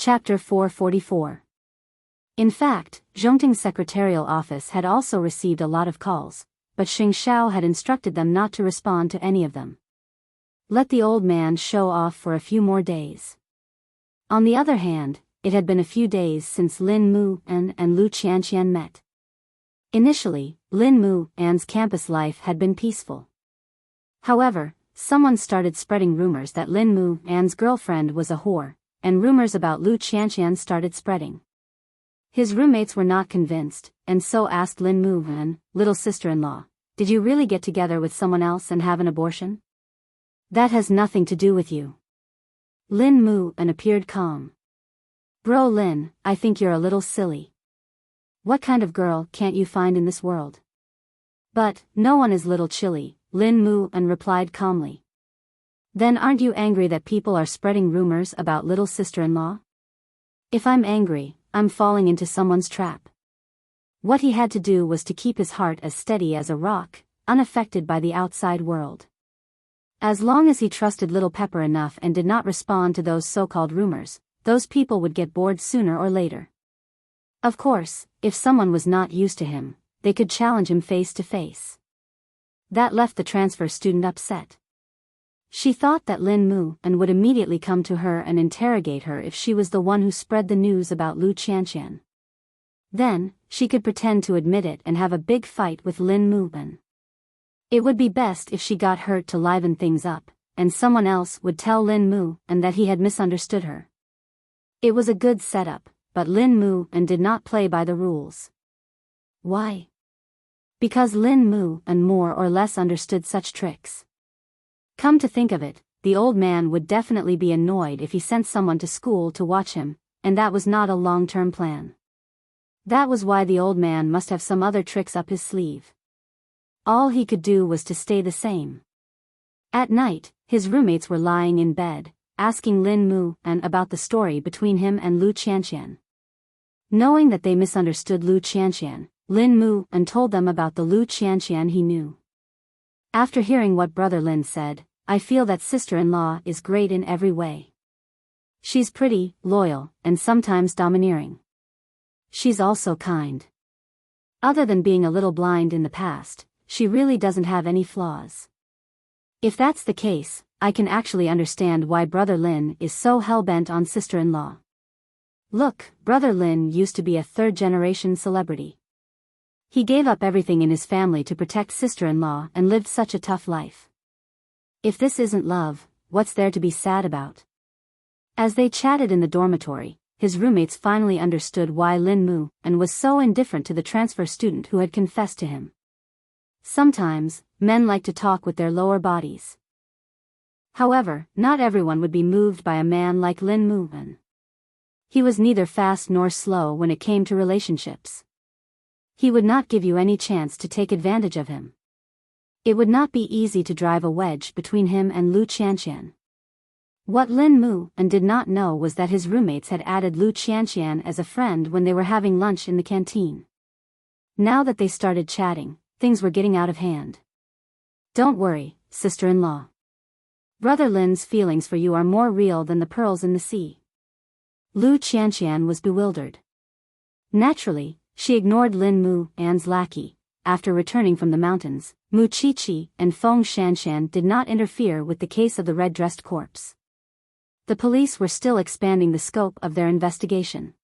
Chapter 444. In fact, Zhongting's secretarial office had also received a lot of calls, but Xing Xiao had instructed them not to respond to any of them. Let the old man show off for a few more days. On the other hand, it had been a few days since Lin Mu and Lu Qianqian met. Initially, Lin Mu An's campus life had been peaceful. However, someone started spreading rumors that Lin Mu An's girlfriend was a whore, and rumors about Lu Qianqian started spreading. His roommates were not convinced, and so asked Lin Mu An, little sister-in-law, "Did you really get together with someone else and have an abortion?" "That has nothing to do with you." Lin Mu An appeared calm. "Bro Lin, I think you're a little silly. What kind of girl can't you find in this world?" "But, no one is little chilly," Lin Mu An replied calmly. "Then aren't you angry that people are spreading rumors about little sister-in-law?" "If I'm angry, I'm falling into someone's trap." What he had to do was to keep his heart as steady as a rock, unaffected by the outside world. As long as he trusted Little Pepper enough and did not respond to those so-called rumors, those people would get bored sooner or later. Of course, if someone was not used to him, they could challenge him face to face. That left the transfer student upset. She thought that Lin Mu An would immediately come to her and interrogate her if she was the one who spread the news about Lu Qianqian. Then, she could pretend to admit it and have a big fight with Lin Mu An. It would be best if she got hurt to liven things up, and someone else would tell Lin Mu An that he had misunderstood her. It was a good setup, but Lin Mu An did not play by the rules. Why? Because Lin Mu An more or less understood such tricks. Come to think of it, the old man would definitely be annoyed if he sent someone to school to watch him, and that was not a long-term plan. That was why the old man must have some other tricks up his sleeve. All he could do was to stay the same. At night, his roommates were lying in bed, asking Lin Mu An about the story between him and Lu Qianqian. Knowing that they misunderstood Lu Qianqian, Lin Mu An told them about the Lu Qianqian he knew. After hearing what Brother Lin said, "I feel that sister-in-law is great in every way. She's pretty, loyal, and sometimes domineering. She's also kind. Other than being a little blind in the past, she really doesn't have any flaws." If that's the case, I can actually understand why Brother Lin is so hell-bent on sister-in-law. Look, Brother Lin used to be a third-generation celebrity. He gave up everything in his family to protect sister-in-law and lived such a tough life. If this isn't love, what's there to be sad about? As they chatted in the dormitory, his roommates finally understood why Lin Mu An was so indifferent to the transfer student who had confessed to him. Sometimes, men like to talk with their lower bodies. However, not everyone would be moved by a man like Lin Mu An. He was neither fast nor slow when it came to relationships. He would not give you any chance to take advantage of him. It would not be easy to drive a wedge between him and Lu Qianqian. What Lin Mu An did not know was that his roommates had added Lu Qianqian as a friend when they were having lunch in the canteen. Now that they started chatting, things were getting out of hand. "Don't worry, sister-in-law. Brother Lin's feelings for you are more real than the pearls in the sea." Lu Qianqian was bewildered. Naturally, she ignored Lin Mu An's lackey. After returning from the mountains, Mu Qiqi and Feng Shanshan did not interfere with the case of the red-dressed corpse. The police were still expanding the scope of their investigation.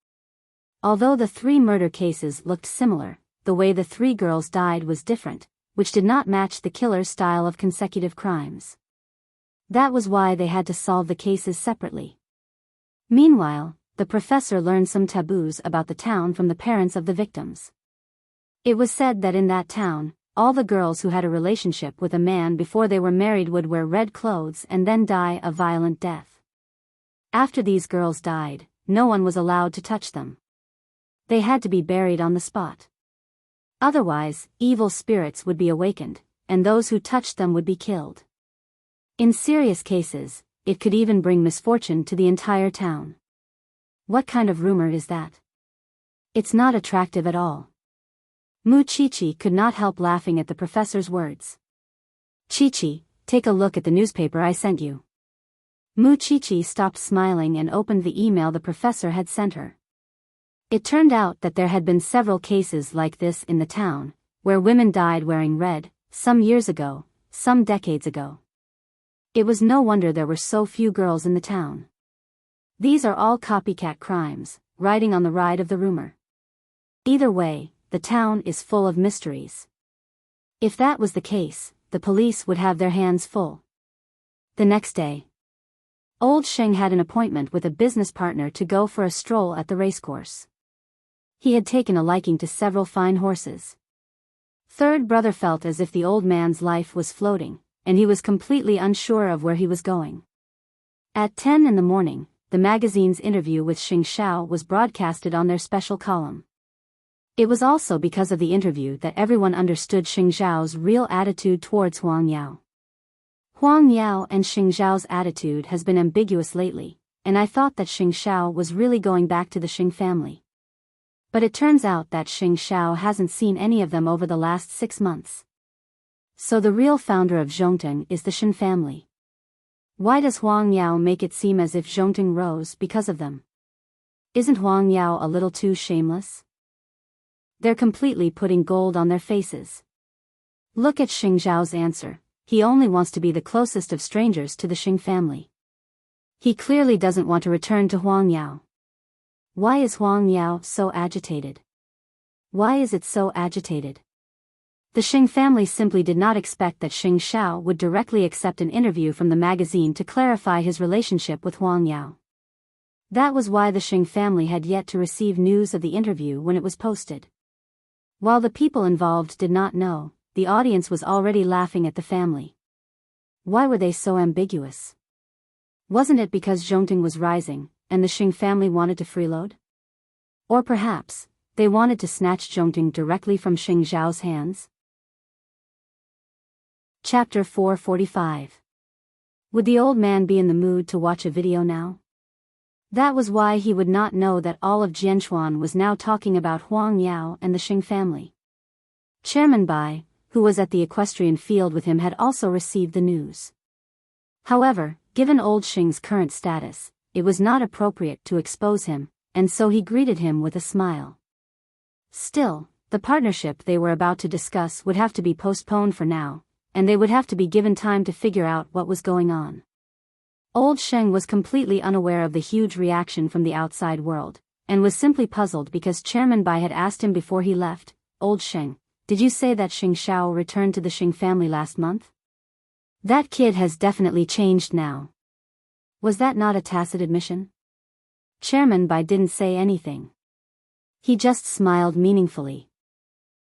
Although the three murder cases looked similar, the way the three girls died was different, which did not match the killer's style of consecutive crimes. That was why they had to solve the cases separately. Meanwhile, the professor learned some taboos about the town from the parents of the victims. It was said that in that town, all the girls who had a relationship with a man before they were married would wear red clothes and then die a violent death. After these girls died, no one was allowed to touch them. They had to be buried on the spot. Otherwise, evil spirits would be awakened, and those who touched them would be killed. In serious cases, it could even bring misfortune to the entire town. What kind of rumor is that? It's not attractive at all. Mu Qiqi could not help laughing at the professor's words. "Qiqi, take a look at the newspaper I sent you. Mu Chichi stopped smiling and opened the email the professor had sent her. It turned out that there had been several cases like this in the town, where women died wearing red, some years ago, some decades ago. It was no wonder there were so few girls in the town. These are all copycat crimes, riding on the ride of the rumor. Either way, the town is full of mysteries. If that was the case, the police would have their hands full. The next day, Old Sheng had an appointment with a business partner to go for a stroll at the racecourse. He had taken a liking to several fine horses. Third brother felt as if the old man's life was floating, and he was completely unsure of where he was going. At 10 in the morning, the magazine's interview with Xing Xiao was broadcasted on their special column. It was also because of the interview that everyone understood Xing Xiao's real attitude towards Huang Yao. Huang Yao and Xing Xiao's attitude has been ambiguous lately, and I thought that Xing Xiao was really going back to the Xing family. But it turns out that Xing Xiao hasn't seen any of them over the last 6 months. So the real founder of Zhongting is the Shen family. Why does Huang Yao make it seem as if Zhongting rose because of them? Isn't Huang Yao a little too shameless? They're completely putting gold on their faces. Look at Xing Xiao's answer. He only wants to be the closest of strangers to the Xing family. He clearly doesn't want to return to Huang Yao. Why is Huang Yao so agitated? Why is it so agitated? The Xing family simply did not expect that Xing Xiao would directly accept an interview from the magazine to clarify his relationship with Huang Yao. That was why the Xing family had yet to receive news of the interview when it was posted. While the people involved did not know, the audience was already laughing at the family. Why were they so ambiguous? Wasn't it because Zhongting was rising, and the Xing family wanted to freeload? Or perhaps, they wanted to snatch Zhongting directly from Xing Xiao's hands? Chapter 445. Would the old man be in the mood to watch a video now? That was why he would not know that all of Jianchuan was now talking about Huang Yao and the Xing family. Chairman Bai, who was at the equestrian field with him, had also received the news. However, given old Xing's current status, it was not appropriate to expose him, and so he greeted him with a smile. Still, the partnership they were about to discuss would have to be postponed for now, and they would have to be given time to figure out what was going on. Old Sheng was completely unaware of the huge reaction from the outside world, and was simply puzzled because Chairman Bai had asked him before he left, "Old Sheng, did you say that Xing Xiao returned to the Xing family last month? That kid has definitely changed now." Was that not a tacit admission? Chairman Bai didn't say anything. He just smiled meaningfully.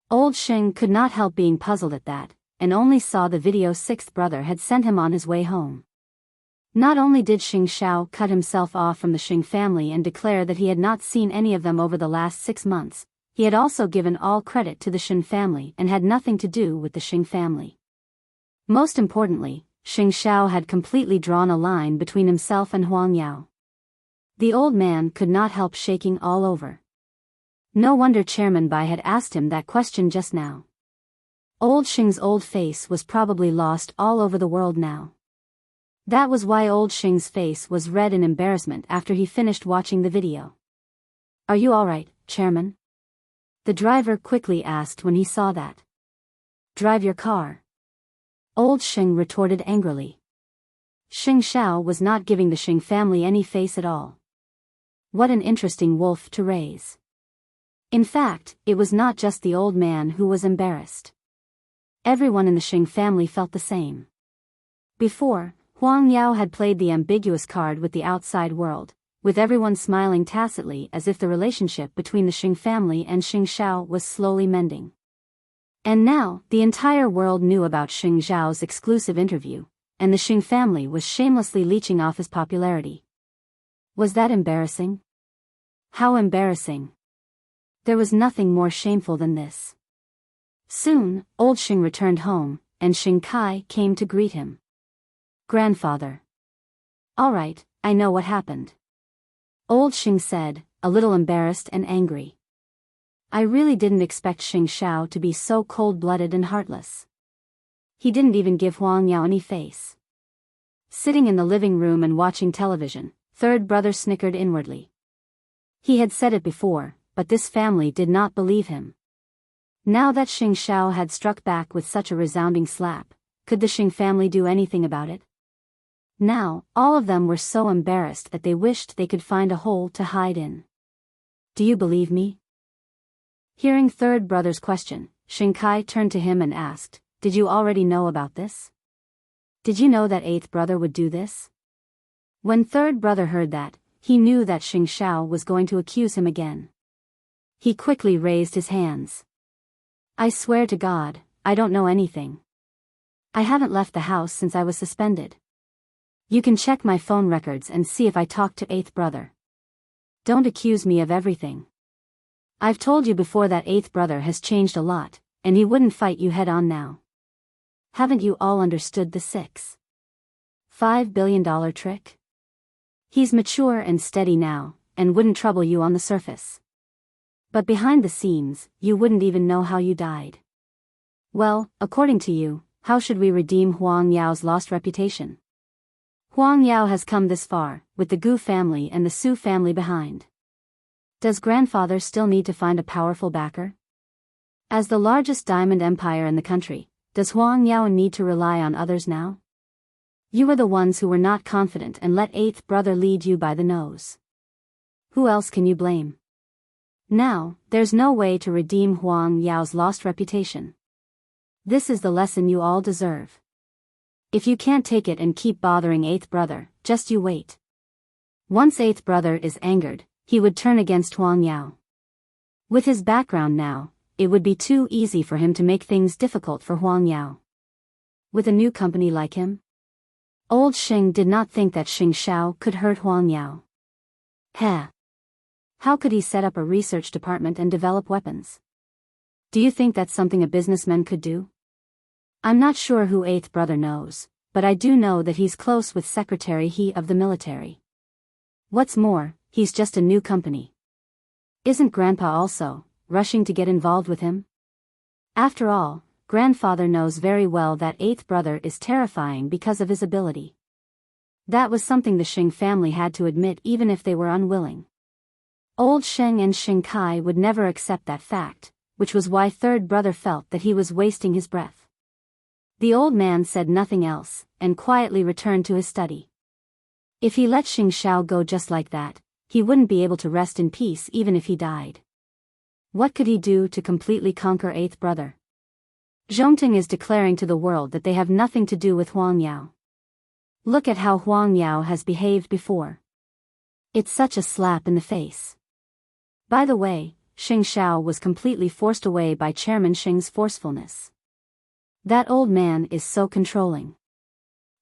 Old Sheng could not help being puzzled at that, and only saw the video sixth brother had sent him on his way home. Not only did Xing Xiao cut himself off from the Xing family and declare that he had not seen any of them over the last 6 months, he had also given all credit to the Shen family and had nothing to do with the Xing family. Most importantly, Xing Xiao had completely drawn a line between himself and Huang Yao. The old man could not help shaking all over. No wonder Chairman Bai had asked him that question just now. Old Xing's old face was probably lost all over the world now. That was why old Xing's face was red in embarrassment after he finished watching the video. "Are you alright, Chairman?" the driver quickly asked when he saw that. "Drive your car," old Xing retorted angrily. Xing Xiao was not giving the Xing family any face at all. What an interesting wolf to raise. In fact, it was not just the old man who was embarrassed. Everyone in the Xing family felt the same. Before, Huang Yao had played the ambiguous card with the outside world, with everyone smiling tacitly as if the relationship between the Xing family and Xing Xiao was slowly mending. And now, the entire world knew about Xing Xiao's exclusive interview, and the Xing family was shamelessly leeching off his popularity. Was that embarrassing? How embarrassing! There was nothing more shameful than this. Soon, old Xing returned home, and Xing Kai came to greet him. "Grandfather." "All right, I know what happened," old Xing said, a little embarrassed and angry. "I really didn't expect Xing Xiao to be so cold-blooded and heartless. He didn't even give Huang Yao any face." Sitting in the living room and watching television, third brother snickered inwardly. He had said it before, but this family did not believe him. Now that Xing Shao had struck back with such a resounding slap, could the Xing family do anything about it? Now, all of them were so embarrassed that they wished they could find a hole to hide in. Do you believe me? Hearing third brother's question, Xing Kai turned to him and asked, did you already know about this? Did you know that eighth brother would do this? When third brother heard that, he knew that Xing Shao was going to accuse him again. He quickly raised his hands. I swear to God, I don't know anything. I haven't left the house since I was suspended. You can check my phone records and see if I talked to eighth brother. Don't accuse me of everything. I've told you before that eighth brother has changed a lot, and he wouldn't fight you head on now. Haven't you all understood the $6.5 billion trick? He's mature and steady now, and wouldn't trouble you on the surface. But behind the scenes, you wouldn't even know how you died. Well, according to you, how should we redeem Huang Yao's lost reputation? Huang Yao has come this far, with the Gu family and the Su family behind. Does grandfather still need to find a powerful backer? As the largest diamond empire in the country, does Huang Yao need to rely on others now? You were the ones who were not confident and let eighth brother lead you by the nose. Who else can you blame? Now, there's no way to redeem Huang Yao's lost reputation. This is the lesson you all deserve. If you can't take it and keep bothering eighth brother, just you wait. Once eighth brother is angered, he would turn against Huang Yao. With his background now, it would be too easy for him to make things difficult for Huang Yao. With a new company like him? Old Xing did not think that Xing Shao could hurt Huang Yao. How could he set up a research department and develop weapons? Do you think that's something a businessman could do? I'm not sure who eighth brother knows, but I do know that he's close with Secretary He of the military. What's more, he's just a new company. Isn't Grandpa also rushing to get involved with him? After all, grandfather knows very well that eighth brother is terrifying because of his ability. That was something the Xing family had to admit even if they were unwilling. Old Sheng and Xing Kai would never accept that fact, which was why third brother felt that he was wasting his breath. The old man said nothing else, and quietly returned to his study. If he let Xing Shao go just like that, he wouldn't be able to rest in peace even if he died. What could he do to completely conquer eighth brother? Zhongting is declaring to the world that they have nothing to do with Huang Yao. Look at how Huang Yao has behaved before. It's such a slap in the face. By the way, Xing Shao was completely forced away by Chairman Xing's forcefulness. That old man is so controlling.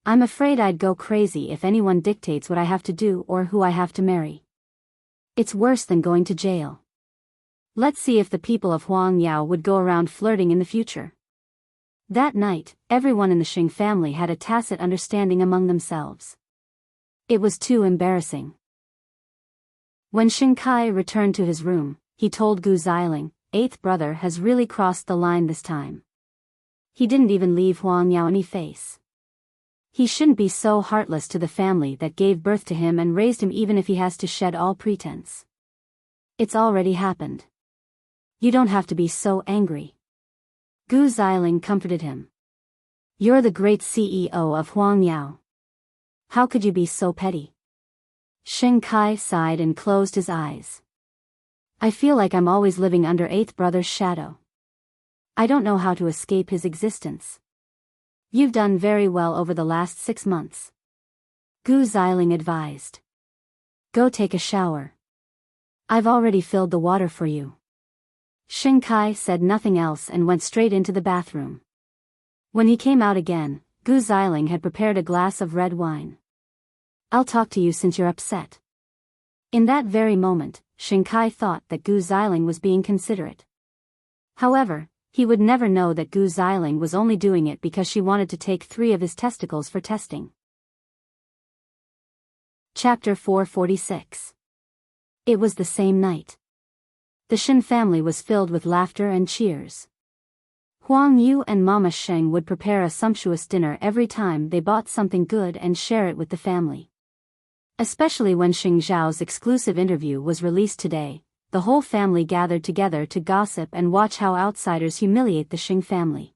I'm afraid I'd go crazy if anyone dictates what I have to do or who I have to marry. It's worse than going to jail. Let's see if the people of Huang Yao would go around flirting in the future. That night, everyone in the Xing family had a tacit understanding among themselves. It was too embarrassing. When Xing Kai returned to his room, he told Gu Xiling, eighth brother has really crossed the line this time. He didn't even leave Huang Yao any face. He shouldn't be so heartless to the family that gave birth to him and raised him even if he has to shed all pretense. It's already happened. You don't have to be so angry. Gu Xiling comforted him. You're the great CEO of Huang Yao. How could you be so petty? Xing Kai sighed and closed his eyes. I feel like I'm always living under eighth brother's shadow. I don't know how to escape his existence. You've done very well over the last 6 months. Gu Xiling advised. Go take a shower. I've already filled the water for you. Xing Kai said nothing else and went straight into the bathroom. When he came out again, Gu Xiling had prepared a glass of red wine. I'll talk to you since you're upset. In that very moment, Xing Kai thought that Gu Xiling was being considerate. However, he would never know that Gu Xiling was only doing it because she wanted to take 3 of his testicles for testing. Chapter 446. It was the same night. The Shin family was filled with laughter and cheers. Huang Yu and Mama Sheng would prepare a sumptuous dinner every time they bought something good and share it with the family. Especially when Xing Zhao's exclusive interview was released today, the whole family gathered together to gossip and watch how outsiders humiliate the Xing family.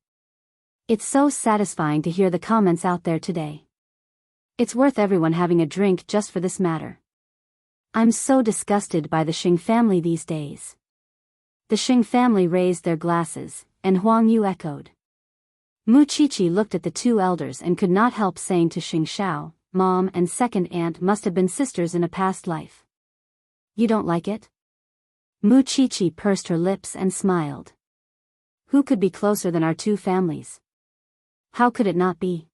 It's so satisfying to hear the comments out there today. It's worth everyone having a drink just for this matter. I'm so disgusted by the Xing family these days. The Xing family raised their glasses, and Huang Yu echoed. Mu Qiqi looked at the two elders and could not help saying to Xing Xiao, Mom and second aunt must have been sisters in a past life. You don't like it? Mu Qiqi pursed her lips and smiled. Who could be closer than our two families? How could it not be?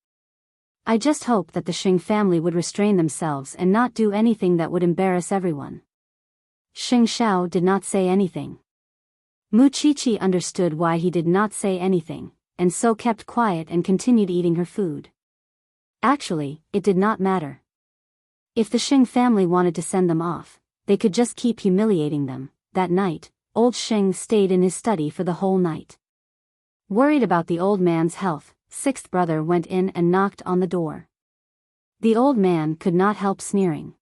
I just hope that the Xing family would restrain themselves and not do anything that would embarrass everyone. Xing Xiao did not say anything. Mu Qiqi understood why he did not say anything, and so kept quiet and continued eating her food. Actually, it did not matter. If the Xing family wanted to send them off, they could just keep humiliating them. That night, old Xing stayed in his study for the whole night. Worried about the old man's health, sixth brother went in and knocked on the door. The old man could not help sneering.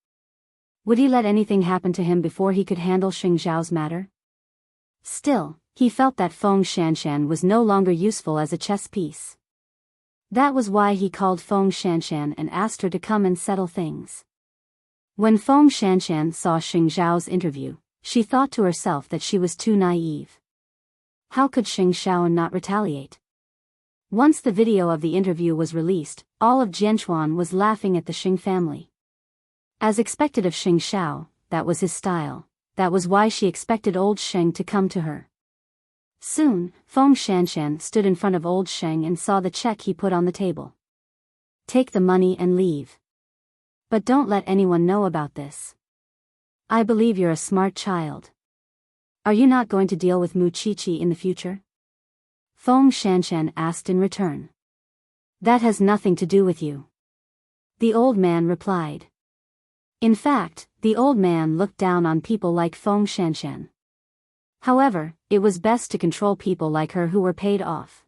Would he let anything happen to him before he could handle Xing Zhao's matter? Still, he felt that Feng Shanshan was no longer useful as a chess piece. That was why he called Feng Shanshan and asked her to come and settle things. When Feng Shanshan saw Xing Zhao's interview, she thought to herself that she was too naive. How could Xing Xiao not retaliate? Once the video of the interview was released, all of Jianchuan was laughing at the Xing family. As expected of Xing Xiao, that was his style. That was why she expected old Sheng to come to her. Soon, Feng Shanshan stood in front of old Sheng and saw the check he put on the table. Take the money and leave. But don't let anyone know about this. I believe you're a smart child. Are you not going to deal with Mu Qiqi in the future? Feng Shanshan asked in return. That has nothing to do with you. The old man replied. In fact, the old man looked down on people like Feng Shanshan. However, it was best to control people like her who were paid off.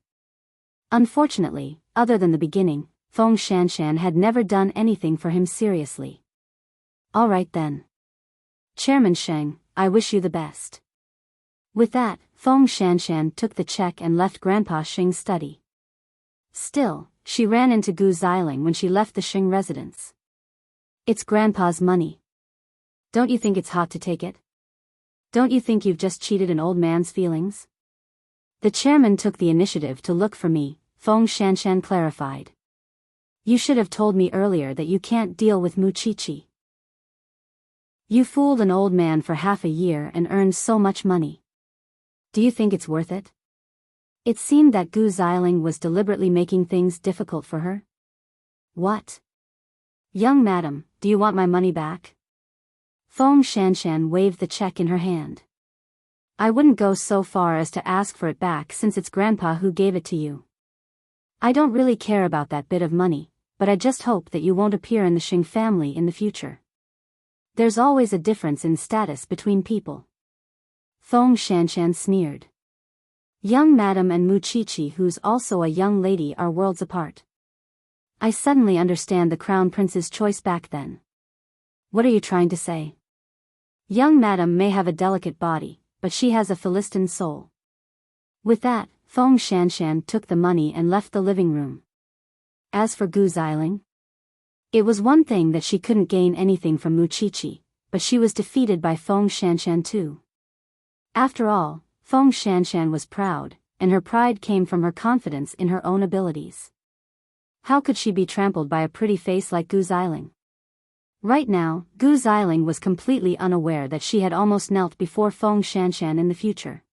Unfortunately, other than the beginning, Feng Shanshan had never done anything for him seriously. All right then. Chairman Sheng, I wish you the best. With that, Feng Shanshan took the check and left Grandpa Xing's study. Still, she ran into Gu Xiling when she left the Xing residence. It's Grandpa's money. Don't you think it's hot to take it? Don't you think you've just cheated an old man's feelings? The chairman took the initiative to look for me, Feng Shanshan clarified. You should have told me earlier that you can't deal with Mu Qiqi. You fooled an old man for half a year and earned so much money. Do you think it's worth it? It seemed that Gu Xiling was deliberately making things difficult for her. What? Young madam, do you want my money back? Feng Shanshan waved the check in her hand. I wouldn't go so far as to ask for it back since it's Grandpa who gave it to you. I don't really care about that bit of money, but I just hope that you won't appear in the Xing family in the future. There's always a difference in status between people. Feng Shanshan sneered. Young madam and Mu Qiqi, who's also a young lady, are worlds apart. I suddenly understand the crown prince's choice back then. What are you trying to say? Young madam may have a delicate body, but she has a Philistine soul. With that, Feng Shanshan took the money and left the living room. As for Gu Xiling, it was one thing that she couldn't gain anything from Mu Qiqi, but she was defeated by Feng Shanshan too. After all, Feng Shanshan was proud, and her pride came from her confidence in her own abilities. How could she be trampled by a pretty face like Gu Xiling? Right now, Gu Xiling was completely unaware that she had almost knelt before Feng Shanshan in the future.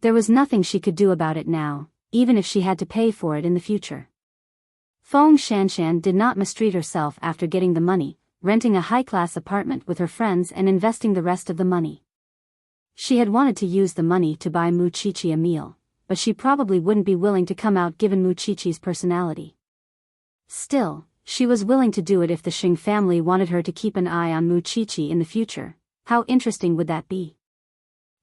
There was nothing she could do about it now, even if she had to pay for it in the future. Feng Shanshan did not mistreat herself after getting the money, renting a high-class apartment with her friends and investing the rest of the money. She had wanted to use the money to buy Mu Qiqi a meal, but she probably wouldn't be willing to come out given Mu Qiqi's personality. Still, she was willing to do it if the Xing family wanted her to keep an eye on Mu Qiqi in the future. How interesting would that be?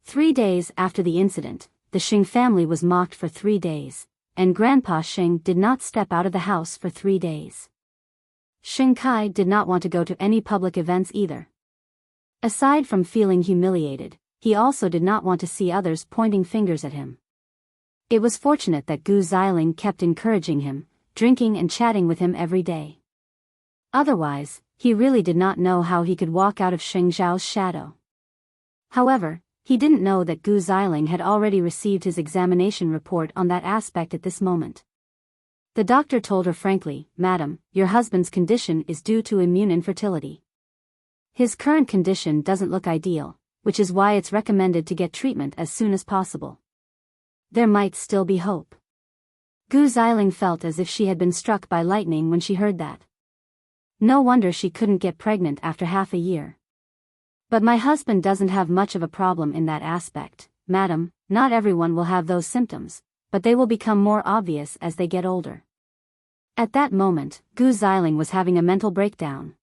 3 days after the incident, the Xing family was mocked for 3 days, and Grandpa Xing did not step out of the house for 3 days. Xing Kai did not want to go to any public events either. Aside from feeling humiliated, he also did not want to see others pointing fingers at him. It was fortunate that Gu Xiling kept encouraging him, drinking and chatting with him every day. Otherwise, he really did not know how he could walk out of Xing Zhao's shadow. However, he didn't know that Gu Xiling had already received his examination report on that aspect at this moment. The doctor told her frankly, "Madam, your husband's condition is due to immune infertility. His current condition doesn't look ideal, which is why it's recommended to get treatment as soon as possible. There might still be hope." Gu Xiling felt as if she had been struck by lightning when she heard that. No wonder she couldn't get pregnant after half a year. "But my husband doesn't have much of a problem in that aspect, madam. Not everyone will have those symptoms, but they will become more obvious as they get older." At that moment, Gu Xiling was having a mental breakdown.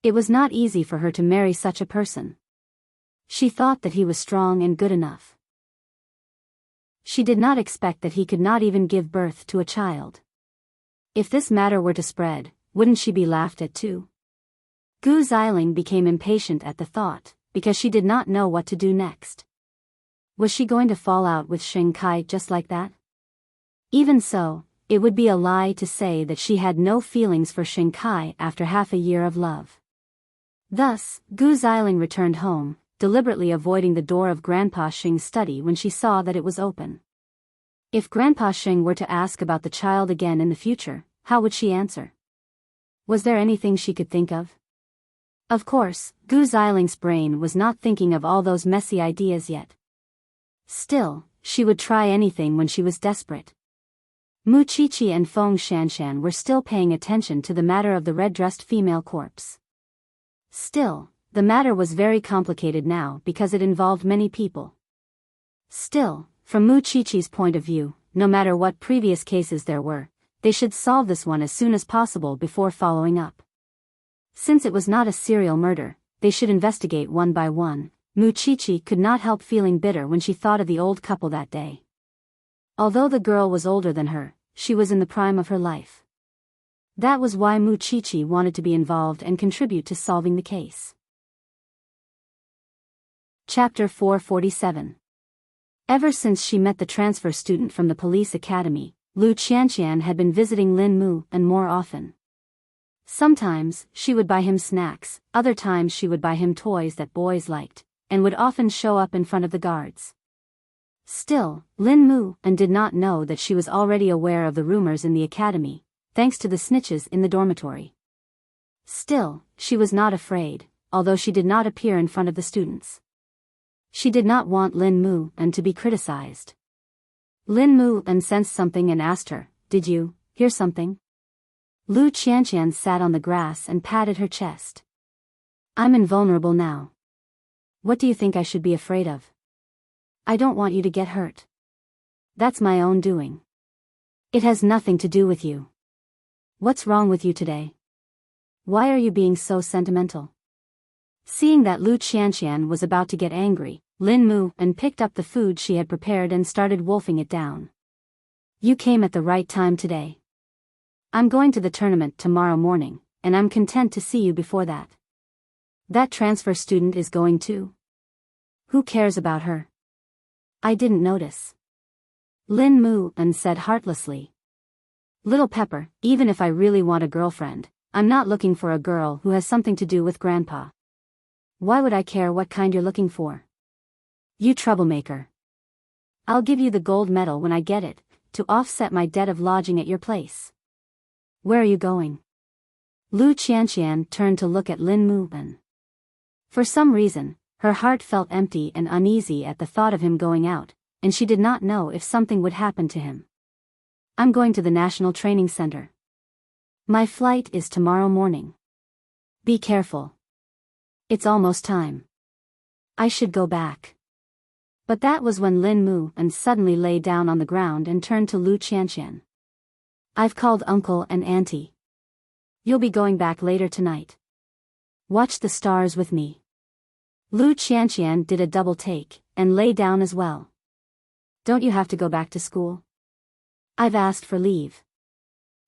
It was not easy for her to marry such a person. She thought that he was strong and good enough. She did not expect that he could not even give birth to a child. If this matter were to spread, wouldn't she be laughed at too? Gu Xiling became impatient at the thought, because she did not know what to do next. Was she going to fall out with Xing Kai just like that? Even so, it would be a lie to say that she had no feelings for Xing Kai after half a year of love. Thus, Gu Xiling returned home, deliberately avoiding the door of Grandpa Xing's study when she saw that it was open. If Grandpa Xing were to ask about the child again in the future, how would she answer? Was there anything she could think of? Of course, Gu Xiling's brain was not thinking of all those messy ideas yet. Still, she would try anything when she was desperate. Mu Qiqi and Feng Shanshan were still paying attention to the matter of the red-dressed female corpse. Still, the matter was very complicated now because it involved many people. Still, from Mu Qiqi's point of view, no matter what previous cases there were, they should solve this one as soon as possible before following up. Since it was not a serial murder, they should investigate one by one. Mu Qiqi could not help feeling bitter when she thought of the old couple that day. Although the girl was older than her, she was in the prime of her life. That was why Mu Qiqi wanted to be involved and contribute to solving the case. Chapter 447. Ever since she met the transfer student from the police academy, Lu Qianqian had been visiting Lin Mu and more often. Sometimes, she would buy him snacks, other times she would buy him toys that boys liked, and would often show up in front of the guards. Still, Lin Mu and did not know that she was already aware of the rumors in the academy, thanks to the snitches in the dormitory. Still, she was not afraid, although she did not appear in front of the students. She did not want Lin Mu and to be criticized. Lin Mu and sensed something and asked her, "Did you hear something?" Lu Qianqian sat on the grass and patted her chest. "I'm invulnerable now. What do you think I should be afraid of? I don't want you to get hurt. That's my own doing. It has nothing to do with you. What's wrong with you today? Why are you being so sentimental?" Seeing that Lu Qianqian was about to get angry, Lin Mu and picked up the food she had prepared and started wolfing it down. "You came at the right time today. I'm going to the tournament tomorrow morning, and I'm content to see you before that. That transfer student is going too. Who cares about her? I didn't notice." Lin Mu and said heartlessly. "Little Pepper, even if I really want a girlfriend, I'm not looking for a girl who has something to do with Grandpa. Why would I care what kind you're looking for? You troublemaker. I'll give you the gold medal when I get it, to offset my debt of lodging at your place. Where are you going?" Lu Qianqian turned to look at Lin Mu and. For some reason, her heart felt empty and uneasy at the thought of him going out, and she did not know if something would happen to him. "I'm going to the National Training Center. My flight is tomorrow morning. Be careful. It's almost time. I should go back." But that was when Lin Mu and suddenly lay down on the ground and turned to Lu Qianqian. "I've called Uncle and Auntie. You'll be going back later tonight. Watch the stars with me." Lu Qianqian did a double take, and lay down as well. Don't you have to go back to school? I've asked for leave.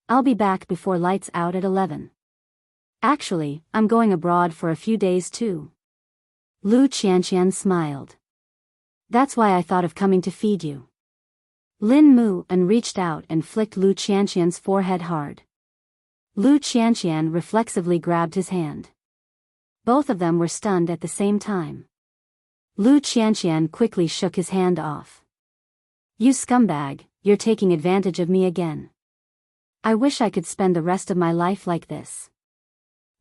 I'll be back before lights out at 11. Actually, I'm going abroad for a few days too. Lu Qianqian smiled. That's why I thought of coming to feed you. Lin Mu and reached out and flicked Lu Qianqian's forehead hard. Lu Qianqian reflexively grabbed his hand. Both of them were stunned at the same time. Lu Qianqian quickly shook his hand off. You scumbag, you're taking advantage of me again. I wish I could spend the rest of my life like this.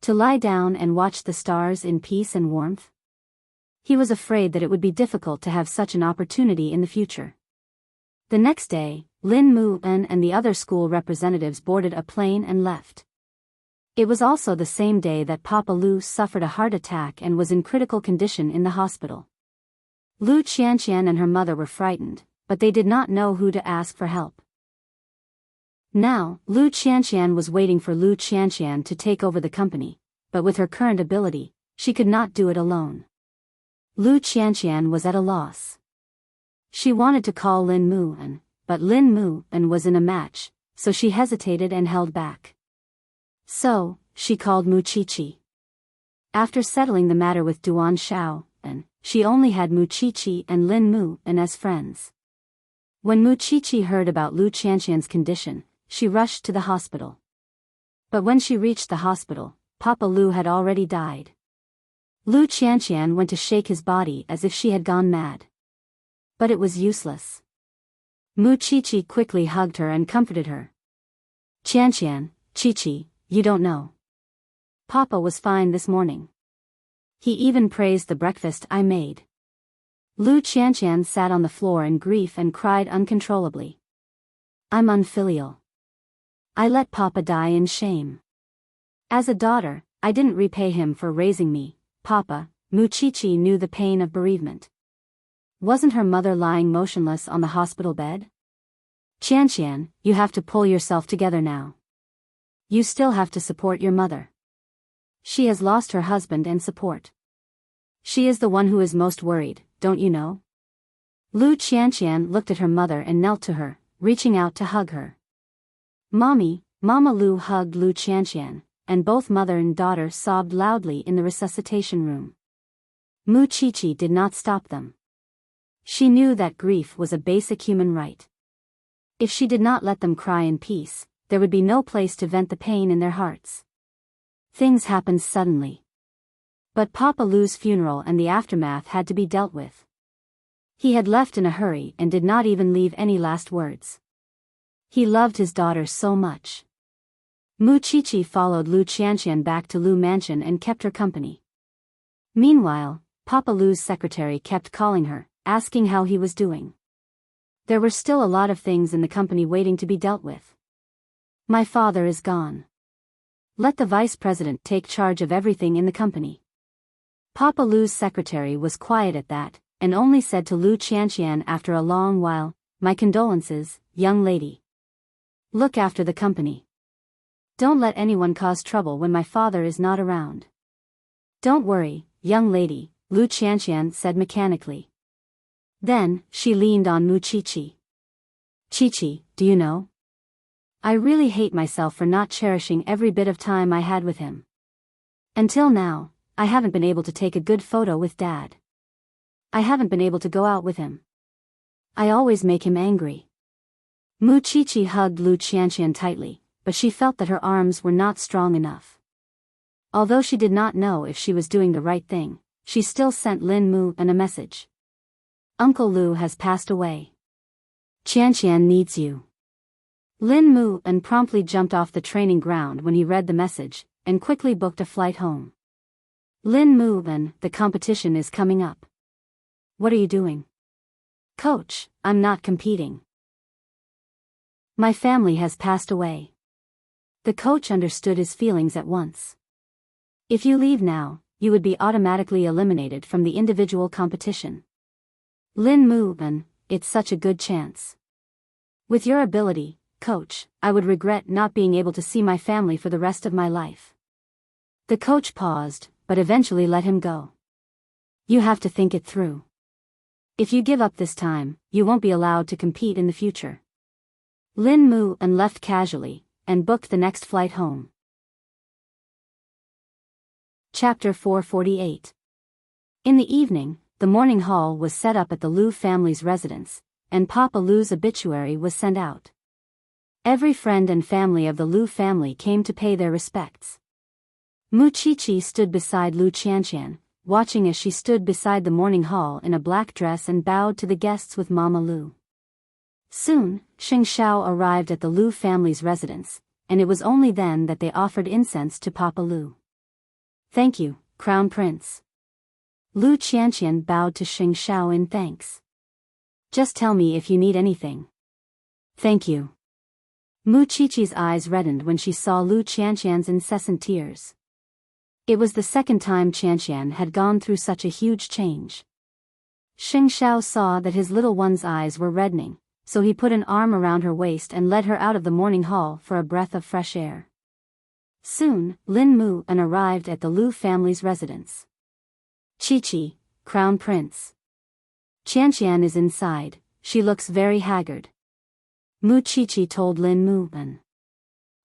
To lie down and watch the stars in peace and warmth? He was afraid that it would be difficult to have such an opportunity in the future. The next day, Lin Mu and the other school representatives boarded a plane and left. It was also the same day that Papa Lu suffered a heart attack and was in critical condition in the hospital. Lu Qianqian and her mother were frightened, but they did not know who to ask for help. Now, Lu Qianqian was waiting for Lu Qianqian to take over the company, but with her current ability, she could not do it alone. Lu Qianqian was at a loss. She wanted to call Lin Mu, but Lin Mu was in a match, so she hesitated and held back. So, she called Mu Qiqi. After settling the matter with Duan Xiao, she only had Mu Qiqi and Lin Mu as friends. When Mu Qiqi heard about Lu Qianqian's condition, she rushed to the hospital. But when she reached the hospital, Papa Lu had already died. Lu Qianqian went to shake his body as if she had gone mad. But it was useless. Mu Qiqi quickly hugged her and comforted her. Qianqian, Qiqi, you don't know. Papa was fine this morning. He even praised the breakfast I made. Lu Qianqian sat on the floor in grief and cried uncontrollably. I'm unfilial. I let Papa die in shame. As a daughter, I didn't repay him for raising me, Papa. Mu Qiqi knew the pain of bereavement. Wasn't her mother lying motionless on the hospital bed? Qianqian, you have to pull yourself together now. You still have to support your mother. She has lost her husband and support. She is the one who is most worried, don't you know? Lu Qianqian looked at her mother and knelt to her, reaching out to hug her. Mommy, Mama Lu hugged Lu Qianqian, and both mother and daughter sobbed loudly in the resuscitation room. Mu Qiqi did not stop them. She knew that grief was a basic human right. If she did not let them cry in peace, there would be no place to vent the pain in their hearts. Things happened suddenly. But Papa Lu's funeral and the aftermath had to be dealt with. He had left in a hurry and did not even leave any last words. He loved his daughter so much. Mu Qiqi followed Lu Qianqian back to Lu Mansion and kept her company. Meanwhile, Papa Lu's secretary kept calling her, asking how he was doing. There were still a lot of things in the company waiting to be dealt with. My father is gone. Let the vice president take charge of everything in the company. Papa Lu's secretary was quiet at that, and only said to Lu Qianqian after a long while, my condolences, young lady. Look after the company. Don't let anyone cause trouble when my father is not around. Don't worry, young lady, Lu Qianqian said mechanically. Then, she leaned on Mu Qiqi. Qiqi, do you know? I really hate myself for not cherishing every bit of time I had with him. Until now, I haven't been able to take a good photo with Dad. I haven't been able to go out with him. I always make him angry. Mu Qiqi hugged Lu Qianqian tightly, but she felt that her arms were not strong enough. Although she did not know if she was doing the right thing, she still sent Lin Mu a message. Uncle Lu has passed away. Qianqian needs you. Lin Mu promptly jumped off the training ground when he read the message, and quickly booked a flight home. Lin Mu, the competition is coming up. What are you doing? Coach, I'm not competing. My family has passed away. The coach understood his feelings at once. If you leave now, you would be automatically eliminated from the individual competition. Lin Mu, it's such a good chance. With your ability, coach, I would regret not being able to see my family for the rest of my life. The coach paused, but eventually let him go. You have to think it through. If you give up this time, you won't be allowed to compete in the future. Lin Mu and left casually, and booked the next flight home. Chapter 448. In the evening, the morning hall was set up at the Liu family's residence, and Papa Liu's obituary was sent out. Every friend and family of the Liu family came to pay their respects. Mu Qiqi stood beside Liu Qianqian, watching as she stood beside the morning hall in a black dress and bowed to the guests with Mama Liu. Soon, Xing Xiao arrived at the Liu family's residence, and it was only then that they offered incense to Papa Liu. Thank you, Crown Prince. Liu Qianqian bowed to Xing Xiao in thanks. Just tell me if you need anything. Thank you. Mu Qiqi's eyes reddened when she saw Liu Qianqian's incessant tears. It was the second time Qianqian had gone through such a huge change. Xing Xiao saw that his little one's eyes were reddening, so he put an arm around her waist and led her out of the morning hall for a breath of fresh air. Soon, Lin Mu arrived at the Liu family's residence. Qiqi, Crown Prince. Qianqian is inside, she looks very haggard. Mu Qiqi told Lin Mu.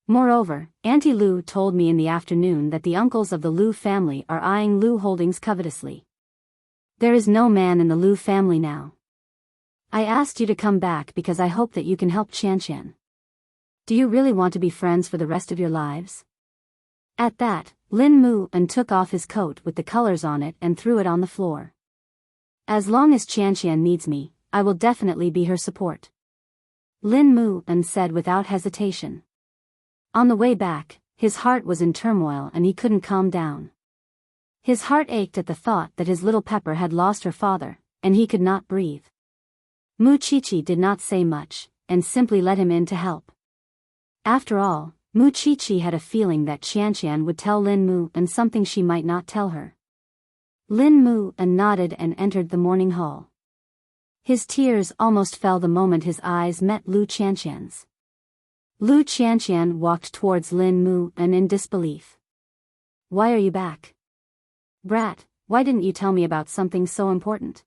Moreover, Auntie Liu told me in the afternoon that the uncles of the Liu family are eyeing Liu Holdings covetously. There is no man in the Liu family now. I asked you to come back because I hope that you can help Qianqian. Do you really want to be friends for the rest of your lives? At that, Lin Mu took off his coat with the colors on it and threw it on the floor. As long as Qianqian needs me, I will definitely be her support. Lin Mu said without hesitation. On the way back, his heart was in turmoil and he couldn't calm down. His heart ached at the thought that his little Pepper had lost her father, and he could not breathe. Mu Qiqi did not say much, and simply let him in to help. After all, Mu Qiqi had a feeling that Qianqian would tell Lin Mu something she might not tell her. Lin Mu nodded and entered the morning hall. His tears almost fell the moment his eyes met Liu Qianqian's. Liu Qianqian walked towards Lin Mu in disbelief. Why are you back? Brat, why didn't you tell me about something so important?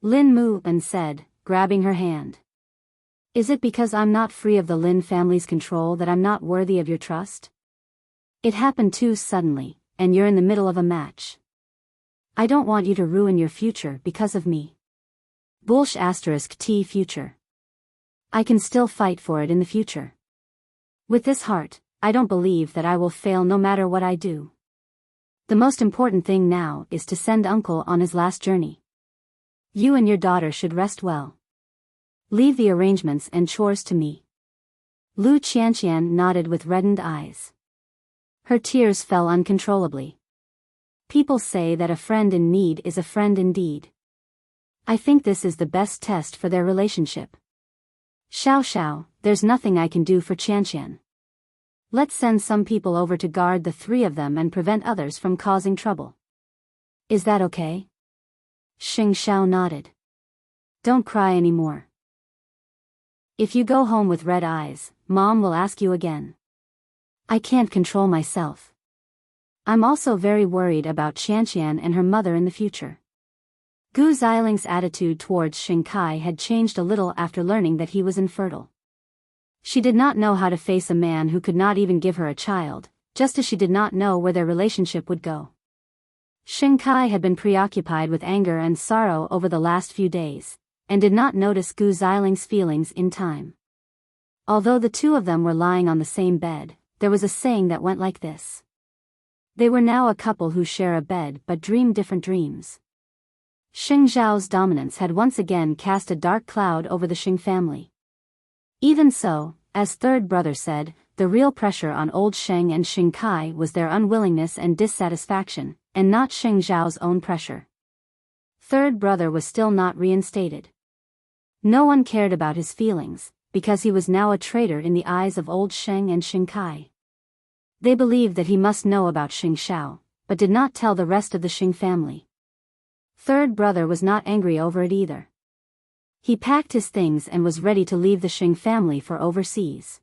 Lin Mu said, grabbing her hand. Is it because I'm not free of the Lin family's control that I'm not worthy of your trust? It happened too suddenly, and you're in the middle of a match. I don't want you to ruin your future because of me. Bullsh *T future. I can still fight for it in the future. With this heart, I don't believe that I will fail no matter what I do. The most important thing now is to send Uncle on his last journey. You and your daughter should rest well. Leave the arrangements and chores to me. Liu Qianqian nodded with reddened eyes. Her tears fell uncontrollably. People say that a friend in need is a friend indeed. I think this is the best test for their relationship. Xiao Xiao, there's nothing I can do for Qianqian. Let's send some people over to guard the three of them and prevent others from causing trouble. Is that okay? Xing Xiao nodded. Don't cry anymore. If you go home with red eyes, Mom will ask you again. I can't control myself. I'm also very worried about Qianqian and her mother in the future. Gu Ziling's attitude towards Xing Kai had changed a little after learning that he was infertile. She did not know how to face a man who could not even give her a child, just as she did not know where their relationship would go. Xing Kai had been preoccupied with anger and sorrow over the last few days, and did not notice Gu Ziling's feelings in time. Although the two of them were lying on the same bed, there was a saying that went like this. They were now a couple who share a bed but dream different dreams. Xing Zhao's dominance had once again cast a dark cloud over the Xing family. Even so, as third brother said, the real pressure on old Sheng and Xing Kai was their unwillingness and dissatisfaction, and not Xing Zhao's own pressure. Third brother was still not reinstated. No one cared about his feelings, because he was now a traitor in the eyes of old Sheng and Xing Kai. They believed that he must know about Xing Xiao, but did not tell the rest of the Xing family. Third brother was not angry over it either. He packed his things and was ready to leave the Xing family for overseas.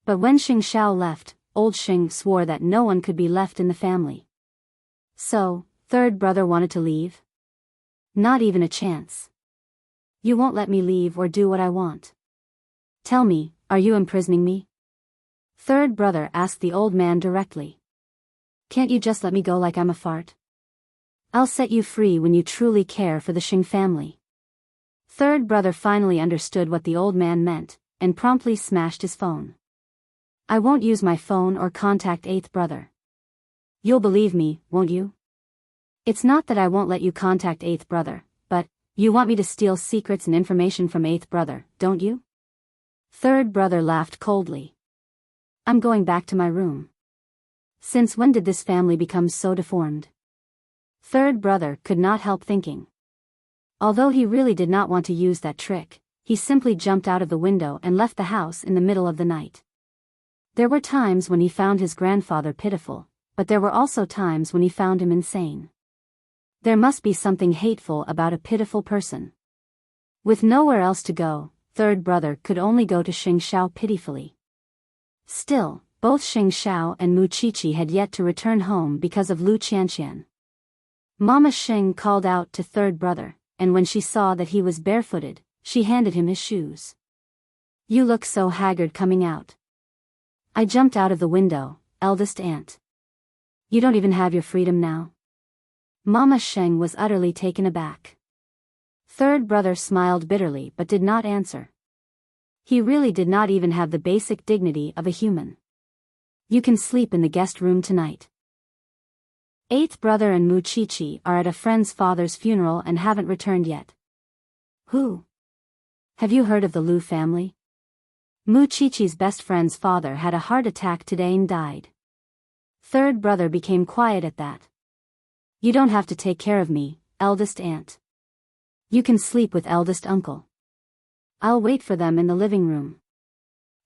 But when Xing Xiao left, old Xing swore that no one could be left in the family. So, third brother wanted to leave? Not even a chance. You won't let me leave or do what I want. Tell me, are you imprisoning me? Third brother asked the old man directly. Can't you just let me go like I'm a fart? I'll set you free when you truly care for the Xing family. Third brother finally understood what the old man meant, and promptly smashed his phone. I won't use my phone or contact eighth brother. You'll believe me, won't you? It's not that I won't let you contact eighth brother, but, you want me to steal secrets and information from eighth brother, don't you? Third brother laughed coldly. I'm going back to my room. Since when did this family become so deformed? Third brother could not help thinking. Although he really did not want to use that trick, he simply jumped out of the window and left the house in the middle of the night. There were times when he found his grandfather pitiful, but there were also times when he found him insane. There must be something hateful about a pitiful person. With nowhere else to go, third brother could only go to Xing Xiao pitifully. Still, both Xing Xiao and Mu Qiqi had yet to return home because of Lu Qianqian. Mama Xing called out to third brother, and when she saw that he was barefooted, she handed him his shoes. You look so haggard coming out. I jumped out of the window, eldest aunt. You don't even have your freedom now? Mama Sheng was utterly taken aback. Third brother smiled bitterly but did not answer. He really did not even have the basic dignity of a human. You can sleep in the guest room tonight. Eighth brother and Mu Qiqi are at a friend's father's funeral and haven't returned yet. Who? Have you heard of the Lu family? Mu Qiqi's best friend's father had a heart attack today and died. Third brother became quiet at that. You don't have to take care of me, eldest aunt. You can sleep with eldest uncle. I'll wait for them in the living room.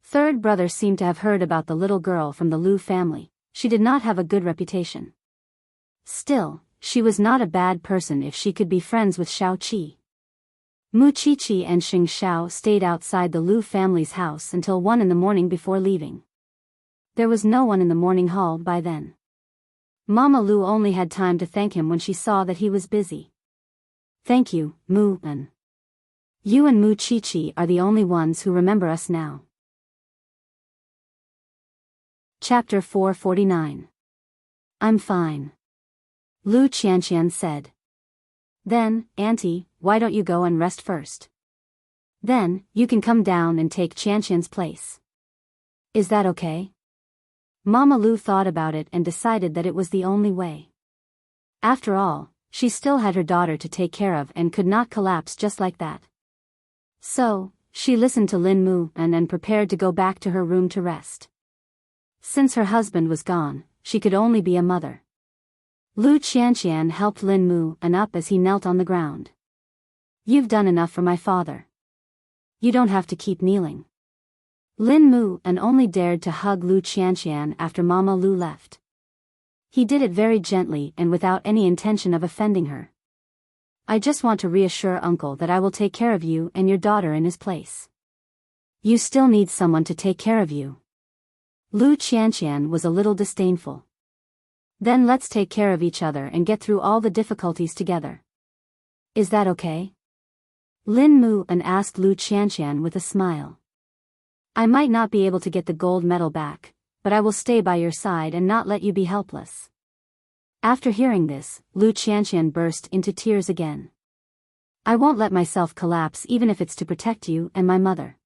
Third brother seemed to have heard about the little girl from the Lu family. She did not have a good reputation. Still, she was not a bad person if she could be friends with Xiao Qi. Mu Qiqi and Xing Xiao stayed outside the Lu family's house until 1 in the morning before leaving. There was no one in the morning hall by then. Mama Lu only had time to thank him when she saw that he was busy. Thank you, Mu-an. You and Mu Qiqi are the only ones who remember us now. Chapter 449. I'm fine. Lu Qianqian said. Then, Auntie, why don't you go and rest first? Then, you can come down and take Qianqian's place. Is that okay? Mama Lu thought about it and decided that it was the only way. After all, she still had her daughter to take care of and could not collapse just like that. So, she listened to Lin Mu and prepared to go back to her room to rest. Since her husband was gone, she could only be a mother. Lu Qianqian helped Lin Mu up as he knelt on the ground. You've done enough for my father. You don't have to keep kneeling. Lin Mu only dared to hug Lu Qianqian after Mama Lu left. He did it very gently and without any intention of offending her. I just want to reassure Uncle that I will take care of you and your daughter in his place. You still need someone to take care of you. Lu Qianqian was a little disdainful. Then let's take care of each other and get through all the difficulties together. Is that okay? Lin Mu asked Lu Qianqian with a smile. I might not be able to get the gold medal back, but I will stay by your side and not let you be helpless. After hearing this, Lu Qianqian burst into tears again. I won't let myself collapse even if it's to protect you and my mother.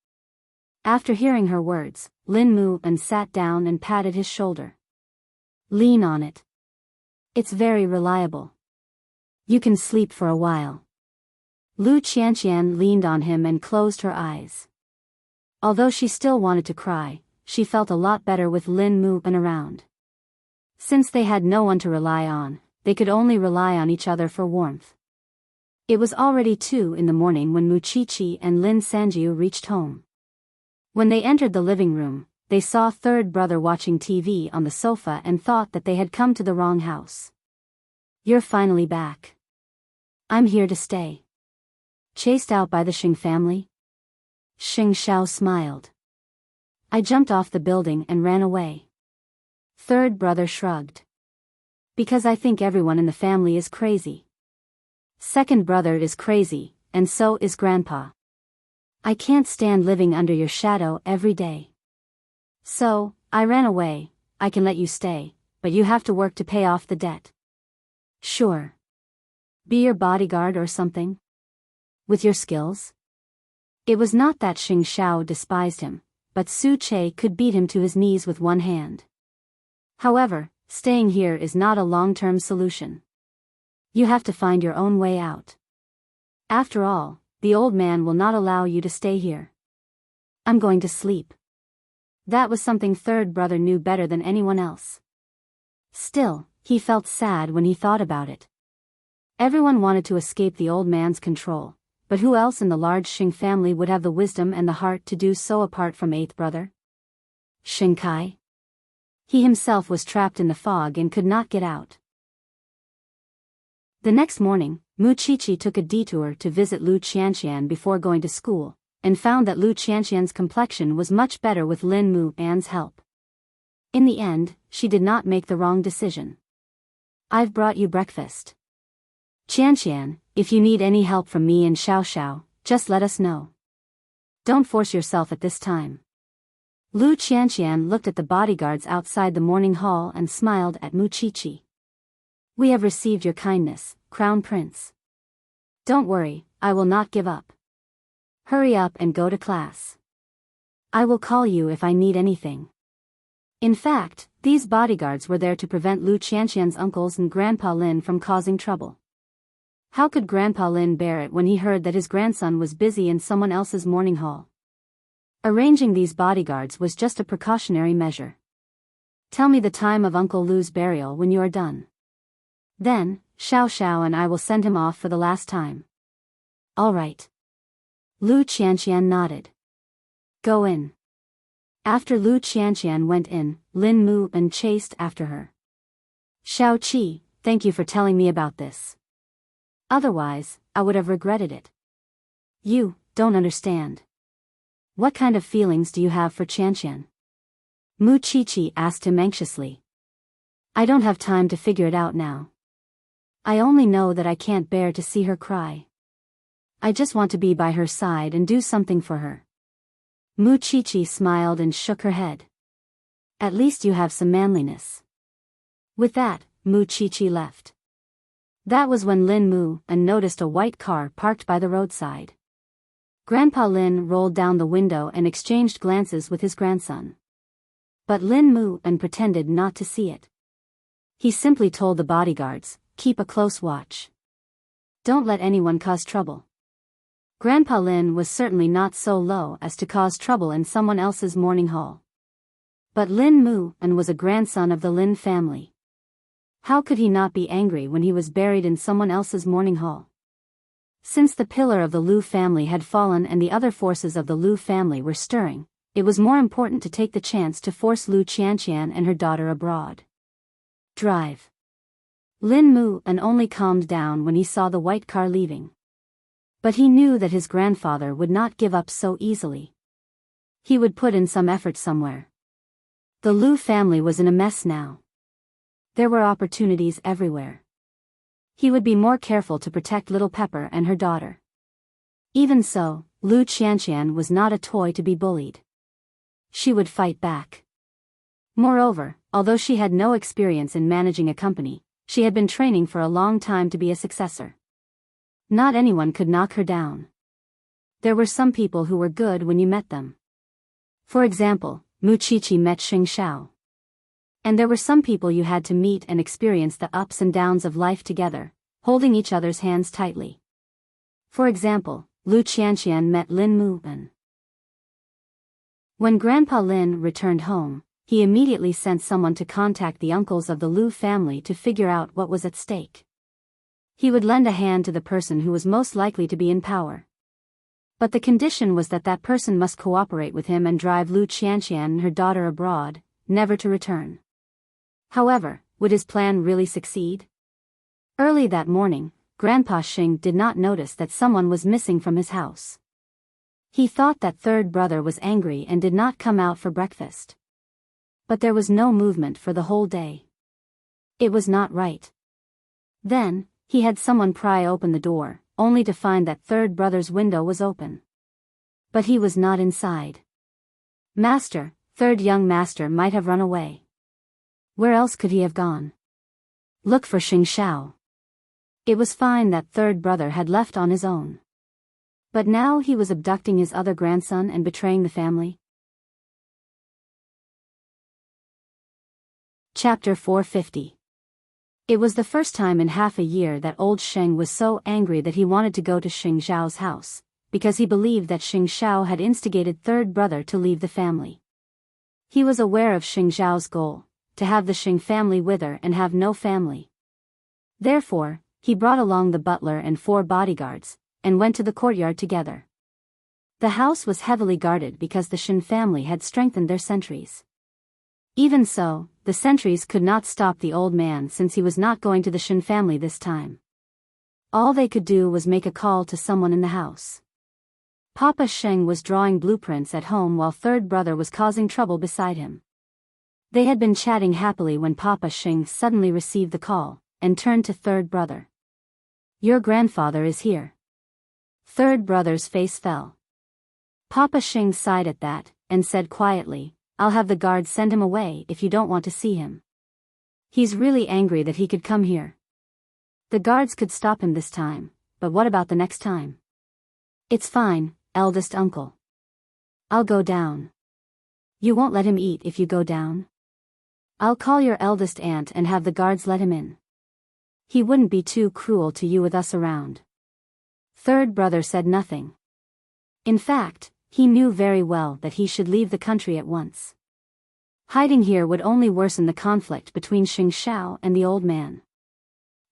After hearing her words, Lin Mu sat down and patted his shoulder. Lean on it. It's very reliable. You can sleep for a while. Lu Qianqian leaned on him and closed her eyes. Although she still wanted to cry, she felt a lot better with Lin Mu around. Since they had no one to rely on, they could only rely on each other for warmth. It was already 2 in the morning when Mu Qiqi and Lin Sanjiu reached home. When they entered the living room, they saw third brother watching TV on the sofa and thought that they had come to the wrong house. You're finally back. I'm here to stay. Chased out by the Xing family? Xing Xiao smiled. I jumped off the building and ran away. Third brother shrugged. Because I think everyone in the family is crazy. Second brother is crazy, and so is Grandpa. I can't stand living under your shadow every day. So, I ran away. I can let you stay, but you have to work to pay off the debt. Sure. Be your bodyguard or something? With your skills? It was not that Xing Xiao despised him, but Su Che could beat him to his knees with one hand. However, staying here is not a long-term solution. You have to find your own way out. After all, the old man will not allow you to stay here. I'm going to sleep. That was something third brother knew better than anyone else. Still, he felt sad when he thought about it. Everyone wanted to escape the old man's control, but who else in the large Xing family would have the wisdom and the heart to do so apart from eighth brother? Xing Kai? He himself was trapped in the fog and could not get out. The next morning, Mu Qiqi took a detour to visit Lu Qianqian before going to school, and found that Lu Qianqian's complexion was much better with Lin Mu An's help. In the end, she did not make the wrong decision. I've brought you breakfast. Qianqian, if you need any help from me and Xiao Xiao, just let us know. Don't force yourself at this time. Lu Qianqian looked at the bodyguards outside the morning hall and smiled at Mu Qiqi. We have received your kindness, Crown Prince. Don't worry, I will not give up. Hurry up and go to class. I will call you if I need anything. In fact, these bodyguards were there to prevent Lu Qianqian's uncles and Grandpa Lin from causing trouble. How could Grandpa Lin bear it when he heard that his grandson was busy in someone else's morning hall? Arranging these bodyguards was just a precautionary measure. Tell me the time of Uncle Lu's burial when you are done. Then, Xiao Xiao and I will send him off for the last time. All right. Lu Qianqian nodded. Go in. After Lu Qianqian went in, Lin Mu and chased after her. Xiao Qi, thank you for telling me about this. Otherwise, I would have regretted it. You don't understand. What kind of feelings do you have for Qianqian? Mu Qiqi asked him anxiously. I don't have time to figure it out now. I only know that I can't bear to see her cry. I just want to be by her side and do something for her. Mu Qiqi smiled and shook her head. At least you have some manliness. With that, Mu Qiqi left. That was when Lin Mu and noticed a white car parked by the roadside. Grandpa Lin rolled down the window and exchanged glances with his grandson. But Lin Mu and pretended not to see it. He simply told the bodyguards, keep a close watch. Don't let anyone cause trouble. Grandpa Lin was certainly not so low as to cause trouble in someone else's morning hall. But Lin Mu and was a grandson of the Lin family. How could he not be angry when he was buried in someone else's morning hall? Since the pillar of the Lu family had fallen and the other forces of the Lu family were stirring, it was more important to take the chance to force Lu Qianqian and her daughter abroad. Drive. Lin Mu and only calmed down when he saw the white car leaving. But he knew that his grandfather would not give up so easily. He would put in some effort somewhere. The Lu family was in a mess now. There were opportunities everywhere. He would be more careful to protect little Pepper and her daughter. Even so, Lu Qianqian was not a toy to be bullied. She would fight back. Moreover, although she had no experience in managing a company, she had been training for a long time to be a successor. Not anyone could knock her down. There were some people who were good when you met them. For example, Mu Qiqi met Xing Xiao. And there were some people you had to meet and experience the ups and downs of life together, holding each other's hands tightly. For example, Lu Qianqian met Lin Mu and. When Grandpa Lin returned home, he immediately sent someone to contact the uncles of the Lu family to figure out what was at stake. He would lend a hand to the person who was most likely to be in power. But the condition was that that person must cooperate with him and drive Lu Qianqian and her daughter abroad, never to return. However, would his plan really succeed? Early that morning, Grandpa Xing did not notice that someone was missing from his house. He thought that third brother was angry and did not come out for breakfast. But there was no movement for the whole day. It was not right. Then, He had someone pry open the door, only to find that third brother's window was open. But he was not inside. Master, third young master might have run away. Where else could he have gone? Look for Xing Shao. It was fine that third brother had left on his own. But now he was abducting his other grandson and betraying the family. Chapter 450. It was the first time in half a year that old Sheng was so angry that he wanted to go to Xing Xiao's house, because he believed that Xing Xiao had instigated third brother to leave the family. He was aware of Xing Xiao's goal, to have the Xing family wither and have no family. Therefore, he brought along the butler and 4 bodyguards, and went to the courtyard together. The house was heavily guarded because the Xing family had strengthened their sentries. Even so, the sentries could not stop the old man since he was not going to the Xing family this time. All they could do was make a call to someone in the house. Papa Sheng was drawing blueprints at home while third brother was causing trouble beside him. They had been chatting happily when Papa Sheng suddenly received the call, and turned to third brother. Your grandfather is here. Third brother's face fell. Papa Sheng sighed at that, and said quietly, I'll have the guards send him away if you don't want to see him. He's really angry that he could come here. The guards could stop him this time, but what about the next time? It's fine, eldest uncle. I'll go down. You won't let him eat if you go down? I'll call your eldest aunt and have the guards let him in. He wouldn't be too cruel to you with us around. Third brother said nothing. In fact, he knew very well that he should leave the country at once. Hiding here would only worsen the conflict between Xing Shao and the old man.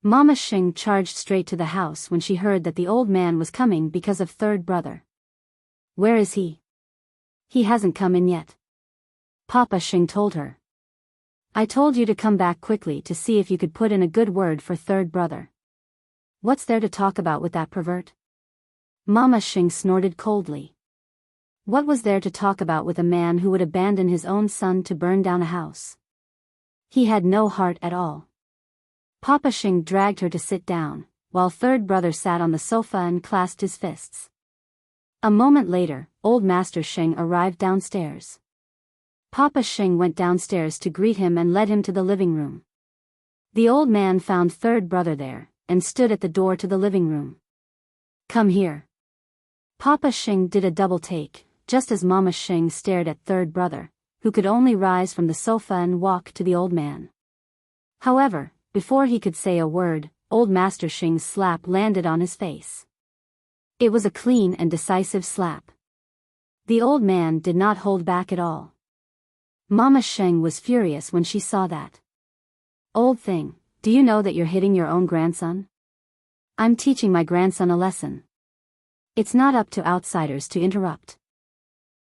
Mama Xing charged straight to the house when she heard that the old man was coming because of third brother. Where is he? He hasn't come in yet. Papa Xing told her. I told you to come back quickly to see if you could put in a good word for third brother. What's there to talk about with that pervert? Mama Xing snorted coldly. What was there to talk about with a man who would abandon his own son to burn down a house? He had no heart at all. Papa Xing dragged her to sit down, while third brother sat on the sofa and clasped his fists. A moment later, old Master Xing arrived downstairs. Papa Xing went downstairs to greet him and led him to the living room. The old man found third brother there, and stood at the door to the living room. Come here. Papa Xing did a double take, just as Mama Xing stared at third brother, who could only rise from the sofa and walk to the old man. However, before he could say a word, old Master Xing's slap landed on his face. It was a clean and decisive slap. The old man did not hold back at all. Mama Xing was furious when she saw that. Old thing, do you know that you're hitting your own grandson? I'm teaching my grandson a lesson. It's not up to outsiders to interrupt.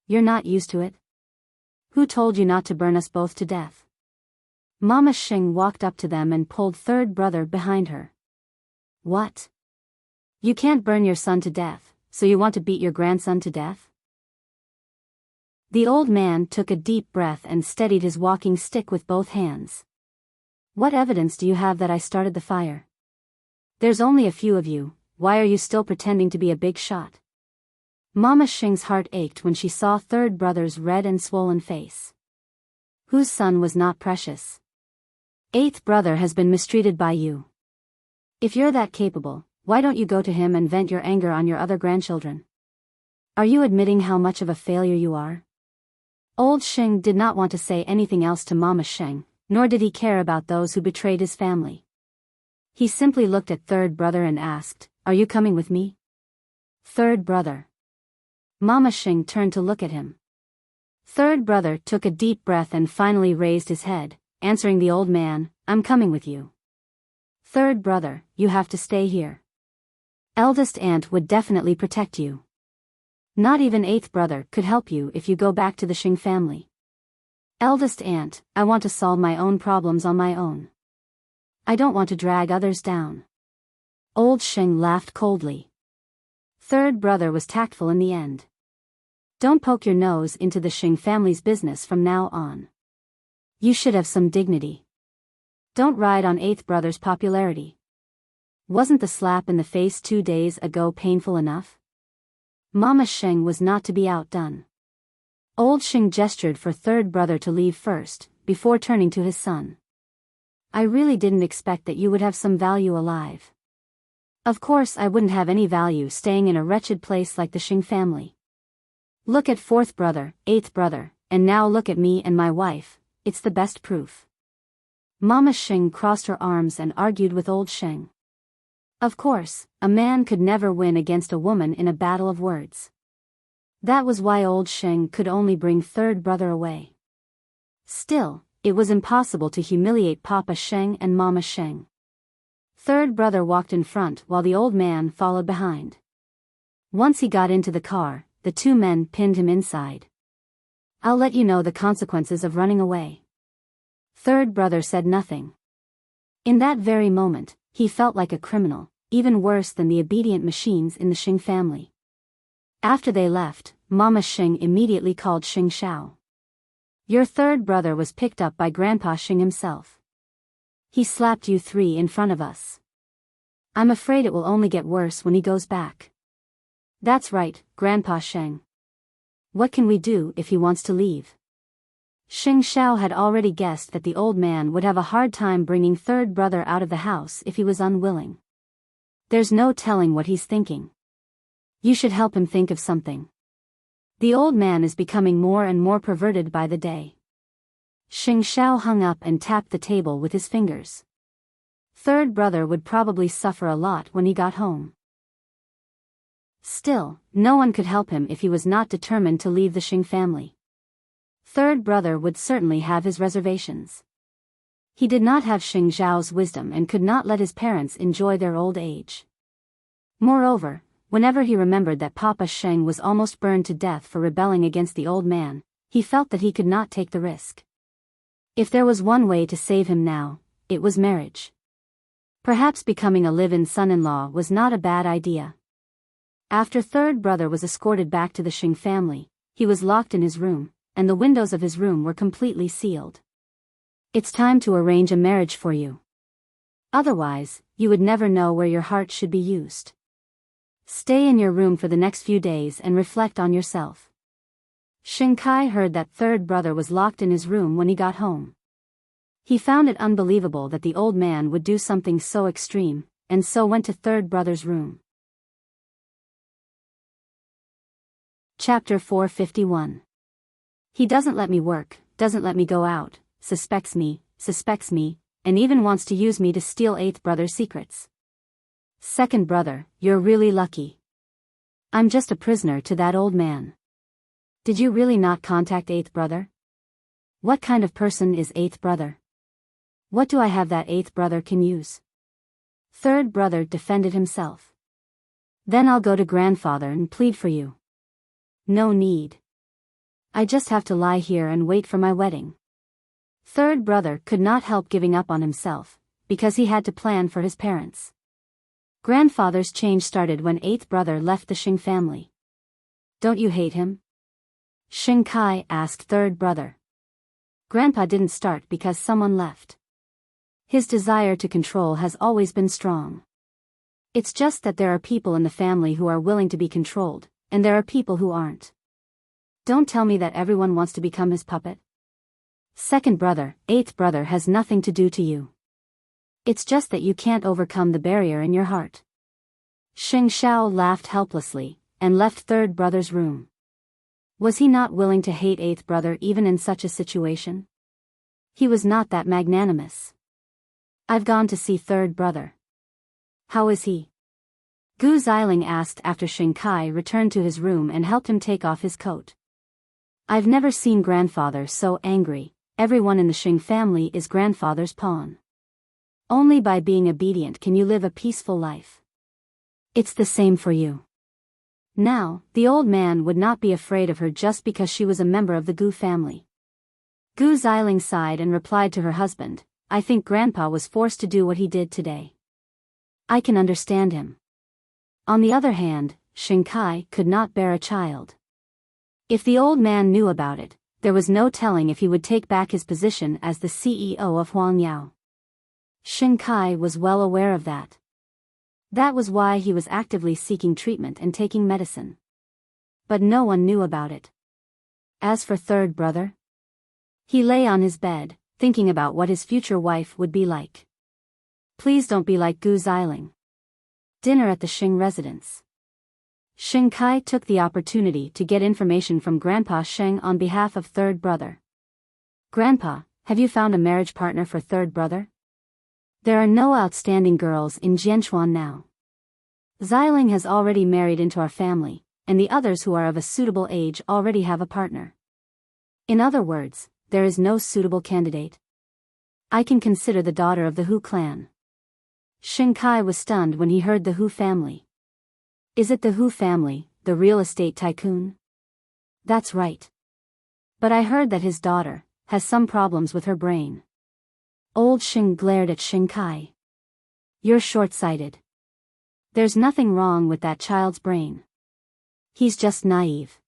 You're not used to it? Who told you not to burn us both to death? Mama Xing walked up to them and pulled third brother behind her. What? You can't burn your son to death, so you want to beat your grandson to death? The old man took a deep breath and steadied his walking stick with both hands. What evidence do you have that I started the fire? There's only a few of you, why are you still pretending to be a big shot? Mama Xing's heart ached when she saw third brother's red and swollen face. Whose son was not precious? Eighth brother has been mistreated by you. If you're that capable, why don't you go to him and vent your anger on your other grandchildren? Are you admitting how much of a failure you are? Old Xing did not want to say anything else to Mama Xing, nor did he care about those who betrayed his family. He simply looked at third brother and asked, Are you coming with me? Third brother. Mama Xing turned to look at him. Third brother took a deep breath and finally raised his head, answering the old man, I'm coming with you. Third brother, you have to stay here. Eldest aunt would definitely protect you. Not even eighth brother could help you if you go back to the Xing family. Eldest aunt, I want to solve my own problems on my own. I don't want to drag others down. Old Xing laughed coldly. Third brother was tactful in the end. Don't poke your nose into the Xing family's business from now on. You should have some dignity. Don't ride on eighth brother's popularity. Wasn't the slap in the face 2 days ago painful enough? Mama Sheng was not to be outdone. Old Sheng gestured for third brother to leave first, before turning to his son. I really didn't expect that you would have some value alive. Of course I wouldn't have any value staying in a wretched place like the Sheng family. Look at fourth brother, eighth brother, and now look at me and my wife, it's the best proof. Mama Sheng crossed her arms and argued with old Sheng. Of course, a man could never win against a woman in a battle of words. That was why old Sheng could only bring third brother away. Still, it was impossible to humiliate Papa Sheng and Mama Sheng. Third brother walked in front while the old man followed behind. Once he got into the car, the two men pinned him inside. I'll let you know the consequences of running away. Third brother said nothing. In that very moment, he felt like a criminal, even worse than the obedient machines in the Sheng family. After they left, Mama Sheng immediately called Sheng Shao. Your third brother was picked up by Grandpa Sheng himself. He slapped you three in front of us. I'm afraid it will only get worse when he goes back. That's right, Grandpa Sheng. What can we do if he wants to leave? Sheng Shao had already guessed that the old man would have a hard time bringing third brother out of the house if he was unwilling. There's no telling what he's thinking. You should help him think of something. The old man is becoming more and more perverted by the day. Sheng Shao hung up and tapped the table with his fingers. Third brother would probably suffer a lot when he got home. Still, no one could help him if he was not determined to leave the Sheng family. Third brother would certainly have his reservations. He did not have Sheng Zhao's wisdom and could not let his parents enjoy their old age. Moreover, whenever he remembered that Papa Sheng was almost burned to death for rebelling against the old man, he felt that he could not take the risk. If there was one way to save him now, it was marriage. Perhaps becoming a live-in son-in-law was not a bad idea. After third brother was escorted back to the Sheng family, he was locked in his room, and the windows of his room were completely sealed. It's time to arrange a marriage for you. Otherwise, you would never know where your heart should be used. Stay in your room for the next few days and reflect on yourself. Sheng Kai heard that third brother was locked in his room when he got home. He found it unbelievable that the old man would do something so extreme, and so went to third brother's room. Chapter 451. He doesn't let me work, doesn't let me go out, suspects me, and even wants to use me to steal eighth brother's secrets. Second brother, you're really lucky. I'm just a prisoner to that old man. Did you really not contact eighth brother? What kind of person is eighth brother? What do I have that eighth brother can use? Third brother defended himself. Then I'll go to grandfather and plead for you. No need. I just have to lie here and wait for my wedding. Third brother could not help giving up on himself, because he had to plan for his parents. Grandfather's change started when eighth brother left the Sheng family. Don't you hate him? Sheng Kai asked third brother. Grandpa didn't start because someone left. His desire to control has always been strong. It's just that there are people in the family who are willing to be controlled, and there are people who aren't. Don't tell me that everyone wants to become his puppet. Second brother, eighth brother has nothing to do to you. It's just that you can't overcome the barrier in your heart. Sheng Shao laughed helplessly, and left third brother's room. Was he not willing to hate eighth brother even in such a situation? He was not that magnanimous. I've gone to see third brother. How is he? Gu Xiling asked after Sheng Kai returned to his room and helped him take off his coat. I've never seen grandfather so angry. Everyone in the Sheng family is grandfather's pawn. Only by being obedient can you live a peaceful life. It's the same for you. Now, the old man would not be afraid of her just because she was a member of the Gu family. Gu Xiling sighed and replied to her husband, I think grandpa was forced to do what he did today. I can understand him. On the other hand, Sheng Kai could not bear a child. If the old man knew about it, there was no telling if he would take back his position as the CEO of Huangyao. Sheng Kai was well aware of that. That was why he was actively seeking treatment and taking medicine. But no one knew about it. As for third brother, he lay on his bed, thinking about what his future wife would be like. Please don't be like Gu Xiling. Dinner at the Xing residence. Xing Kai took the opportunity to get information from Grandpa Sheng on behalf of third brother. Grandpa, have you found a marriage partner for third brother? There are no outstanding girls in Jianchuan now. Xiling has already married into our family, and the others who are of a suitable age already have a partner. In other words, there is no suitable candidate. I can consider the daughter of the Hu clan. Xing Kai was stunned when he heard the Hu family. Is it the Hu family, the real estate tycoon? That's right. But I heard that his daughter has some problems with her brain. Old Xing glared at Xing Kai. You're short-sighted. There's nothing wrong with that child's brain. He's just naive.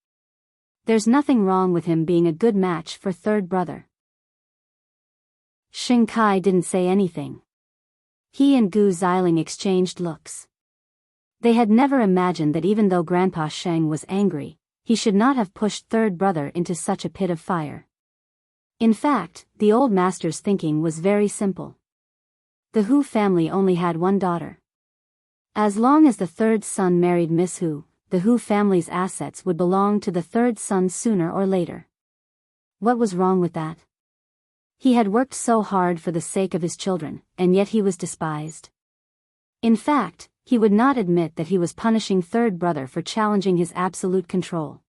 There's nothing wrong with him being a good match for third brother. Xing Kai didn't say anything. He and Gu Xiling exchanged looks. They had never imagined that even though Grandpa Sheng was angry, he should not have pushed third brother into such a pit of fire. In fact, the old master's thinking was very simple. The Hu family only had one daughter. As long as the third son married Miss Hu, the Hu family's assets would belong to the third son sooner or later. What was wrong with that? He had worked so hard for the sake of his children, and yet he was despised. In fact, he would not admit that he was punishing third brother for challenging his absolute control.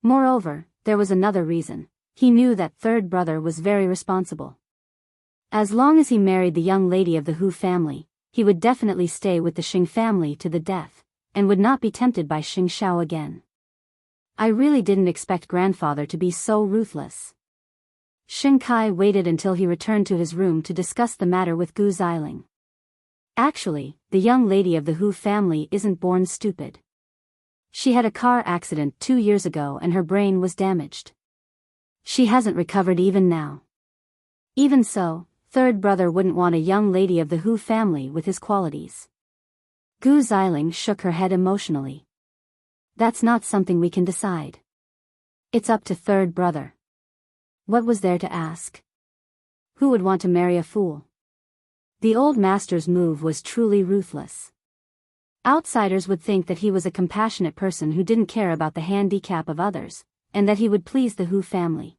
Moreover, there was another reason. He knew that third brother was very responsible. As long as he married the young lady of the Hu family, he would definitely stay with the Xing family to the death, and would not be tempted by Xing Shao again. I really didn't expect grandfather to be so ruthless. Xing Kai waited until he returned to his room to discuss the matter with Gu Xiling. Actually, the young lady of the Hu family isn't born stupid. She had a car accident 2 years ago and her brain was damaged. She hasn't recovered even now. Even so, third brother wouldn't want a young lady of the Hu family with his qualities. Gu Xiling shook her head emotionally. That's not something we can decide. It's up to third brother. What was there to ask? Who would want to marry a fool? The old master's move was truly ruthless. Outsiders would think that he was a compassionate person who didn't care about the handicap of others, and that he would please the Hu family.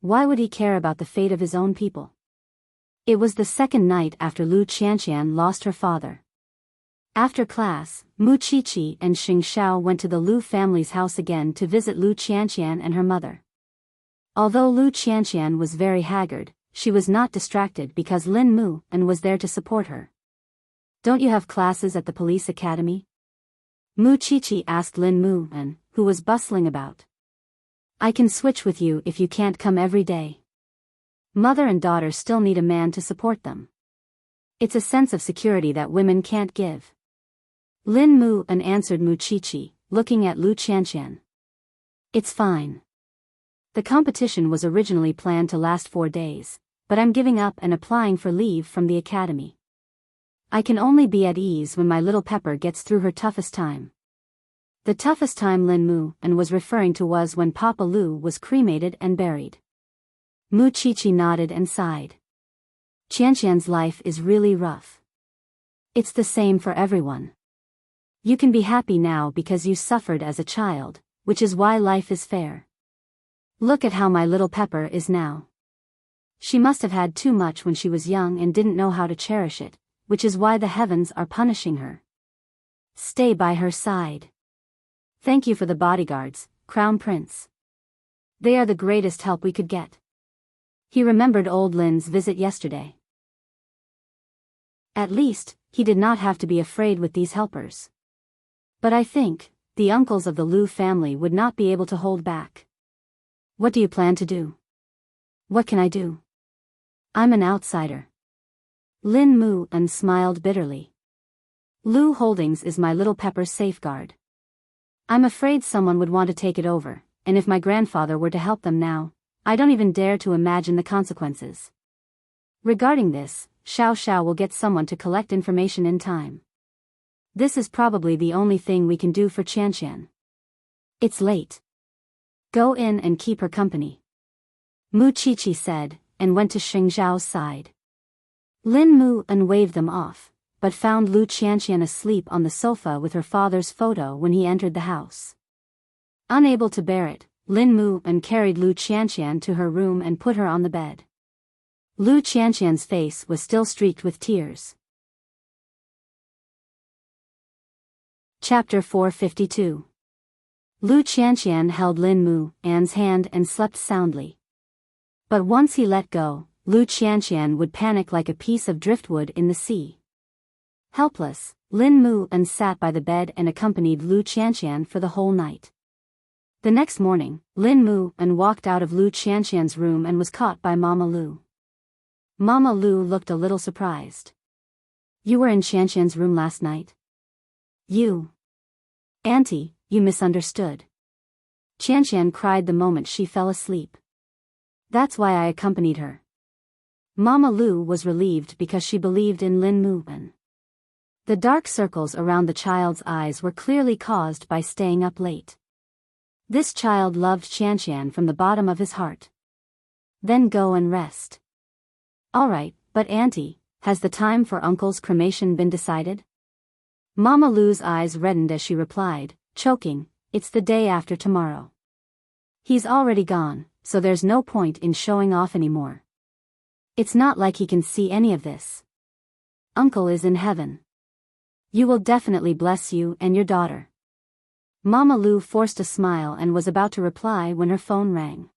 Why would he care about the fate of his own people? It was the second night after Lu Qianqian lost her father. After class, Mu Qiqi and Xing Shao went to the Lu family's house again to visit Lu Qianqian and her mother. Although Lu Qianqian was very haggard, she was not distracted because Lin Mu and was there to support her. Don't you have classes at the police academy? Mu Qiqi asked Lin Mu and, who was bustling about. I can switch with you if you can't come every day. Mother and daughter still need a man to support them. It's a sense of security that women can't give. Lin Mu and answered Mu Qiqi, looking at Lu Qianqian. It's fine. The competition was originally planned to last 4 days, but I'm giving up and applying for leave from the academy. I can only be at ease when my little Pepper gets through her toughest time. The toughest time Lin Mu and was referring to was when Papa Lu was cremated and buried. Mu Qiqi nodded and sighed. Qianqian's life is really rough. It's the same for everyone. You can be happy now because you suffered as a child, which is why life is fair. Look at how my little Pepper is now. She must have had too much when she was young and didn't know how to cherish it, which is why the heavens are punishing her. Stay by her side. Thank you for the bodyguards, Crown Prince. They are the greatest help we could get. He remembered old Lin's visit yesterday. At least, he did not have to be afraid with these helpers. But I think, the uncles of the Lu family would not be able to hold back. What do you plan to do? What can I do? I'm an outsider. Lin Mu and smiled bitterly. Lu Holdings is my little Pepper's safeguard. I'm afraid someone would want to take it over, and if my grandfather were to help them now, I don't even dare to imagine the consequences. Regarding this, Xiao Xiao will get someone to collect information in time. This is probably the only thing we can do for Qianqian. It's late. Go in and keep her company. Mu Qiqi said, and went to Xing Zhao's side. Lin Mu and waved them off, but found Lu Qianqian asleep on the sofa with her father's photo when he entered the house. Unable to bear it, Lin Mu and carried Lu Qianqian to her room and put her on the bed. Lu Qianqian's face was still streaked with tears. Chapter 452. Lu Qianqian held Lin Mu An's hand and slept soundly. But once he let go, Lu Qianqian would panic like a piece of driftwood in the sea. Helpless, Lin Mu An sat by the bed and accompanied Lu Qianqian for the whole night. The next morning, Lin Mu An walked out of Lu Qianqian's room and was caught by Mama Lu. Mama Lu looked a little surprised. You were in Qianqian's room last night? You. Auntie, you misunderstood. Qianqian cried the moment she fell asleep. That's why I accompanied her. Mama Lu was relieved because she believed in Lin Mu An. The dark circles around the child's eyes were clearly caused by staying up late. This child loved Qianqian from the bottom of his heart. Then go and rest. All right, but Auntie, has the time for Uncle's cremation been decided? Mama Lu's eyes reddened as she replied, choking, it's the day after tomorrow. He's already gone, so there's no point in showing off anymore. It's not like he can see any of this. Uncle is in heaven. You will definitely bless you and your daughter. Mama Lu forced a smile and was about to reply when her phone rang.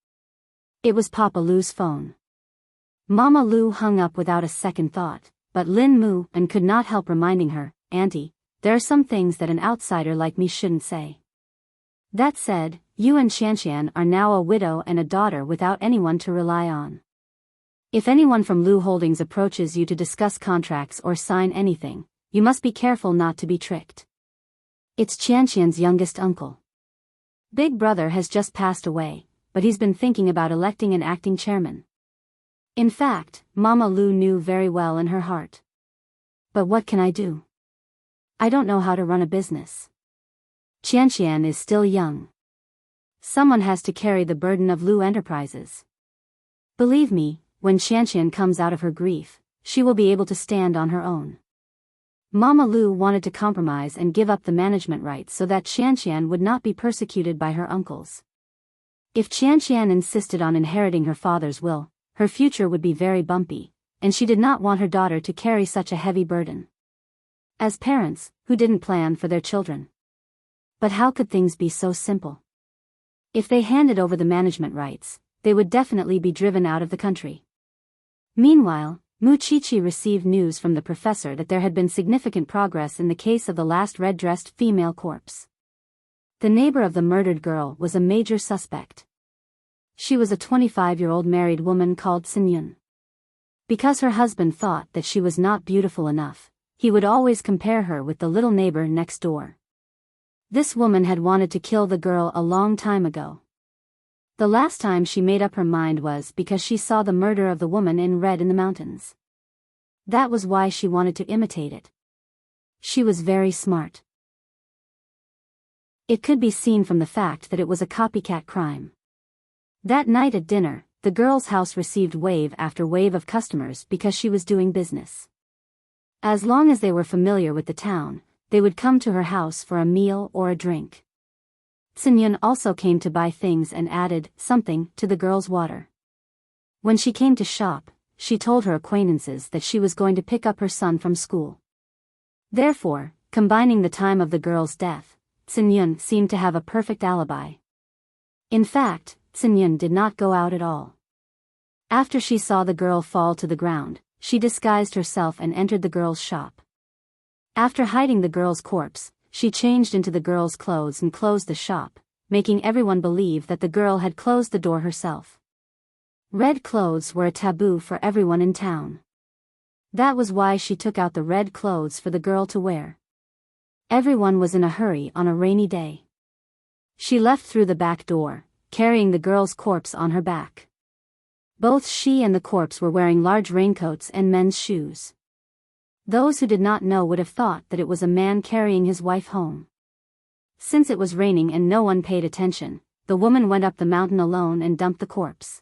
It was Papa Lu's phone. Mama Lu hung up without a second thought, but Lin Mu An could not help reminding her, Auntie, there are some things that an outsider like me shouldn't say. That said, you and Qianqian are now a widow and a daughter without anyone to rely on. If anyone from Lu Holdings approaches you to discuss contracts or sign anything, you must be careful not to be tricked. It's Qianqian's youngest uncle. Big brother has just passed away, but he's been thinking about electing an acting chairman. In fact, Mama Lu knew very well in her heart. But what can I do? I don't know how to run a business. Qianqian is still young. Someone has to carry the burden of Lu Enterprises. Believe me, when Qianqian comes out of her grief, she will be able to stand on her own. Mama Lu wanted to compromise and give up the management rights so that Qianqian would not be persecuted by her uncles. If Qianqian insisted on inheriting her father's will, her future would be very bumpy, and she did not want her daughter to carry such a heavy burden. As parents, who didn't plan for their children. But how could things be so simple? If they handed over the management rights, they would definitely be driven out of the country. Meanwhile, Mu Qiqi received news from the professor that there had been significant progress in the case of the last red-dressed female corpse. The neighbor of the murdered girl was a major suspect. She was a 25-year-old married woman called Xinyun. Because her husband thought that she was not beautiful enough, he would always compare her with the little neighbor next door. This woman had wanted to kill the girl a long time ago. The last time she made up her mind was because she saw the murder of the woman in red in the mountains. That was why she wanted to imitate it. She was very smart. It could be seen from the fact that it was a copycat crime. That night at dinner, the girl's house received wave after wave of customers because she was doing business. As long as they were familiar with the town, they would come to her house for a meal or a drink. Xinyun also came to buy things and added something to the girl's water. When she came to shop, she told her acquaintances that she was going to pick up her son from school. Therefore, combining the time of the girl's death, Xinyun seemed to have a perfect alibi. In fact, Xinyun did not go out at all. After she saw the girl fall to the ground, she disguised herself and entered the girl's shop. After hiding the girl's corpse, she changed into the girl's clothes and closed the shop, making everyone believe that the girl had closed the door herself. Red clothes were a taboo for everyone in town. That was why she took out the red clothes for the girl to wear. Everyone was in a hurry on a rainy day. She left through the back door, carrying the girl's corpse on her back. Both she and the corpse were wearing large raincoats and men's shoes. Those who did not know would have thought that it was a man carrying his wife home. Since it was raining and no one paid attention, the woman went up the mountain alone and dumped the corpse.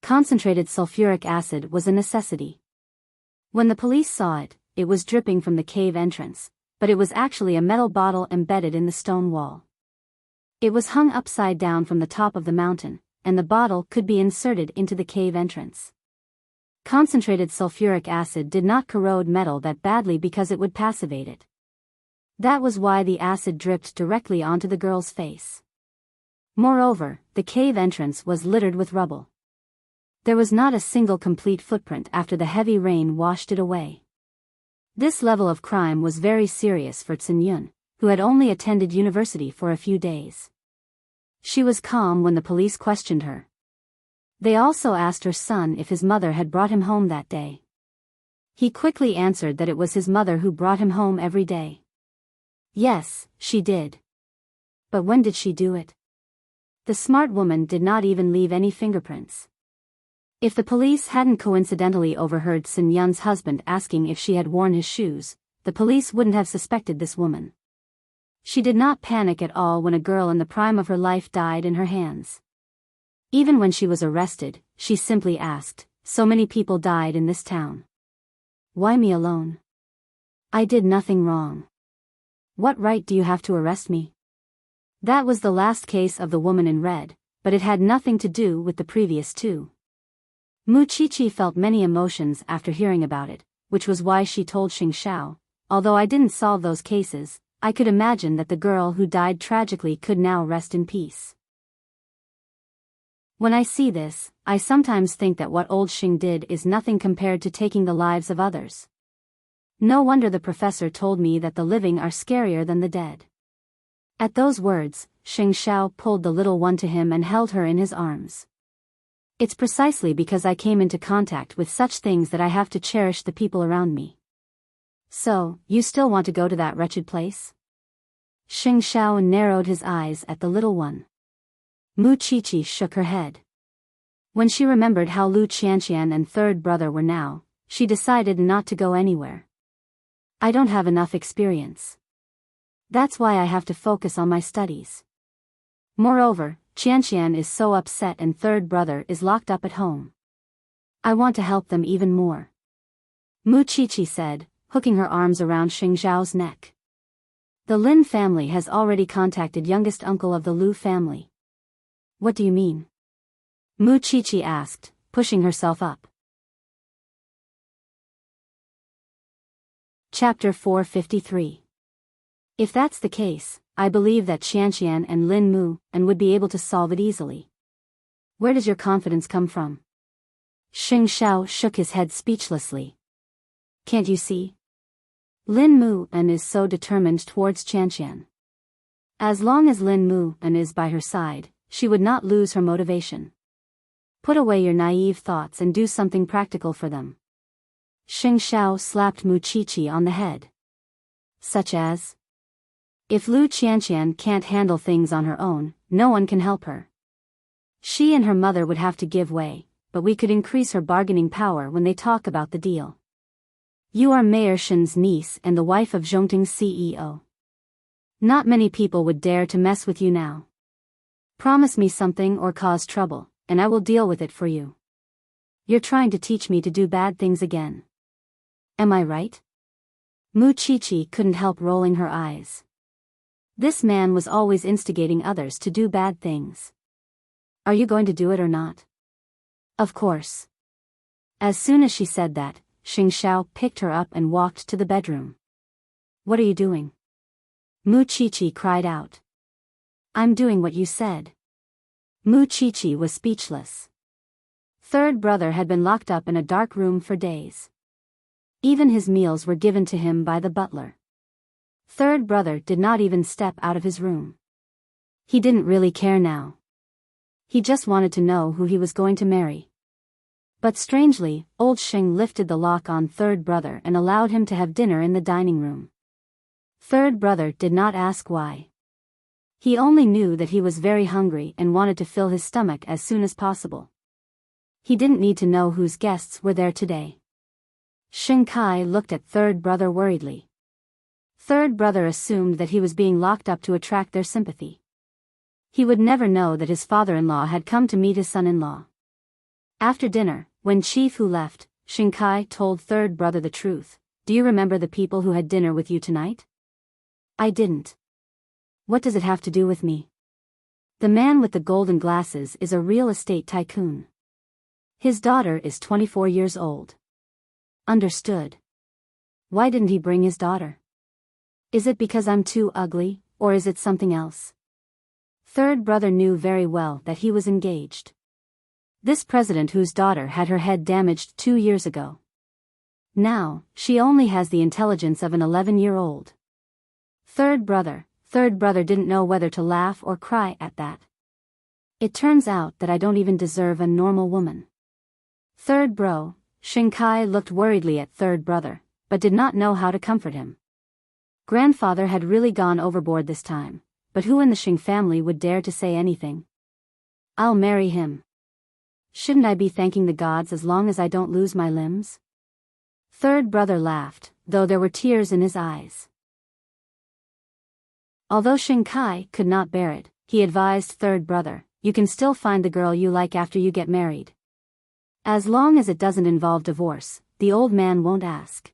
Concentrated sulfuric acid was a necessity. When the police saw it, it was dripping from the cave entrance, but it was actually a metal bottle embedded in the stone wall. It was hung upside down from the top of the mountain, and the bottle could be inserted into the cave entrance. Concentrated sulfuric acid did not corrode metal that badly because it would passivate it. That was why the acid dripped directly onto the girl's face. Moreover, the cave entrance was littered with rubble. There was not a single complete footprint after the heavy rain washed it away. This level of crime was very serious for Tsin-yun, who had only attended university for a few days. She was calm when the police questioned her. They also asked her son if his mother had brought him home that day. He quickly answered that it was his mother who brought him home every day. Yes, she did. But when did she do it? The smart woman did not even leave any fingerprints. If the police hadn't coincidentally overheard Tsin-yun's husband asking if she had worn his shoes, the police wouldn't have suspected this woman. She did not panic at all when a girl in the prime of her life died in her hands. Even when she was arrested, she simply asked, "So many people died in this town. Why me alone? I did nothing wrong. What right do you have to arrest me?" That was the last case of the woman in red, but it had nothing to do with the previous two. Muchichi felt many emotions after hearing about it, which was why she told Xingxiao, "Although I didn't solve those cases, I could imagine that the girl who died tragically could now rest in peace." When I see this, I sometimes think that what old Xing did is nothing compared to taking the lives of others. No wonder the professor told me that the living are scarier than the dead. At those words, Xingxiao pulled the little one to him and held her in his arms. It's precisely because I came into contact with such things that I have to cherish the people around me. So, you still want to go to that wretched place? Xingxiao narrowed his eyes at the little one. Muchichi shook her head. When she remembered how Lu Qianqian and third brother were now, she decided not to go anywhere. I don't have enough experience. That's why I have to focus on my studies. Moreover, Qianqian is so upset and third brother is locked up at home. I want to help them even more. Muchichi said, hooking her arms around Xingxiao's neck. The Lin family has already contacted youngest uncle of the Lu family. What do you mean? Muchichi asked, pushing herself up. Chapter 453. If that's the case, I believe that Qianqian and Lin Mu and would be able to solve it easily. Where does your confidence come from? Xingxiao shook his head speechlessly. Can't you see? Lin Mu and is so determined towards Qianqian. As long as Lin Mu and is by her side, she would not lose her motivation. Put away your naive thoughts and do something practical for them. Xingxiao slapped Muchichi on the head. Such as? If Lu Qianqian can't handle things on her own, no one can help her. She and her mother would have to give way, but we could increase her bargaining power when they talk about the deal. You are Mayor Shen's niece and the wife of Zhongting's CEO. Not many people would dare to mess with you now. Promise me something or cause trouble, and I will deal with it for you. You're trying to teach me to do bad things again. Am I right? Muchichi couldn't help rolling her eyes. This man was always instigating others to do bad things. Are you going to do it or not? Of course. As soon as she said that, Xingxiao picked her up and walked to the bedroom. What are you doing? Muchichi cried out. I'm doing what you said. Muchichi was speechless. Third brother had been locked up in a dark room for days. Even his meals were given to him by the butler. Third brother did not even step out of his room. He didn't really care now. He just wanted to know who he was going to marry. But strangely, old Xing lifted the lock on third brother and allowed him to have dinner in the dining room. Third brother did not ask why. He only knew that he was very hungry and wanted to fill his stomach as soon as possible. He didn't need to know whose guests were there today. Xing Kai looked at third brother worriedly. Third brother assumed that he was being locked up to attract their sympathy. He would never know that his father-in-law had come to meet his son-in-law. After dinner, when Chief Hu left, Xing Kai told third brother the truth. Do you remember the people who had dinner with you tonight? I didn't. What does it have to do with me? The man with the golden glasses is a real estate tycoon. His daughter is 24 years old. Understood. Why didn't he bring his daughter? Is it because I'm too ugly, or is it something else? Third brother knew very well that he was engaged. This president whose daughter had her head damaged 2 years ago. Now, she only has the intelligence of an 11-year-old. Third brother didn't know whether to laugh or cry at that. It turns out that I don't even deserve a normal woman. Third bro, Xing Kai looked worriedly at third brother, but did not know how to comfort him. Grandfather had really gone overboard this time, but who in the Xing family would dare to say anything? I'll marry him. Shouldn't I be thanking the gods as long as I don't lose my limbs? Third brother laughed, though there were tears in his eyes. Although Xing Kai could not bear it, he advised third brother, you can still find the girl you like after you get married. As long as it doesn't involve divorce, the old man won't ask.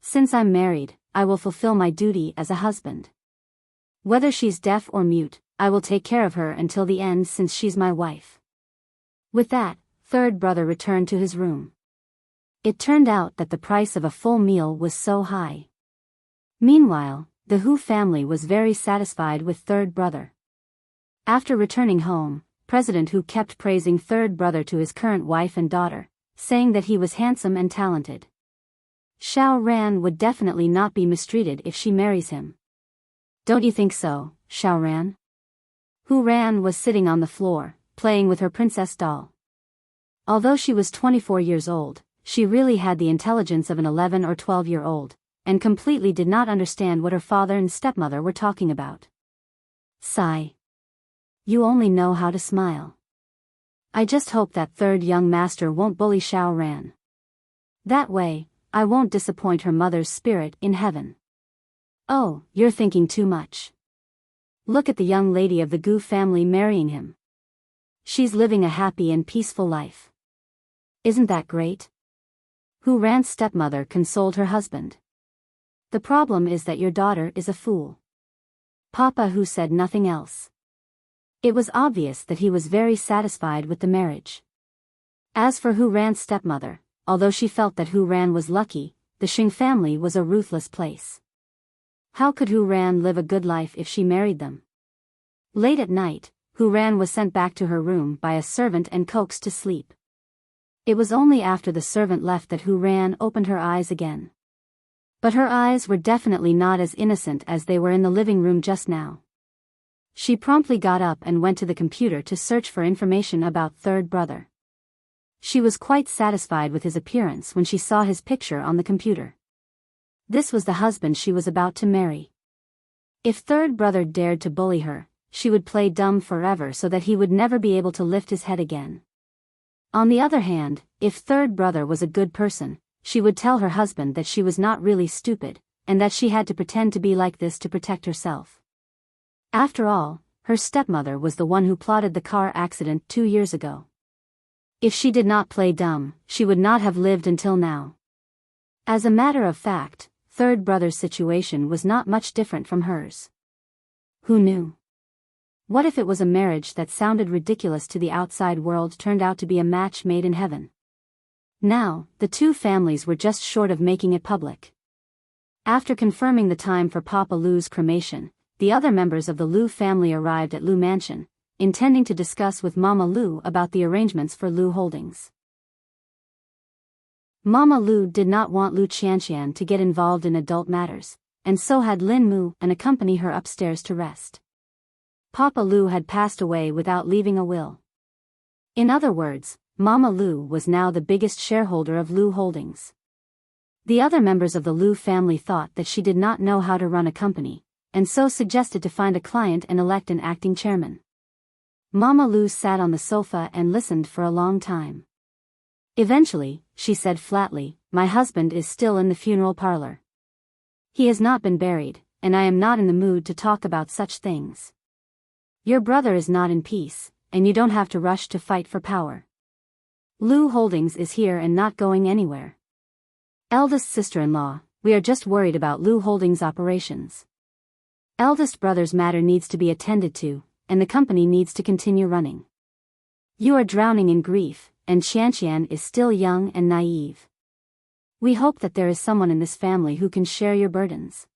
Since I'm married, I will fulfill my duty as a husband. Whether she's deaf or mute, I will take care of her until the end since she's my wife. With that, third brother returned to his room. It turned out that the price of a full meal was so high. Meanwhile, the Hu family was very satisfied with third brother. After returning home, President Hu kept praising third brother to his current wife and daughter, saying that he was handsome and talented. Xiao Ran would definitely not be mistreated if she marries him. Don't you think so, Xiao Ran? Hu Ran was sitting on the floor, playing with her princess doll. Although she was 24 years old, she really had the intelligence of an 11 or 12-year-old, and completely did not understand what her father and stepmother were talking about. Sigh. You only know how to smile. I just hope that third young master won't bully Xiao Ran. That way, I won't disappoint her mother's spirit in heaven. Oh, you're thinking too much. Look at the young lady of the Gu family marrying him. She's living a happy and peaceful life. Isn't that great? Hu Ran's stepmother consoled her husband. The problem is that your daughter is a fool. Papa Hu said nothing else. It was obvious that he was very satisfied with the marriage. As for Hu Ran's stepmother, although she felt that Hu Ran was lucky, the Xing family was a ruthless place. How could Hu Ran live a good life if she married them? Late at night, Hu Ran was sent back to her room by a servant and coaxed to sleep. It was only after the servant left that Hu Ran opened her eyes again. But her eyes were definitely not as innocent as they were in the living room just now. She promptly got up and went to the computer to search for information about third brother. She was quite satisfied with his appearance when she saw his picture on the computer. This was the husband she was about to marry. If third brother dared to bully her, she would play dumb forever so that he would never be able to lift his head again. On the other hand, if third brother was a good person, she would tell her husband that she was not really stupid, and that she had to pretend to be like this to protect herself. After all, her stepmother was the one who plotted the car accident 2 years ago. If she did not play dumb, she would not have lived until now. As a matter of fact, third brother's situation was not much different from hers. Who knew? What if it was a marriage that sounded ridiculous to the outside world turned out to be a match made in heaven? Now, the two families were just short of making it public. After confirming the time for Papa Lu's cremation, the other members of the Lu family arrived at Lu Mansion, intending to discuss with Mama Lu about the arrangements for Lu Holdings. Mama Lu did not want Lu Qianqian to get involved in adult matters, and so had Lin Mu and accompany her upstairs to rest. Papa Lu had passed away without leaving a will. In other words, Mama Lu was now the biggest shareholder of Lu Holdings. The other members of the Lu family thought that she did not know how to run a company, and so suggested to find a client and elect an acting chairman. Mama Lu sat on the sofa and listened for a long time. Eventually, she said flatly, my husband is still in the funeral parlor. He has not been buried, and I am not in the mood to talk about such things. Your brother is not in peace, and you don't have to rush to fight for power. Lu Holdings is here and not going anywhere. Eldest sister-in-law, we are just worried about Lu Holdings operations. Eldest brother's matter needs to be attended to, and the company needs to continue running. You are drowning in grief, and Qianqian is still young and naive. We hope that there is someone in this family who can share your burdens.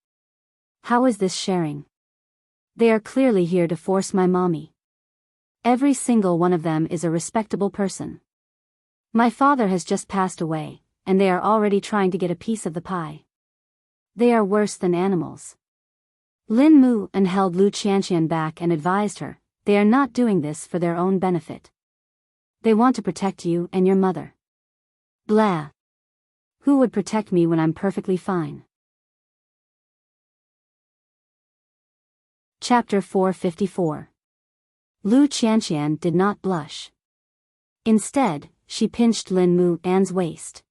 How is this sharing? They are clearly here to force my mommy. Every single one of them is a respectable person. My father has just passed away, and they are already trying to get a piece of the pie. They are worse than animals. Lin Mu and held Lu Qianqian back and advised her, they are not doing this for their own benefit. They want to protect you and your mother. Blah. Who would protect me when I'm perfectly fine? Chapter 454. Lu Qianqian did not blush. Instead, she pinched Lin Mu An's waist.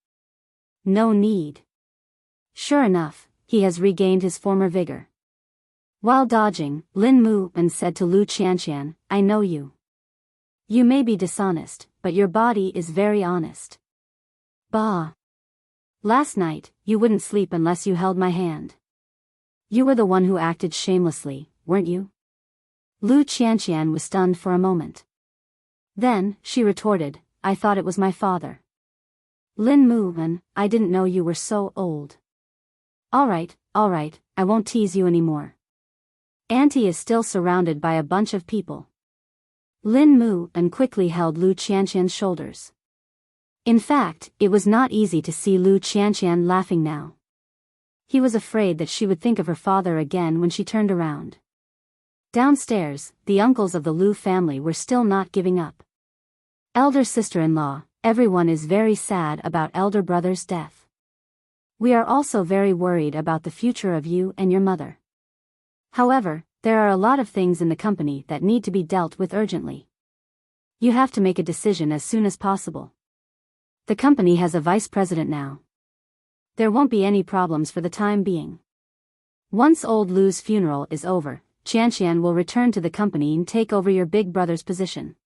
No need. Sure enough, he has regained his former vigor. While dodging, Lin Mu An said to Lu Qianqian, I know you. You may be dishonest, but your body is very honest. Bah. Last night, you wouldn't sleep unless you held my hand. You were the one who acted shamelessly, weren't you? Lu Qianqian was stunned for a moment. Then, she retorted, I thought it was my father. Lin Mu An, I didn't know you were so old. Alright, I won't tease you anymore. Auntie is still surrounded by a bunch of people. Lin Mu An quickly held Lu Qianqian's shoulders. In fact, it was not easy to see Lu Qianqian laughing now. He was afraid that she would think of her father again when she turned around. Downstairs, the uncles of the Lu family were still not giving up. Elder sister-in-law, everyone is very sad about elder brother's death. We are also very worried about the future of you and your mother. However, there are a lot of things in the company that need to be dealt with urgently. You have to make a decision as soon as possible. The company has a vice president now. There won't be any problems for the time being. Once old Lu's funeral is over, Qianqian will return to the company and take over your big brother's position.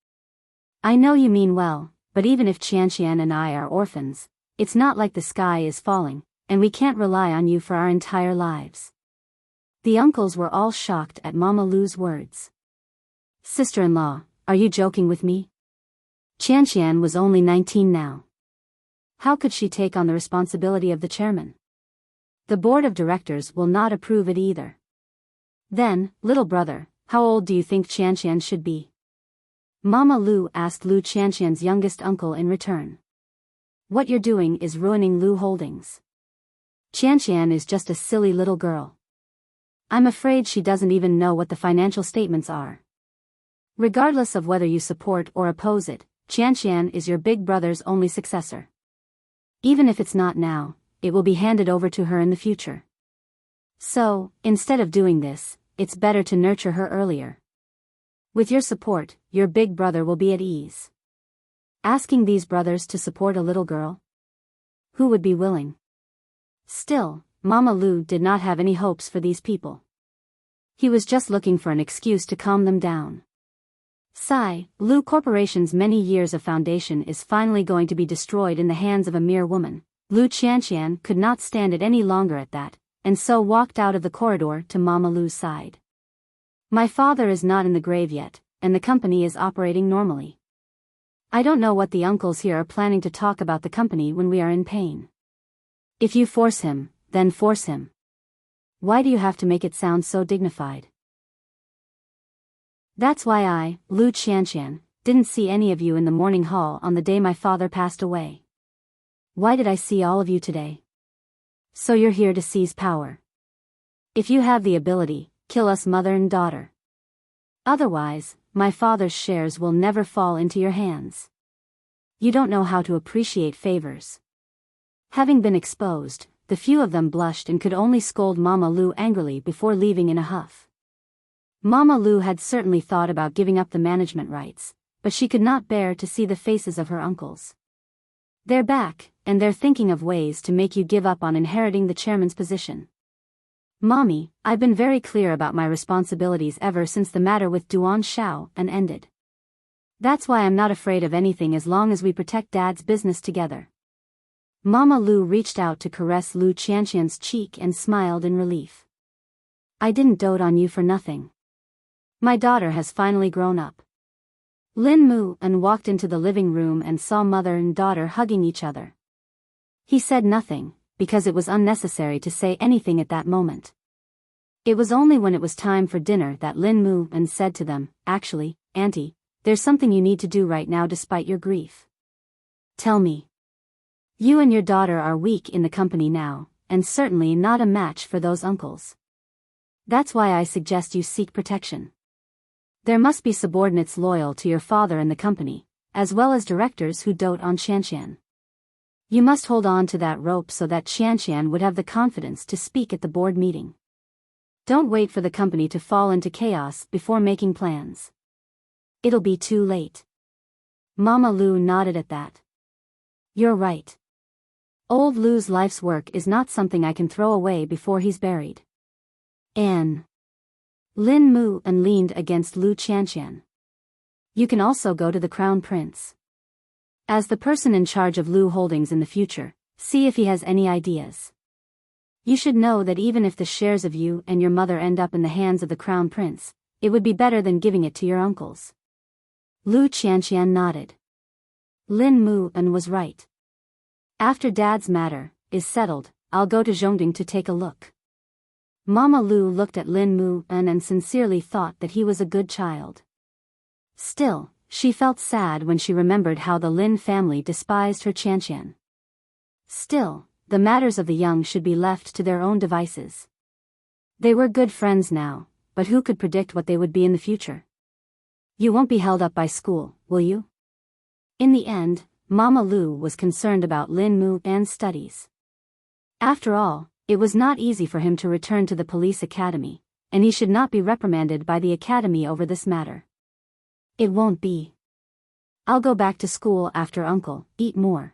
I know you mean well, but even if Qianqian and I are orphans, it's not like the sky is falling, and we can't rely on you for our entire lives. The uncles were all shocked at Mama Lu's words. Sister-in-law, are you joking with me? Qianqian was only 19 now. How could she take on the responsibility of the chairman? The board of directors will not approve it either. Then, little brother, how old do you think Qianqian should be? Mama Lu asked Lu Qianqian's youngest uncle in return. What you're doing is ruining Lu Holdings. Qianqian is just a silly little girl. I'm afraid she doesn't even know what the financial statements are. Regardless of whether you support or oppose it, Qianqian is your big brother's only successor. Even if it's not now, it will be handed over to her in the future. So, instead of doing this, it's better to nurture her earlier. With your support, your big brother will be at ease. Asking these brothers to support a little girl? Who would be willing? Still, Mama Lu did not have any hopes for these people. He was just looking for an excuse to calm them down. Sigh, Lu Corporation's many years of foundation is finally going to be destroyed in the hands of a mere woman. Lu Qianqian could not stand it any longer at that, and so walked out of the corridor to Mama Lu's side. My father is not in the grave yet, and the company is operating normally. I don't know what the uncles here are planning to talk about the company when we are in pain. If you force him, then force him. Why do you have to make it sound so dignified? That's why I, Lu Qianqian, didn't see any of you in the morning hall on the day my father passed away. Why did I see all of you today? So you're here to seize power. If you have the ability, kill us mother and daughter. Otherwise, my father's shares will never fall into your hands. You don't know how to appreciate favors. Having been exposed, the few of them blushed and could only scold Mama Lu angrily before leaving in a huff. Mama Lu had certainly thought about giving up the management rights, but she could not bear to see the faces of her uncles. They're back, and they're thinking of ways to make you give up on inheriting the chairman's position. Mommy, I've been very clear about my responsibilities ever since the matter with Duan Xiao and ended. That's why I'm not afraid of anything as long as we protect Dad's business together. Mama Lu reached out to caress Lu Qianqian's cheek and smiled in relief. I didn't dote on you for nothing. My daughter has finally grown up. Lin Mu and walked into the living room and saw mother and daughter hugging each other. He said nothing, because it was unnecessary to say anything at that moment. It was only when it was time for dinner that Lin Mu and said to them, actually, Auntie, there's something you need to do right now despite your grief. Tell me. You and your daughter are weak in the company now, and certainly not a match for those uncles. That's why I suggest you seek protection. There must be subordinates loyal to your father and the company, as well as directors who dote on Qianqian. You must hold on to that rope so that Qianqian would have the confidence to speak at the board meeting. Don't wait for the company to fall into chaos before making plans. It'll be too late. Mama Lu nodded at that. You're right. Old Lu's life's work is not something I can throw away before he's buried. Lin Mu and leaned against Lu Qianqian. You can also go to the Crown Prince. As the person in charge of Lu Holdings in the future, see if he has any ideas. You should know that even if the shares of you and your mother end up in the hands of the Crown Prince, it would be better than giving it to your uncles. Lu Qianqian nodded. Lin Mu and was right. After Dad's matter is settled, I'll go to Zhongding to take a look. Mama Lu looked at Lin Mu and sincerely thought that he was a good child. Still, she felt sad when she remembered how the Lin family despised her Qianqian. Still, the matters of the young should be left to their own devices. They were good friends now, but who could predict what they would be in the future? You won't be held up by school, will you? In the end, Mama Lu was concerned about Lin Mu and studies. After all, it was not easy for him to return to the police academy, and he should not be reprimanded by the academy over this matter. It won't be. I'll go back to school after Uncle, eat more.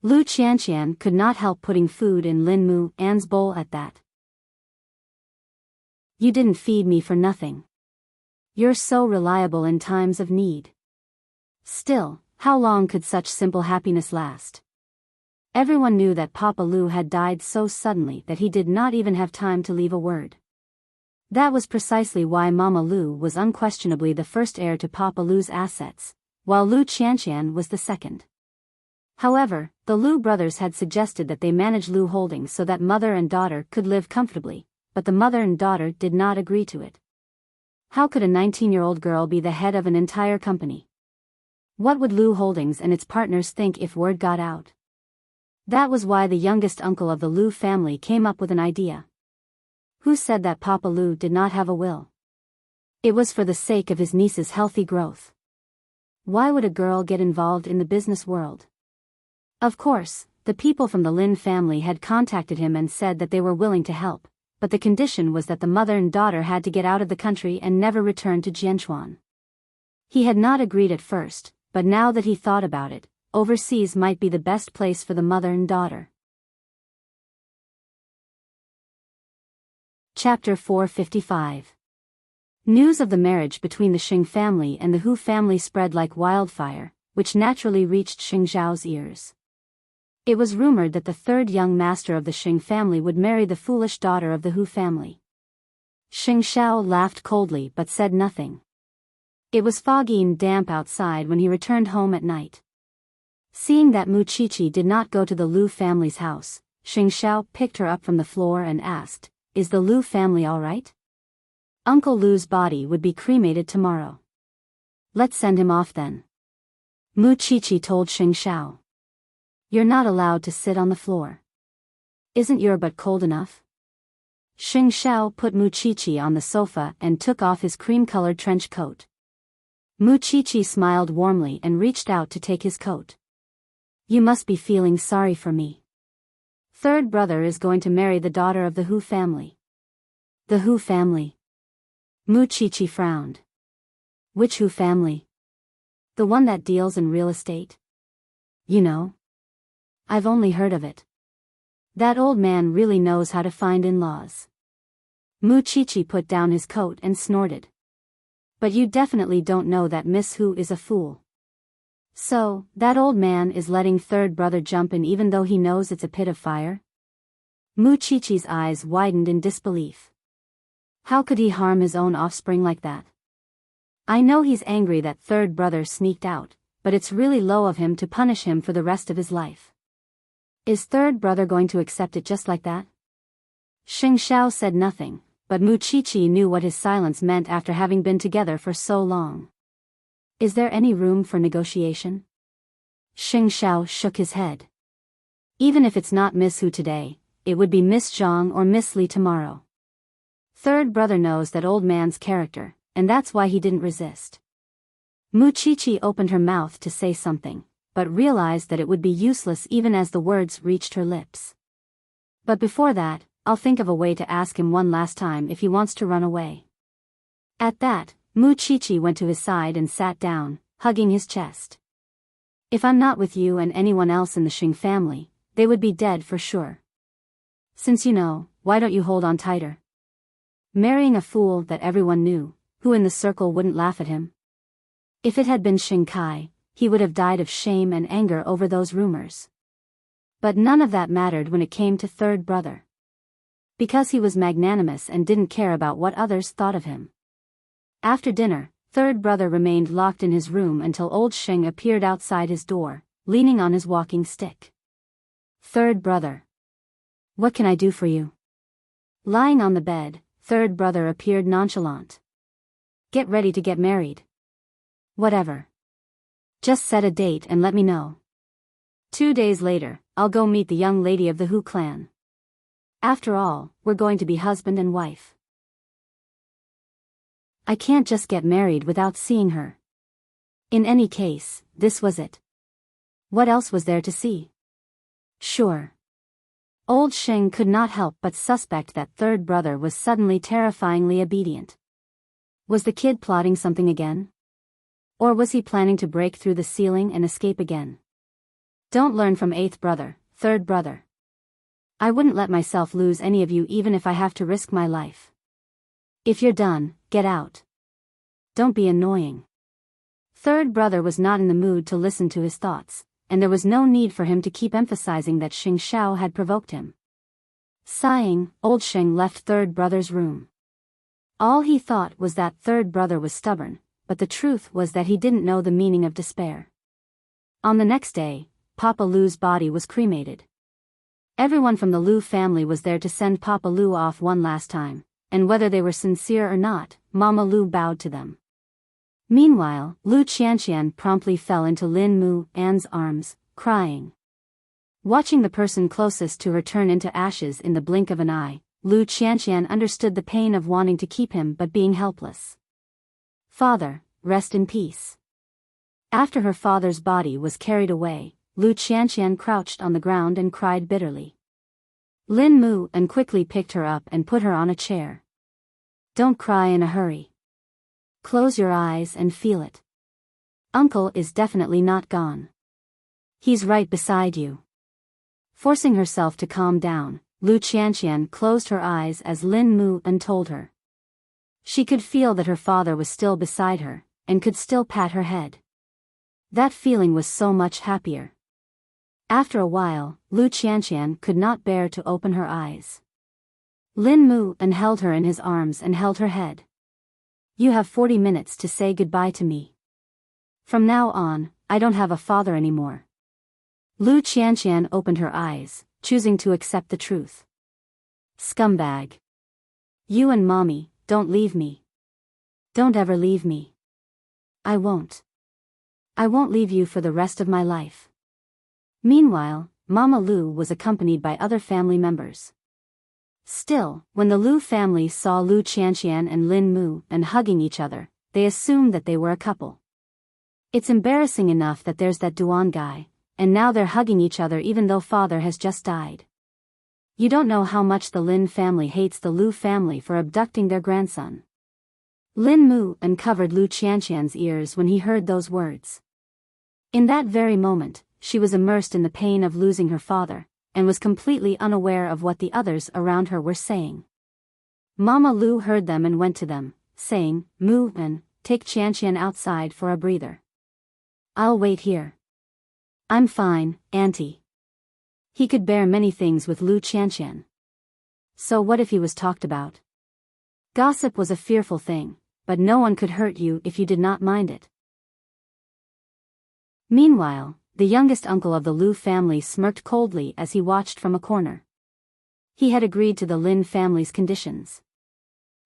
Lu Qianqian could not help putting food in Lin Mu An's bowl at that. You didn't feed me for nothing. You're so reliable in times of need. Still, how long could such simple happiness last? Everyone knew that Papa Lu had died so suddenly that he did not even have time to leave a word. That was precisely why Mama Lu was unquestionably the first heir to Papa Lu's assets, while Lu Qianqian was the second. However, the Lu brothers had suggested that they manage Lu Holdings so that mother and daughter could live comfortably, but the mother and daughter did not agree to it. How could a 19-year-old girl be the head of an entire company? What would Lu Holdings and its partners think if word got out? That was why the youngest uncle of the Lu family came up with an idea. Who said that Papa Lu did not have a will? It was for the sake of his niece's healthy growth. Why would a girl get involved in the business world? Of course, the people from the Lin family had contacted him and said that they were willing to help, but the condition was that the mother and daughter had to get out of the country and never return to Jianchuan. He had not agreed at first, but now that he thought about it, overseas might be the best place for the mother and daughter. Chapter 455. News of the marriage between the Xing family and the Hu family spread like wildfire, which naturally reached Xing Zhao's ears. It was rumored that the third young master of the Xing family would marry the foolish daughter of the Hu family. Xing Zhao laughed coldly but said nothing. It was foggy and damp outside when he returned home at night. Seeing that Mu Qiqi did not go to the Lu family's house, Xing Zhao picked her up from the floor and asked, "Is the Lu family all right? Uncle Lu's body would be cremated tomorrow. Let's send him off then." Mu Qiqi told Xing Zhao. "You're not allowed to sit on the floor. Isn't your butt cold enough?" Xing Zhao put Mu Qiqi on the sofa and took off his cream-colored trench coat. Mu Qiqi smiled warmly and reached out to take his coat. "You must be feeling sorry for me. Third brother is going to marry the daughter of the Hu family." "The Hu family?" Mu Qiqi frowned. "Which Hu family?" "The one that deals in real estate. You know, I've only heard of it. That old man really knows how to find in-laws. Muchichi put down his coat and snorted. But you definitely don't know that Miss Hu is a fool. So, that old man is letting third brother jump in even though he knows it's a pit of fire? Muchichi's eyes widened in disbelief. How could he harm his own offspring like that? I know he's angry that third brother sneaked out, but it's really low of him to punish him for the rest of his life. Is third brother going to accept it just like that? Xing Xiao said nothing, but Muchichi knew what his silence meant after having been together for so long. Is there any room for negotiation? Xing Xiao shook his head. Even if it's not Miss Hu today, it would be Miss Zhang or Miss Li tomorrow. Third brother knows that old man's character, and that's why he didn't resist. Muchichi opened her mouth to say something, but realized that it would be useless even as the words reached her lips. But before that, I'll think of a way to ask him one last time if he wants to run away. At that, Muchichi went to his side and sat down, hugging his chest. If I'm not with you and anyone else in the Xing family, they would be dead for sure. Since you know, why don't you hold on tighter? Marrying a fool that everyone knew, who in the circle wouldn't laugh at him? If it had been Xing Kai, he would have died of shame and anger over those rumors. But none of that mattered when it came to third brother. Because he was magnanimous and didn't care about what others thought of him. After dinner, third brother remained locked in his room until old Xing appeared outside his door, leaning on his walking stick. Third brother. What can I do for you? Lying on the bed, third brother appeared nonchalant. Get ready to get married. Whatever. Just set a date and let me know. 2 days later, I'll go meet the young lady of the Hu clan. After all, we're going to be husband and wife. I can't just get married without seeing her. In any case, this was it. What else was there to see? Sure. Old Xing could not help but suspect that third brother was suddenly terrifyingly obedient. Was the kid plotting something again? Or was he planning to break through the ceiling and escape again? Don't learn from eighth brother, third brother. I wouldn't let myself lose any of you even if I have to risk my life. If you're done, get out. Don't be annoying. Third brother was not in the mood to listen to his thoughts, and there was no need for him to keep emphasizing that Xing Xiao had provoked him. Sighing, old Xing left third brother's room. All he thought was that third brother was stubborn, but the truth was that he didn't know the meaning of despair. On the next day, Papa Lu's body was cremated. Everyone from the Lu family was there to send Papa Lu off one last time, and whether they were sincere or not, Mama Lu bowed to them. Meanwhile, Lu Qianqian promptly fell into Lin Mu An's arms, crying. Watching the person closest to her turn into ashes in the blink of an eye, Lu Qianqian understood the pain of wanting to keep him but being helpless. Father, rest in peace. After her father's body was carried away, Lu Qianqian crouched on the ground and cried bitterly. Lin Mu An quickly picked her up and put her on a chair. Don't cry in a hurry. Close your eyes and feel it. Uncle is definitely not gone. He's right beside you. Forcing herself to calm down, Lu Qianqian closed her eyes as Lin Mu An told her. She could feel that her father was still beside her, and could still pat her head. That feeling was so much happier. After a while, Lu Qianqian could not bear to open her eyes. Lin Mu An held her in his arms and held her head. You have 40 minutes to say goodbye to me. From now on, I don't have a father anymore. Lu Qianqian opened her eyes, choosing to accept the truth. Scumbag. You and Mommy, don't leave me. Don't ever leave me. I won't. I won't leave you for the rest of my life. Meanwhile, Mama Lu was accompanied by other family members. Still, when the Lu family saw Lu Qianqian and Lin Mu An hugging each other, they assumed that they were a couple. It's embarrassing enough that there's that Duan guy, and now they're hugging each other even though father has just died. You don't know how much the Lin family hates the Lu family for abducting their grandson. Lin Mu An covered Lu Qianqian's ears when he heard those words. In that very moment, she was immersed in the pain of losing her father, and was completely unaware of what the others around her were saying. Mama Lu heard them and went to them, saying, "Mu-en, take Qianqian outside for a breather." "I'll wait here." "I'm fine, Auntie." He could bear many things with Lu Qianqian. So what if he was talked about? Gossip was a fearful thing, but no one could hurt you if you did not mind it. Meanwhile, the youngest uncle of the Lu family smirked coldly as he watched from a corner. He had agreed to the Lin family's conditions.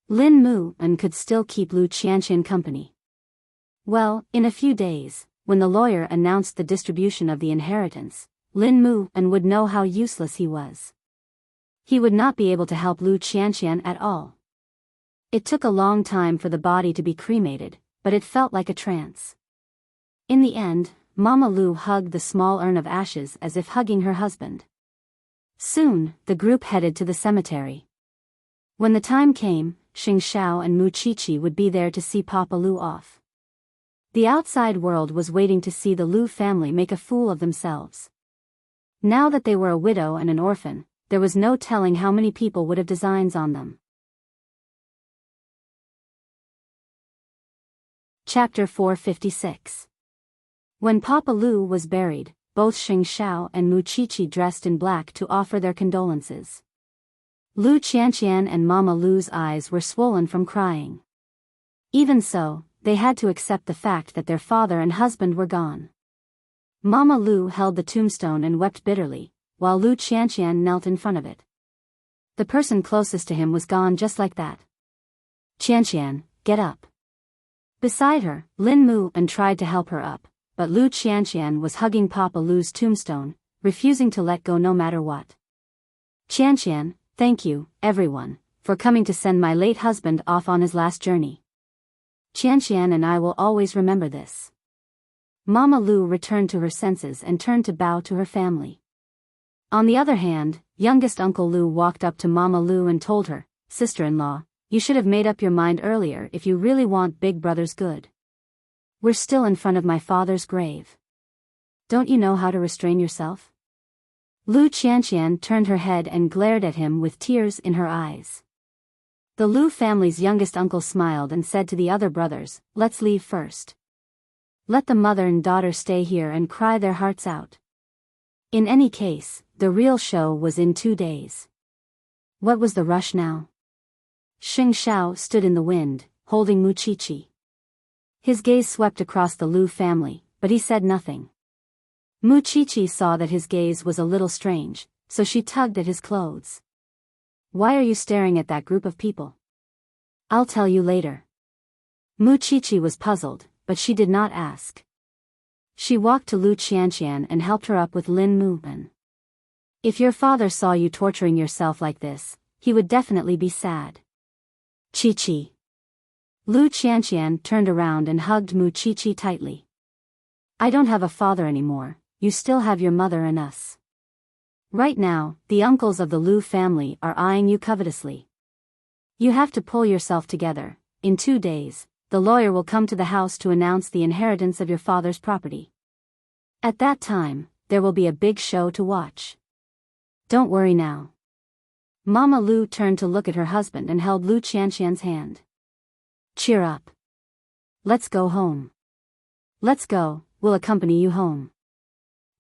Lin Mu-en could still keep Lu Qianqian company. Well, in a few days, when the lawyer announced the distribution of the inheritance, Lin Mu-en would know how useless he was. He would not be able to help Lu Qianqian at all. It took a long time for the body to be cremated, but it felt like a trance. In the end, Mama Lu hugged the small urn of ashes as if hugging her husband. Soon, the group headed to the cemetery. When the time came, Xing Xiao and Mu Qiqi would be there to see Papa Lu off. The outside world was waiting to see the Lu family make a fool of themselves. Now that they were a widow and an orphan, there was no telling how many people would have designs on them. Chapter 456. When Papa Lu was buried, both Xing Xiao and Mu Qiqi dressed in black to offer their condolences. Lu Qianqian and Mama Lu's eyes were swollen from crying. Even so, they had to accept the fact that their father and husband were gone. Mama Lu held the tombstone and wept bitterly, while Lu Qianqian knelt in front of it. The person closest to him was gone just like that. "Qianqian, get up." Beside her, Lin Mu-en tried to help her up, but Lu Qianqian was hugging Papa Lu's tombstone, refusing to let go no matter what. "Qianqian, thank you, everyone, for coming to send my late husband off on his last journey. Qianqian and I will always remember this." Mama Lu returned to her senses and turned to bow to her family. On the other hand, youngest Uncle Lu walked up to Mama Lu and told her, "Sister-in-law, you should have made up your mind earlier if you really want Big Brother's good. We're still in front of my father's grave. Don't you know how to restrain yourself?" Lu Qianqian turned her head and glared at him with tears in her eyes. The Lu family's youngest uncle smiled and said to the other brothers, "Let's leave first. Let the mother and daughter stay here and cry their hearts out." In any case, the real show was in 2 days. What was the rush now? Xing Xiao stood in the wind, holding Mu Qiqi. His gaze swept across the Lu family, but he said nothing. Mu Qiqi saw that his gaze was a little strange, so she tugged at his clothes. "Why are you staring at that group of people?" "I'll tell you later." Mu Qiqi was puzzled, but she did not ask. She walked to Lu Qianqian and helped her up with Lin Mu-en. "If your father saw you torturing yourself like this, he would definitely be sad." "Qiqi." Lu Qianqian turned around and hugged Mu Qiqi tightly. "I don't have a father anymore, you still have your mother and us. Right now, the uncles of the Lu family are eyeing you covetously. You have to pull yourself together. In 2 days, the lawyer will come to the house to announce the inheritance of your father's property. At that time, there will be a big show to watch. Don't worry now." Mama Lu turned to look at her husband and held Lu Qianqian's hand. "Cheer up. Let's go home." "Let's go, we'll accompany you home."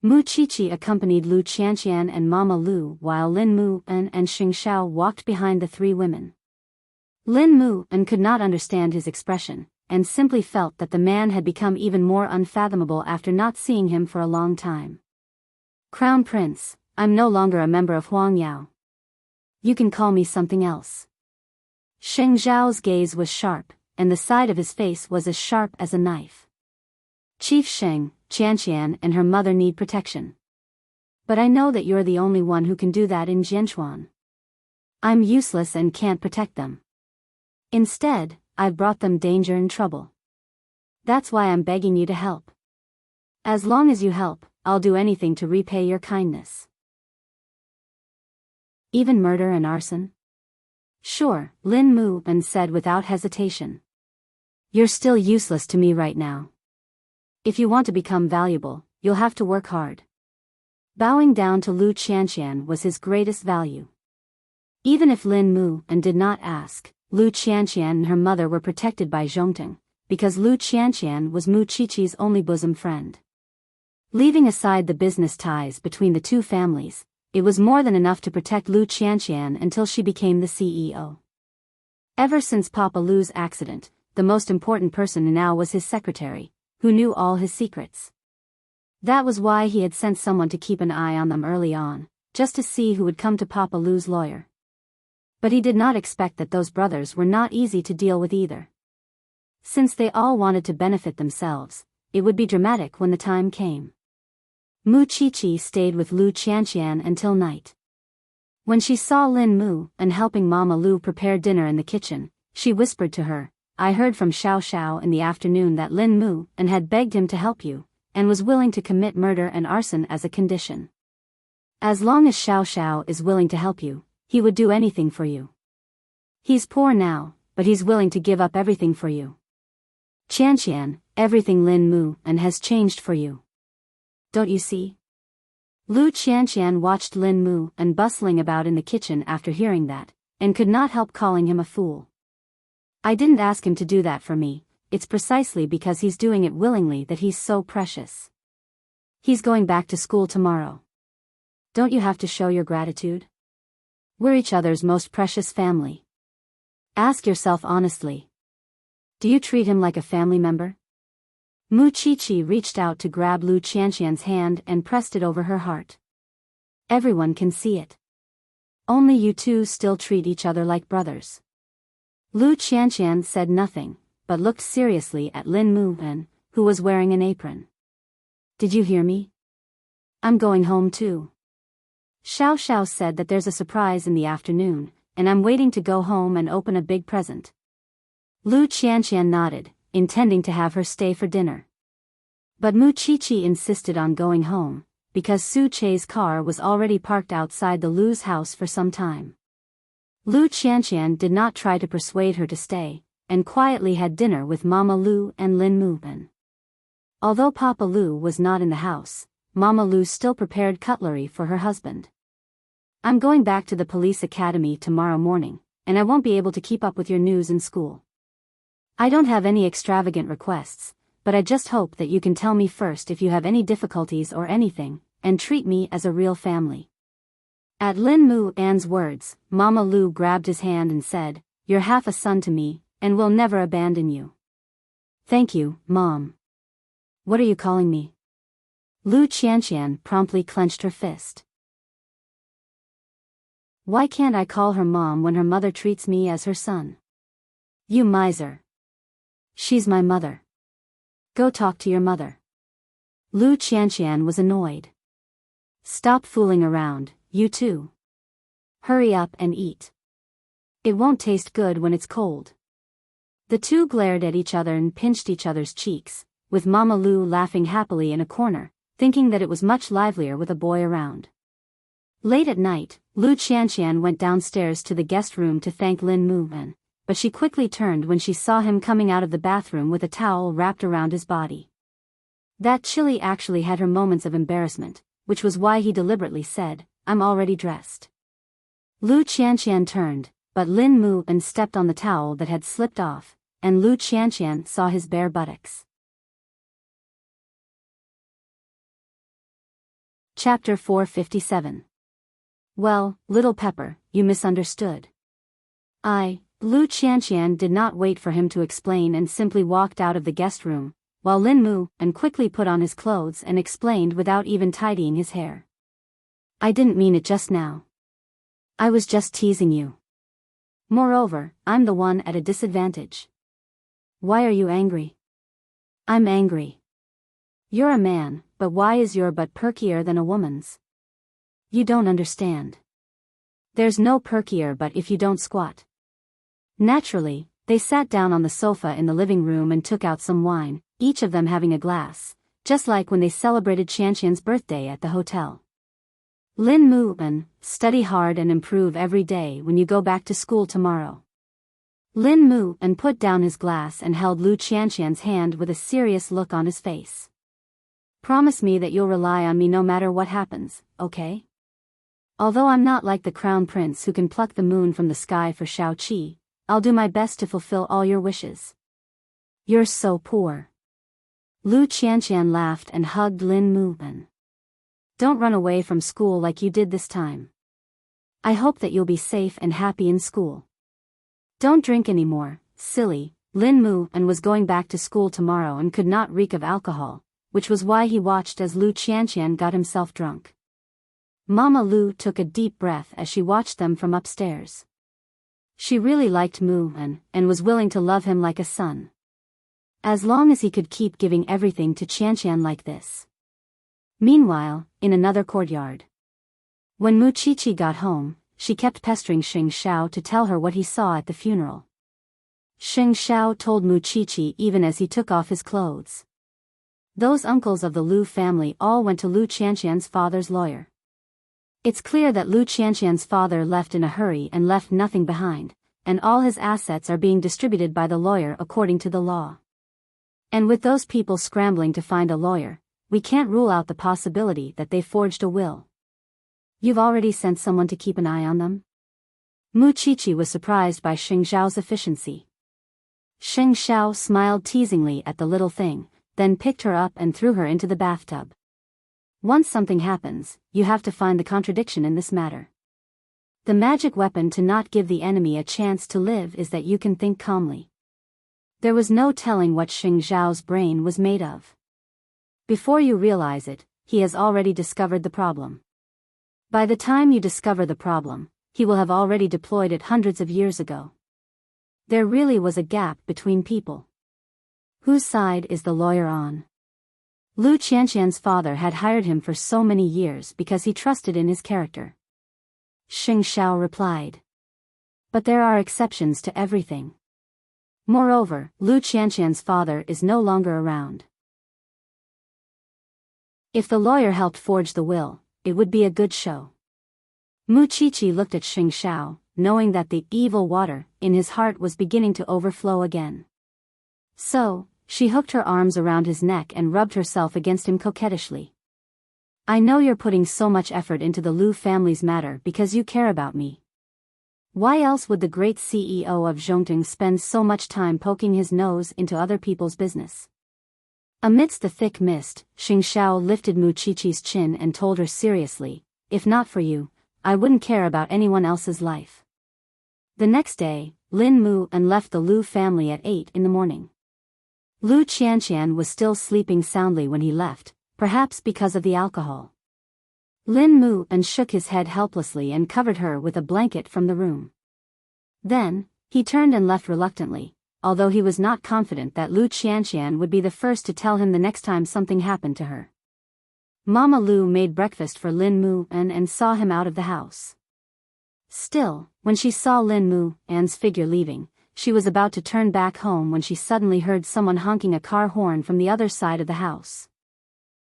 Mu Qiqi accompanied Lu Qianqian and Mama Lu while Lin Mu-en and Xing Xiao walked behind the 3 women. Lin Mu-en could not understand his expression, and simply felt that the man had become even more unfathomable after not seeing him for a long time. "Crown Prince, I'm no longer a member of Huang Yao. You can call me something else." Sheng Zhao's gaze was sharp, and the side of his face was as sharp as a knife. "Chief Sheng, Qianqian and her mother need protection. But I know that you're the only one who can do that in Jianchuan. I'm useless and can't protect them. Instead, I've brought them danger and trouble. That's why I'm begging you to help. As long as you help, I'll do anything to repay your kindness." "Even murder and arson?" "Sure," Lin Mu-en said without hesitation. "You're still useless to me right now. If you want to become valuable, you'll have to work hard." Bowing down to Lu Qianqian was his greatest value. Even if Lin Mu and did not ask, Lu Qianqian and her mother were protected by Zhongting, because Lu Qianqian was Mu Qiqi's only bosom friend. Leaving aside the business ties between the two families, it was more than enough to protect Lu Qianqian until she became the CEO. Ever since Papa Lu's accident, the most important person now was his secretary, who knew all his secrets. That was why he had sent someone to keep an eye on them early on, just to see who would come to Papa Lu's lawyer. But he did not expect that those brothers were not easy to deal with either. Since they all wanted to benefit themselves, it would be dramatic when the time came. Mu Qiqi stayed with Lu Qianqian until night. When she saw Lin Mu and helping Mama Lu prepare dinner in the kitchen, she whispered to her, "I heard from Xiao Xiao in the afternoon that Lin Mu and had begged him to help you, and was willing to commit murder and arson as a condition. As long as Xiao Xiao is willing to help you, he would do anything for you. He's poor now, but he's willing to give up everything for you. Qianqian, everything Lin Mu and has changed for you. Don't you see?" Lu Qianqian watched Lin Mu and bustling about in the kitchen after hearing that, and could not help calling him a fool. "I didn't ask him to do that for me, it's precisely because he's doing it willingly that he's so precious. He's going back to school tomorrow. Don't you have to show your gratitude? We're each other's most precious family. Ask yourself honestly. Do you treat him like a family member?" Mu Qiqi reached out to grab Lu Qianqian's hand and pressed it over her heart. "Everyone can see it. Only you two still treat each other like brothers." Lu Qianqian said nothing, but looked seriously at Lin Mu, who was wearing an apron. "Did you hear me? I'm going home too. Xiao Xiao said that there's a surprise in the afternoon, and I'm waiting to go home and open a big present." Lu Qianqian nodded, intending to have her stay for dinner. But Mu Qiqi insisted on going home, because Su Che's car was already parked outside the Lu's house for some time. Lu Qianqian did not try to persuade her to stay, and quietly had dinner with Mama Lu and Lin Mu. Although Papa Lu was not in the house, Mama Lu still prepared cutlery for her husband. "I'm going back to the police academy tomorrow morning, and I won't be able to keep up with your news in school. I don't have any extravagant requests, but I just hope that you can tell me first if you have any difficulties or anything, and treat me as a real family." At Lin Mu An's words, Mama Lu grabbed his hand and said, "You're half a son to me, and will never abandon you." "Thank you, Mom." "What are you calling me?" Lu Qianqian promptly clenched her fist. "Why can't I call her Mom when her mother treats me as her son? You miser. She's my mother. Go talk to your mother." Lu Qianqian was annoyed. "Stop fooling around, you two. Hurry up and eat. It won't taste good when it's cold." The two glared at each other and pinched each other's cheeks, with Mama Lu laughing happily in a corner, thinking that it was much livelier with a boy around. Late at night, Lu Qianqian went downstairs to the guest room to thank Lin Mu, but she quickly turned when she saw him coming out of the bathroom with a towel wrapped around his body. That chilly actually had her moments of embarrassment, which was why he deliberately said, "I'm already dressed." Lu Qianqian turned, but Lin Mu stepped on the towel that had slipped off, and Lu Qianqian saw his bare buttocks. Chapter 457. "Well, little Pepper, you misunderstood. Lu Qianqian did not wait for him to explain and simply walked out of the guest room, while Lin Mu quickly put on his clothes and explained without even tidying his hair. "I didn't mean it just now. I was just teasing you. Moreover, I'm the one at a disadvantage. Why are you angry?" "I'm angry. You're a man, but why is your butt perkier than a woman's? You don't understand. There's no perkier butt if you don't squat." Naturally, they sat down on the sofa in the living room and took out some wine, each of them having a glass, just like when they celebrated Qianqian's birthday at the hotel. "Lin Mu, study hard and improve every day when you go back to school tomorrow." Lin Mu put down his glass and held Lu Qianqian's hand with a serious look on his face. Promise me that you'll rely on me no matter what happens, okay? Although I'm not like the crown prince who can pluck the moon from the sky for Shao Qi, I'll do my best to fulfill all your wishes. You're so poor. Lu Qianqian laughed and hugged Lin Muan. Don't run away from school like you did this time. I hope that you'll be safe and happy in school. Don't drink anymore, silly. Lin Muan was going back to school tomorrow and could not reek of alcohol, which was why he watched as Lu Qianqian got himself drunk. Mama Lu took a deep breath as she watched them from upstairs. She really liked Muan and was willing to love him like a son. As long as he could keep giving everything to Qianqian like this. Meanwhile, in another courtyard. When Mu Qiqi got home, she kept pestering Xing Xiao to tell her what he saw at the funeral. Xing Xiao told Mu Qiqi even as he took off his clothes. Those uncles of the Lu family all went to Lu Qianqian's father's lawyer. It's clear that Lu Qianqian's father left in a hurry and left nothing behind, and all his assets are being distributed by the lawyer according to the law. And with those people scrambling to find a lawyer, we can't rule out the possibility that they forged a will. You've already sent someone to keep an eye on them? Mu Qiqi was surprised by Xing Xiao's efficiency. Xing Xiao smiled teasingly at the little thing, then picked her up and threw her into the bathtub. Once something happens, you have to find the contradiction in this matter. The magic weapon to not give the enemy a chance to live is that you can think calmly. There was no telling what Xing Xiao's brain was made of. Before you realize it, he has already discovered the problem. By the time you discover the problem, he will have already deployed it hundreds of years ago. There really was a gap between people. Whose side is the lawyer on? Lu Qianqian's father had hired him for so many years because he trusted in his character. Xing Xiao replied. But there are exceptions to everything. Moreover, Lu Qianqian's father is no longer around. If the lawyer helped forge the will, it would be a good show. Mu Qiqi looked at Xing Xiao, knowing that the evil water in his heart was beginning to overflow again. So, she hooked her arms around his neck and rubbed herself against him coquettishly. I know you're putting so much effort into the Lu family's matter because you care about me. Why else would the great CEO of Zhongting spend so much time poking his nose into other people's business? Amidst the thick mist, Xing Xiao lifted Mu Qiqi's chin and told her seriously, if not for you, I wouldn't care about anyone else's life. The next day, Lin Muan left the Lu family at 8 in the morning. Lu Qianqian was still sleeping soundly when he left, perhaps because of the alcohol. Lin Muan shook his head helplessly and covered her with a blanket from the room. Then, he turned and left reluctantly, although he was not confident that Lu Qianqian would be the first to tell him the next time something happened to her. Mama Lu made breakfast for Lin Muan and saw him out of the house. Still, when she saw Lin Muan's figure leaving, she was about to turn back home when she suddenly heard someone honking a car horn from the other side of the house.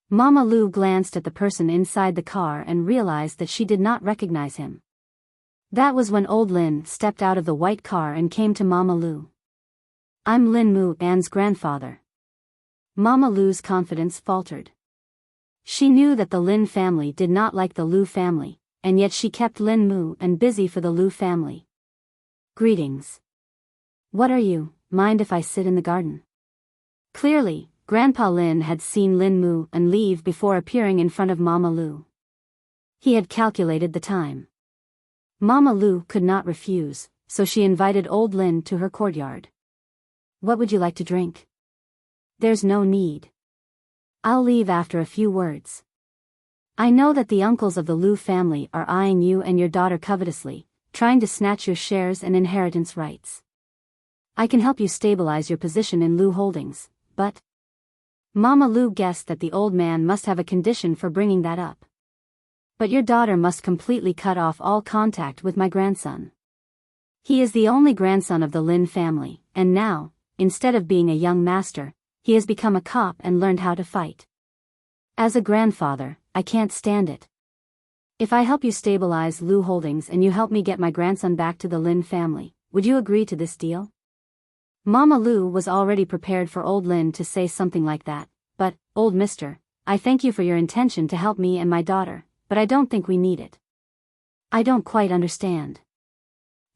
Mama Lu glanced at the person inside the car and realized that she did not recognize him. That was when old Lin stepped out of the white car and came to Mama Lu. I'm Lin Muan's grandfather. Mama Lu's confidence faltered. She knew that the Lin family did not like the Lu family, and yet she kept Lin Muan busy for the Lu family. Greetings. What are you, mind if I sit in the garden? Clearly, Grandpa Lin had seen Lin Muan leave before appearing in front of Mama Lu. He had calculated the time. Mama Lu could not refuse, so she invited old Lin to her courtyard. What would you like to drink? There's no need. I'll leave after a few words. I know that the uncles of the Lu family are eyeing you and your daughter covetously, trying to snatch your shares and inheritance rights. I can help you stabilize your position in Lu Holdings, but... Mama Lu guessed that the old man must have a condition for bringing that up. But your daughter must completely cut off all contact with my grandson. He is the only grandson of the Lin family, and now, instead of being a young master, he has become a cop and learned how to fight. As a grandfather, I can't stand it. If I help you stabilize Lu Holdings and you help me get my grandson back to the Lin family, would you agree to this deal? Mama Lu was already prepared for old Lin to say something like that, but, old mister, I thank you for your intention to help me and my daughter, but I don't think we need it. I don't quite understand.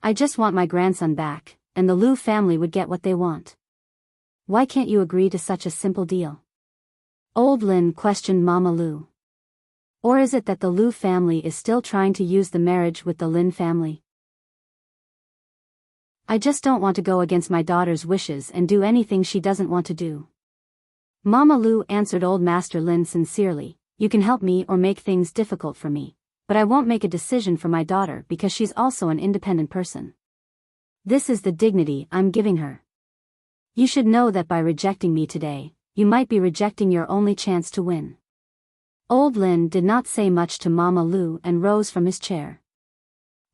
I just want my grandson back, and the Liu family would get what they want. Why can't you agree to such a simple deal? Old Lin questioned Mama Liu. Or is it that the Liu family is still trying to use the marriage with the Lin family? I just don't want to go against my daughter's wishes and do anything she doesn't want to do. Mama Liu answered Old Master Lin sincerely, you can help me or make things difficult for me, but I won't make a decision for my daughter because she's also an independent person. This is the dignity I'm giving her. You should know that by rejecting me today, you might be rejecting your only chance to win. Old Lin did not say much to Mama Liu and rose from his chair.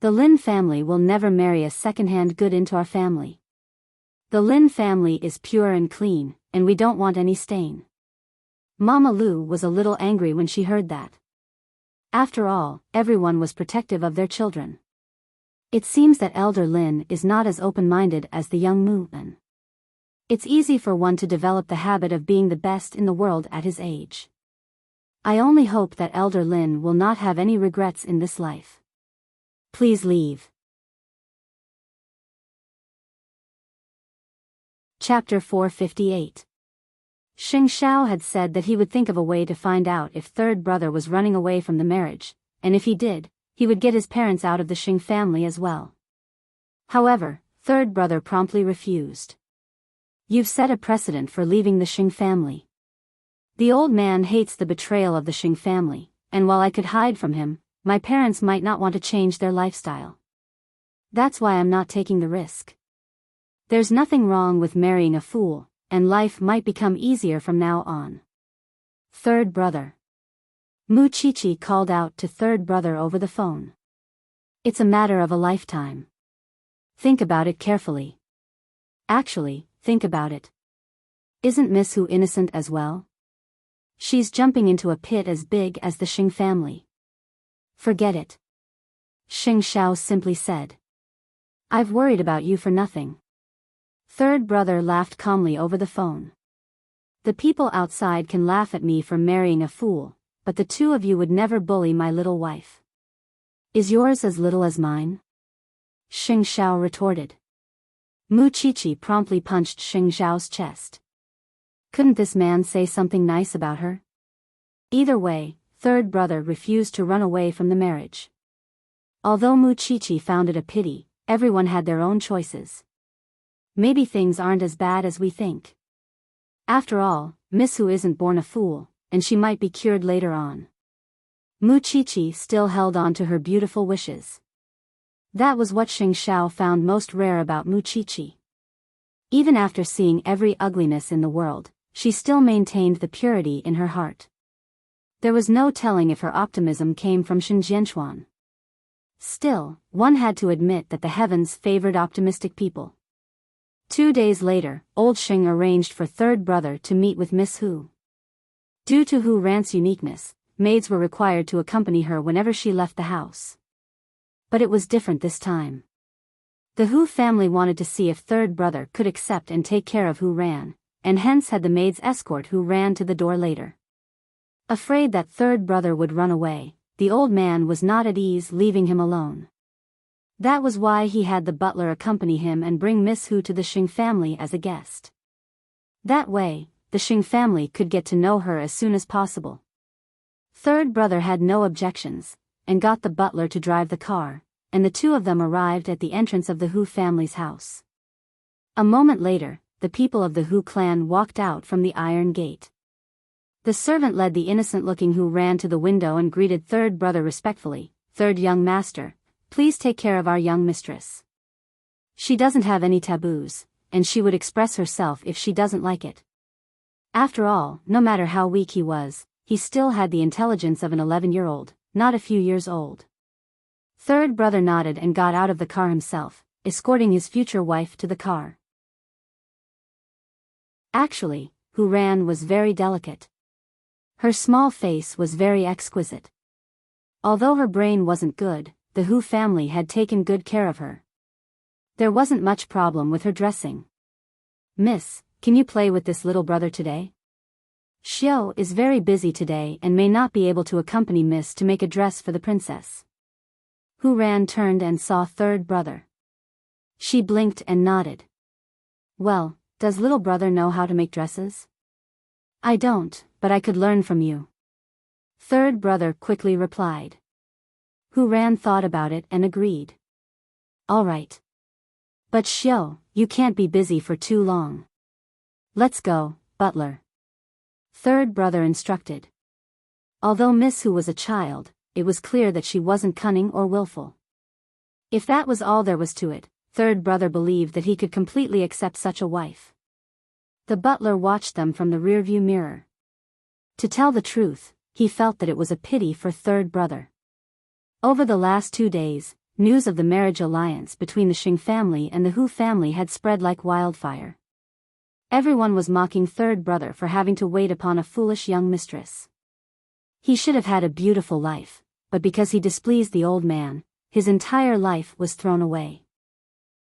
The Lin family will never marry a second-hand good into our family. The Lin family is pure and clean, and we don't want any stain. Mama Liu was a little angry when she heard that. After all, everyone was protective of their children. It seems that Elder Lin is not as open-minded as the young Mu-en. It's easy for one to develop the habit of being the best in the world at his age. I only hope that Elder Lin will not have any regrets in this life. Please leave. Chapter 458. Xing Shao had said that he would think of a way to find out if third brother was running away from the marriage, and if he did, he would get his parents out of the Xing family as well. However, third brother promptly refused. You've set a precedent for leaving the Xing family. The old man hates the betrayal of the Xing family, and while I could hide from him, my parents might not want to change their lifestyle. That's why I'm not taking the risk. There's nothing wrong with marrying a fool, and life might become easier from now on. Third brother. Mu Chichi called out to third brother over the phone. It's a matter of a lifetime. Think about it carefully. Actually, think about it. Isn't Miss Hu innocent as well? She's jumping into a pit as big as the Xing family. Forget it. Xing Shao simply said. I've worried about you for nothing. Third brother laughed calmly over the phone. The people outside can laugh at me for marrying a fool, but the two of you would never bully my little wife. Is yours as little as mine? Xing Shao retorted. Mu Chichi promptly punched Xing Shao's chest. Couldn't this man say something nice about her? Either way, third brother refused to run away from the marriage. Although Mu Chichi found it a pity, everyone had their own choices. Maybe things aren't as bad as we think. After all, Miss Hu isn't born a fool, and she might be cured later on. Mu Chichi still held on to her beautiful wishes. That was what Xing Shao found most rare about Mu Chichi. Even after seeing every ugliness in the world, she still maintained the purity in her heart. There was no telling if her optimism came from Shenjianchuan. Still, one had to admit that the heavens favored optimistic people. 2 days later, old Xing arranged for third brother to meet with Miss Hu. Due to Hu Ran's uniqueness, maids were required to accompany her whenever she left the house. But it was different this time. The Hu family wanted to see if third brother could accept and take care of Hu Ran, and hence had the maids escort Hu Ran to the door later. Afraid that third brother would run away, the old man was not at ease leaving him alone. That was why he had the butler accompany him and bring Miss Hu to the Xing family as a guest. That way, the Xing family could get to know her as soon as possible. Third brother had no objections, and got the butler to drive the car, and the two of them arrived at the entrance of the Hu family's house. A moment later, the people of the Hu clan walked out from the iron gate. The servant led the innocent-looking Hu Ran to the window and greeted third brother respectfully. Third young master, please take care of our young mistress. She doesn't have any taboos, and she would express herself if she doesn't like it. After all, no matter how weak he was, he still had the intelligence of an 11-year-old, not a few years old. Third brother nodded and got out of the car himself, escorting his future wife to the car. Actually, Hu Ran was very delicate. Her small face was very exquisite. Although her brain wasn't good, the Hu family had taken good care of her. There wasn't much problem with her dressing. Miss, can you play with this little brother today? Xiao is very busy today and may not be able to accompany Miss to make a dress for the princess. Hu Ran turned and saw third brother. She blinked and nodded. Well, does little brother know how to make dresses? I don't, but I could learn from you. Third brother quickly replied. Hu Ran thought about it and agreed. All right. But Xiao, you can't be busy for too long. Let's go, butler. Third brother instructed. Although Miss Hu was a child, it was clear that she wasn't cunning or willful. If that was all there was to it, third brother believed that he could completely accept such a wife. The butler watched them from the rearview mirror. To tell the truth, he felt that it was a pity for third brother. Over the last 2 days, news of the marriage alliance between the Xing family and the Hu family had spread like wildfire. Everyone was mocking third brother for having to wait upon a foolish young mistress. He should have had a beautiful life, but because he displeased the old man, his entire life was thrown away.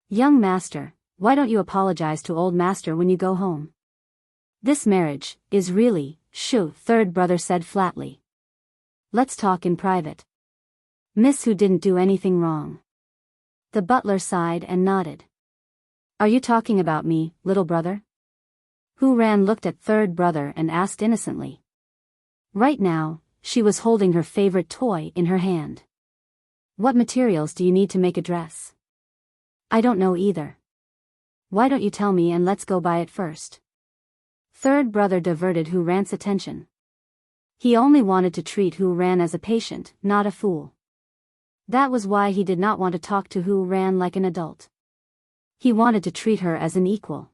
Young master, why don't you apologize to old master when you go home? This marriage is really, shoo, third brother said flatly. Let's talk in private. Miss Hu didn't do anything wrong. The butler sighed and nodded. Are you talking about me, little brother? Hu Ran looked at third brother and asked innocently. Right now, she was holding her favorite toy in her hand. What materials do you need to make a dress? I don't know either. Why don't you tell me and let's go buy it first? Third brother diverted Hu Ran's attention. He only wanted to treat Hu Ran as a patient, not a fool. That was why he did not want to talk to Hu Ran like an adult. He wanted to treat her as an equal.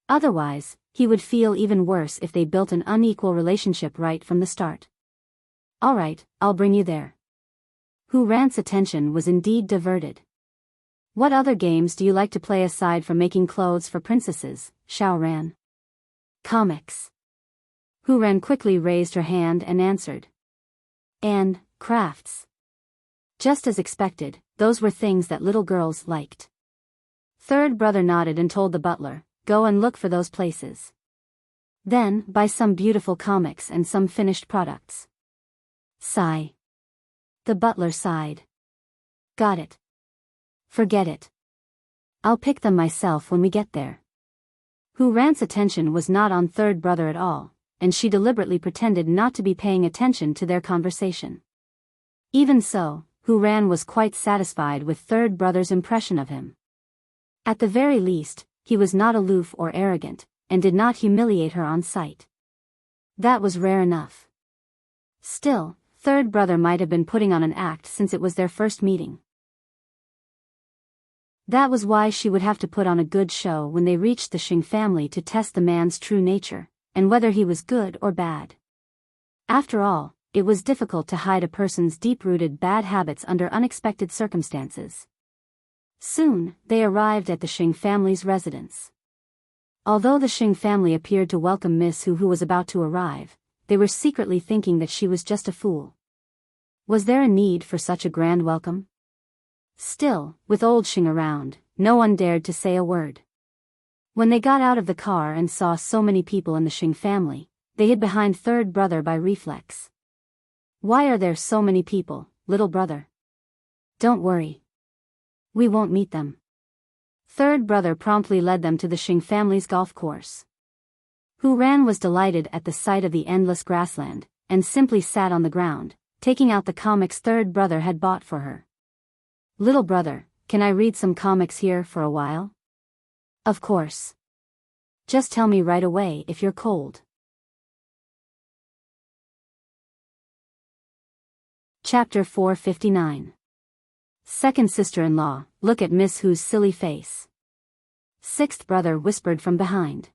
Otherwise, he would feel even worse if they built an unequal relationship right from the start. All right, I'll bring you there. Hu Ran's attention was indeed diverted. What other games do you like to play aside from making clothes for princesses, Xiao Ran? Comics. Hu Ran quickly raised her hand and answered. And crafts. Just as expected, those were things that little girls liked. Third brother nodded and told the butler, go and look for those places. Then, buy some beautiful comics and some finished products. Sigh. The butler sighed. Got it. Forget it. I'll pick them myself when we get there. Hu Ran's attention was not on third brother at all, and she deliberately pretended not to be paying attention to their conversation. Even so, Hu Ran was quite satisfied with third brother's impression of him. At the very least, he was not aloof or arrogant, and did not humiliate her on sight. That was rare enough. Still, third brother might have been putting on an act since it was their first meeting. That was why she would have to put on a good show when they reached the Xing family to test the man's true nature, and whether he was good or bad. After all, it was difficult to hide a person's deep-rooted bad habits under unexpected circumstances. Soon, they arrived at the Xing family's residence. Although the Xing family appeared to welcome Miss Hu, who was about to arrive, they were secretly thinking that she was just a fool. Was there a need for such a grand welcome? Still, with old Xing around, no one dared to say a word. When they got out of the car and saw so many people in the Xing family, they hid behind third brother by reflex. Why are there so many people, little brother? Don't worry. We won't meet them. Third brother promptly led them to the Xing family's golf course. Hu Ran was delighted at the sight of the endless grassland, and simply sat on the ground, taking out the comics third brother had bought for her. Little brother, can I read some comics here for a while? Of course. Just tell me right away if you're cold. Chapter 459. Second sister-in-law, look at Miss Hu's silly face. Sixth brother whispered from behind.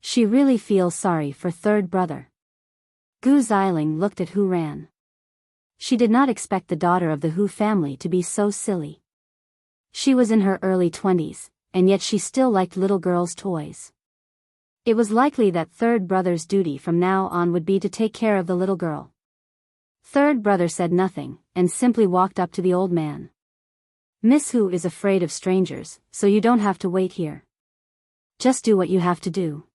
She really feels sorry for third brother. Gu Xiling looked at Hu Ran. She did not expect the daughter of the Hu family to be so silly. She was in her early 20s, and yet she still liked little girls' toys. It was likely that third brother's duty from now on would be to take care of the little girl. Third brother said nothing, and simply walked up to the old man. Miss Hu is afraid of strangers, so you don't have to wait here. Just do what you have to do.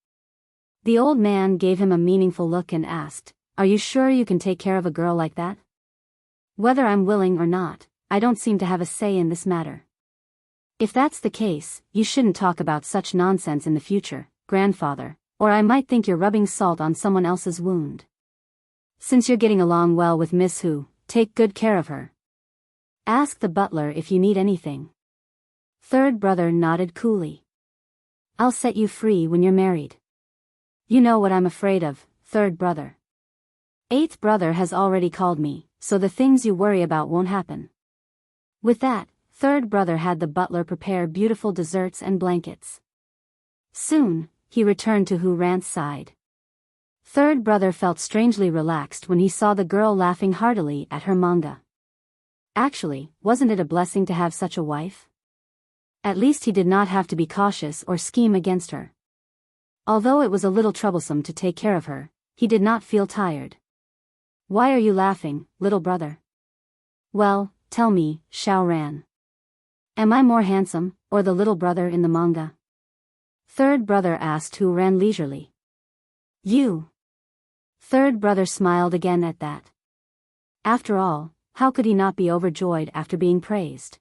The old man gave him a meaningful look and asked, "Are you sure you can take care of a girl like that?" "Whether I'm willing or not, I don't seem to have a say in this matter." "If that's the case, you shouldn't talk about such nonsense in the future, grandfather, or I might think you're rubbing salt on someone else's wound. Since you're getting along well with Miss Hu, take good care of her. Ask the butler if you need anything." Third brother nodded coolly. "I'll set you free when you're married." "You know what I'm afraid of, third brother. Eighth brother has already called me, so the things you worry about won't happen." With that, third brother had the butler prepare beautiful desserts and blankets. Soon, he returned to Hu Ran's side. Third brother felt strangely relaxed when he saw the girl laughing heartily at her manga. Actually, wasn't it a blessing to have such a wife? At least he did not have to be cautious or scheme against her. Although it was a little troublesome to take care of her, he did not feel tired. "Why are you laughing, little brother?" "Well, tell me, Xiao Ran. Am I more handsome, or the little brother in the manga?" Third brother asked Hu Ran leisurely. "You." Third brother smiled again at that. After all, how could he not be overjoyed after being praised?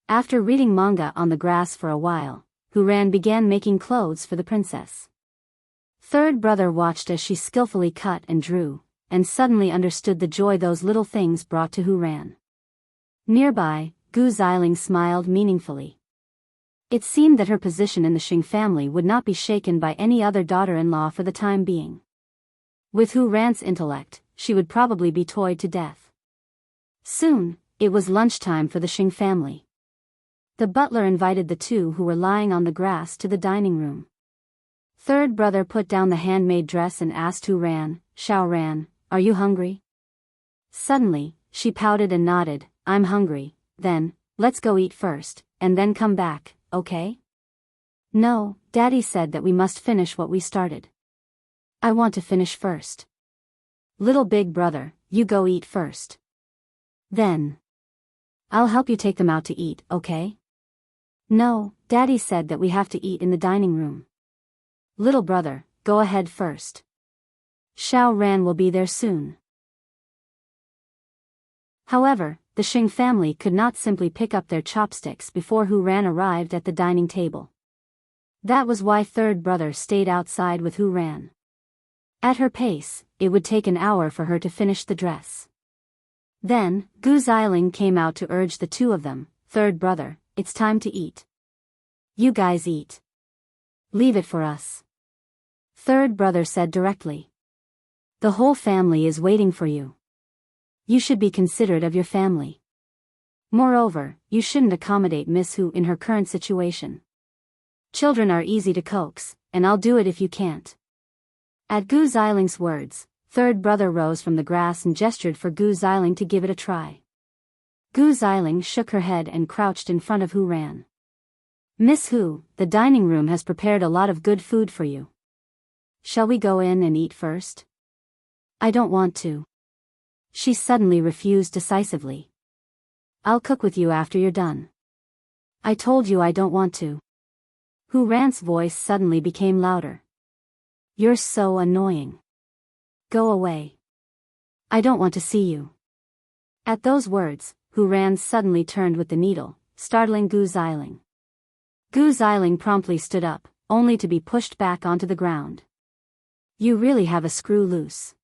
After reading manga on the grass for a while, Hu Ran began making clothes for the princess. Third brother watched as she skillfully cut and drew, and suddenly understood the joy those little things brought to Hu Ran. Nearby, Gu Xiling smiled meaningfully. It seemed that her position in the Xing family would not be shaken by any other daughter-in-law for the time being. With Hu Ran's intellect, she would probably be toyed to death. Soon, it was lunchtime for the Xing family. The butler invited the two who were lying on the grass to the dining room. Third brother put down the handmade dress and asked Hu Ran, "Xiao Ran, are you hungry?" Suddenly, she pouted and nodded, "I'm hungry." "Then, let's go eat first, and then come back, okay?" "No, Daddy said that we must finish what we started." "I want to finish first." "Little big brother, you go eat first. Then I'll help you take them out to eat, okay?" "No, Daddy said that we have to eat in the dining room." "Little brother, go ahead first. Xiao Ran will be there soon." However, the Xing family could not simply pick up their chopsticks before Hu Ran arrived at the dining table. That was why third brother stayed outside with Hu Ran. At her pace, it would take an hour for her to finish the dress. Then, Gu Xiling came out to urge the two of them, "Third brother, it's time to eat. You guys eat. Leave it for us." Third brother said directly. "The whole family is waiting for you. You should be considerate of your family. Moreover, you shouldn't accommodate Miss Hu in her current situation. Children are easy to coax, and I'll do it if you can't." At Gu Xiling's words, third brother rose from the grass and gestured for Gu Xiling to give it a try. Gu Xiling shook her head and crouched in front of Hu Ran. "Miss Hu, the dining room has prepared a lot of good food for you. Shall we go in and eat first?" "I don't want to." She suddenly refused decisively. "I'll cook with you after you're done." "I told you I don't want to." Hu Ran's voice suddenly became louder. "You're so annoying. Go away. I don't want to see you." At those words, Hu Ran suddenly turned with the needle, startling Gu Xiling. Gu Xiling promptly stood up, only to be pushed back onto the ground. "You really have a screw loose."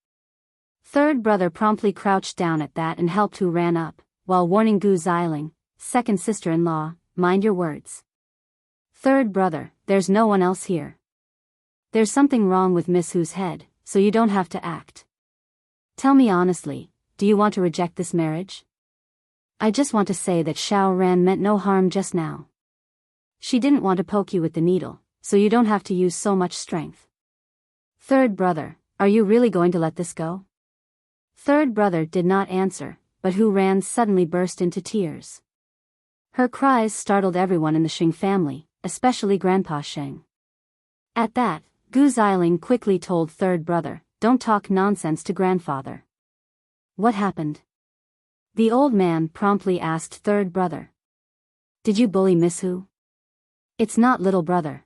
Third brother promptly crouched down at that and helped Hu Ran up, while warning Gu Xiling, "Second sister-in-law, mind your words. Third brother, there's no one else here. There's something wrong with Miss Hu's head, so you don't have to act. Tell me honestly, do you want to reject this marriage?" "I just want to say that Xiao Ran meant no harm just now. She didn't want to poke you with the needle, so you don't have to use so much strength." "Third brother, are you really going to let this go?" Third brother did not answer, but Hu Ran suddenly burst into tears. Her cries startled everyone in the Xing family, especially Grandpa Xing. At that, Gu Xiling quickly told third brother, "Don't talk nonsense to grandfather." "What happened?" The old man promptly asked third brother. "Did you bully Miss Hu?" "It's not little brother.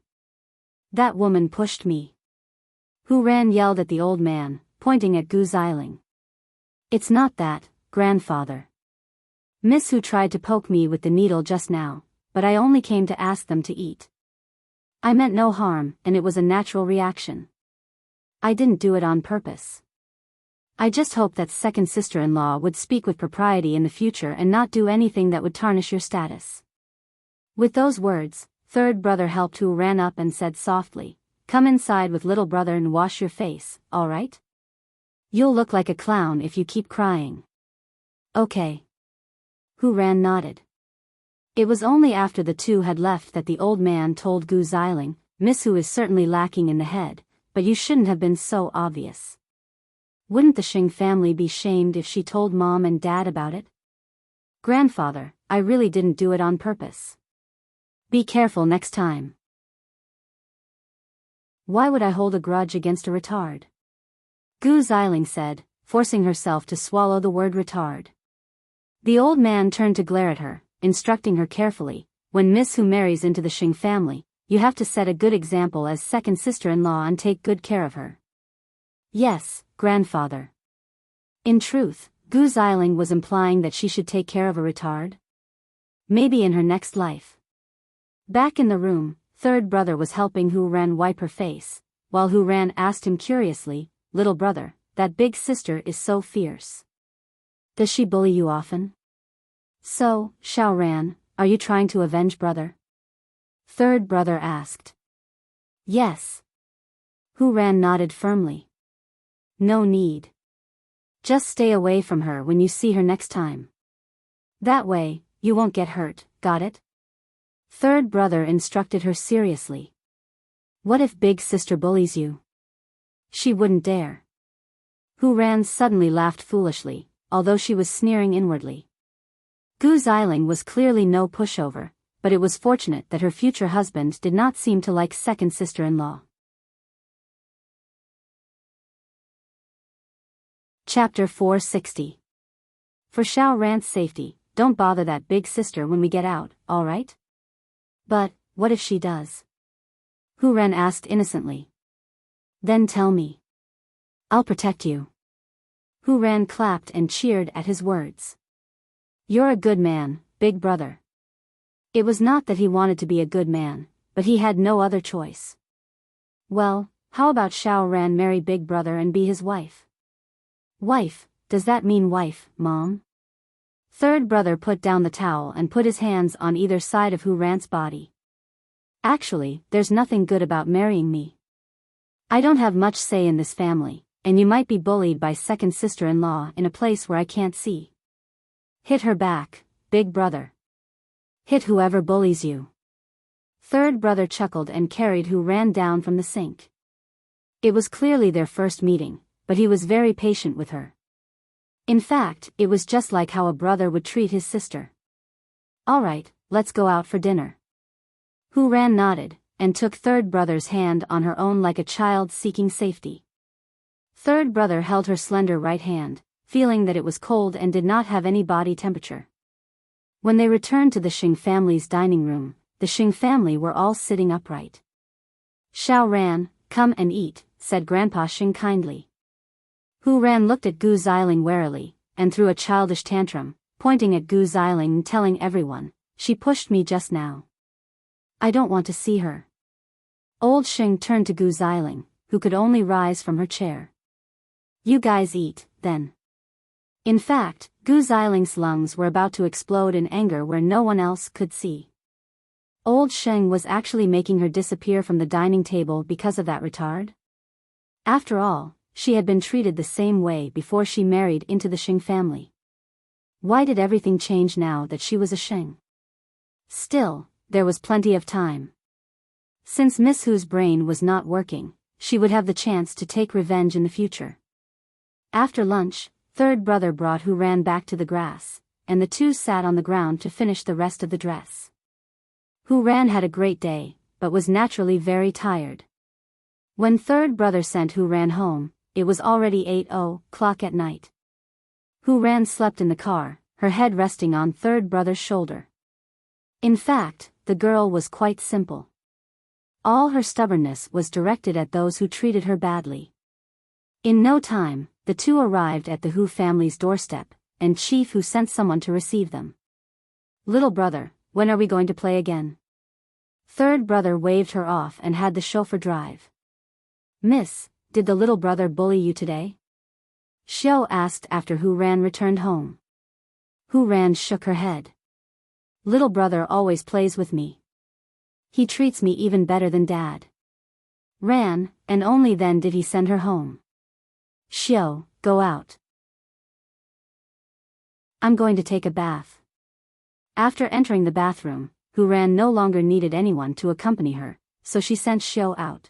That woman pushed me." Hu Ran yelled at the old man, pointing at Gu Xiling. It's not that, grandfather. Miss Hu tried to poke me with the needle just now, but I only came to ask them to eat. I meant no harm, and it was a natural reaction. I didn't do it on purpose. I just hoped that second sister-in-law would speak with propriety in the future and not do anything that would tarnish your status. With those words, third brother helped Hu Ran up and said softly, "Come inside with little brother and wash your face, all right? You'll look like a clown if you keep crying." Okay. Hu Ran nodded. It was only after the two had left that the old man told Gu Xiling, "Miss Hu is certainly lacking in the head, but you shouldn't have been so obvious. Wouldn't the Xing family be shamed if she told mom and dad about it?" "Grandfather, I really didn't do it on purpose. Be careful next time." "Why would I hold a grudge against a retard?" Gu Xiling said, forcing herself to swallow the word retard. The old man turned to glare at her, instructing her carefully, "When Miss Hu marries into the Xing family, you have to set a good example as second sister-in-law and take good care of her." "Yes, grandfather." In truth, Gu Xiling was implying that she should take care of a retard. Maybe in her next life. Back in the room, third brother was helping Hu Ran wipe her face, while Hu Ran asked him curiously, "Little brother, that big sister is so fierce. Does she bully you often?" "So, Xiao Ran, are you trying to avenge brother?" third brother asked. "Yes." Hu Ran nodded firmly. "No need. Just stay away from her when you see her next time. That way, you won't get hurt, got it?" third brother instructed her seriously. "What if big sister bullies you?" "She wouldn't dare." Hu Ran suddenly laughed foolishly, although she was sneering inwardly. Gu Xiling was clearly no pushover, but it was fortunate that her future husband did not seem to like second sister-in-law. Chapter 460. For Xiao Ran's safety, don't bother that big sister when we get out, all right? "But, what if she does?" Hu Ran asked innocently. "Then tell me. I'll protect you." Hu Ran clapped and cheered at his words. "You're a good man, big brother." It was not that he wanted to be a good man, but he had no other choice. "Well, how about Xiao Ran marry big brother and be his wife?" "Wife, does that mean wife, Mom?" Third brother put down the towel and put his hands on either side of Hu Ran's body. "Actually, there's nothing good about marrying me. I don't have much say in this family, and you might be bullied by second sister-in-law in a place where I can't see. Hit her back, big brother. Hit whoever bullies you." Third brother chuckled and carried Hu Ran down from the sink. It was clearly their first meeting, but he was very patient with her. In fact, it was just like how a brother would treat his sister. "All right, let's go out for dinner." Hu Ran nodded, and took third brother's hand on her own like a child seeking safety. Third brother held her slender right hand, feeling that it was cold and did not have any body temperature. When they returned to the Xing family's dining room, the Xing family were all sitting upright. "Xiao Ran, come and eat," said Grandpa Xing kindly. Hu Ran looked at Gu Xiling warily, and threw a childish tantrum, pointing at Gu Xiling and telling everyone, "She pushed me just now. I don't want to see her." Old Xing turned to Gu Xiling, who could only rise from her chair. "You guys eat, then." In fact, Gu Xiling's lungs were about to explode in anger where no one else could see. Old Sheng was actually making her disappear from the dining table because of that retard? After all, she had been treated the same way before she married into the Xing family. Why did everything change now that she was a Xing? Still, there was plenty of time. Since Miss Hu's brain was not working, she would have the chance to take revenge in the future. After lunch, third brother brought Hu Ran back to the grass, and the two sat on the ground to finish the rest of the dress. Hu Ran had a great day, but was naturally very tired. When third brother sent Hu Ran home, it was already 8:00 at night. Hu Ran slept in the car, her head resting on third brother's shoulder. In fact, the girl was quite simple. All her stubbornness was directed at those who treated her badly. In no time, the two arrived at the Hu family's doorstep, and Chief Hu sent someone to receive them. "Little brother, when are we going to play again?" Third brother waved her off and had the chauffeur drive. "Miss, did the little brother bully you today?" Xiao asked after Hu Ran returned home. Hu Ran shook her head. "Little brother always plays with me. He treats me even better than Dad." Ran, and only then did he send her home. "Xiao, go out. I'm going to take a bath." After entering the bathroom, Hu Ran no longer needed anyone to accompany her, so she sent Xiao out.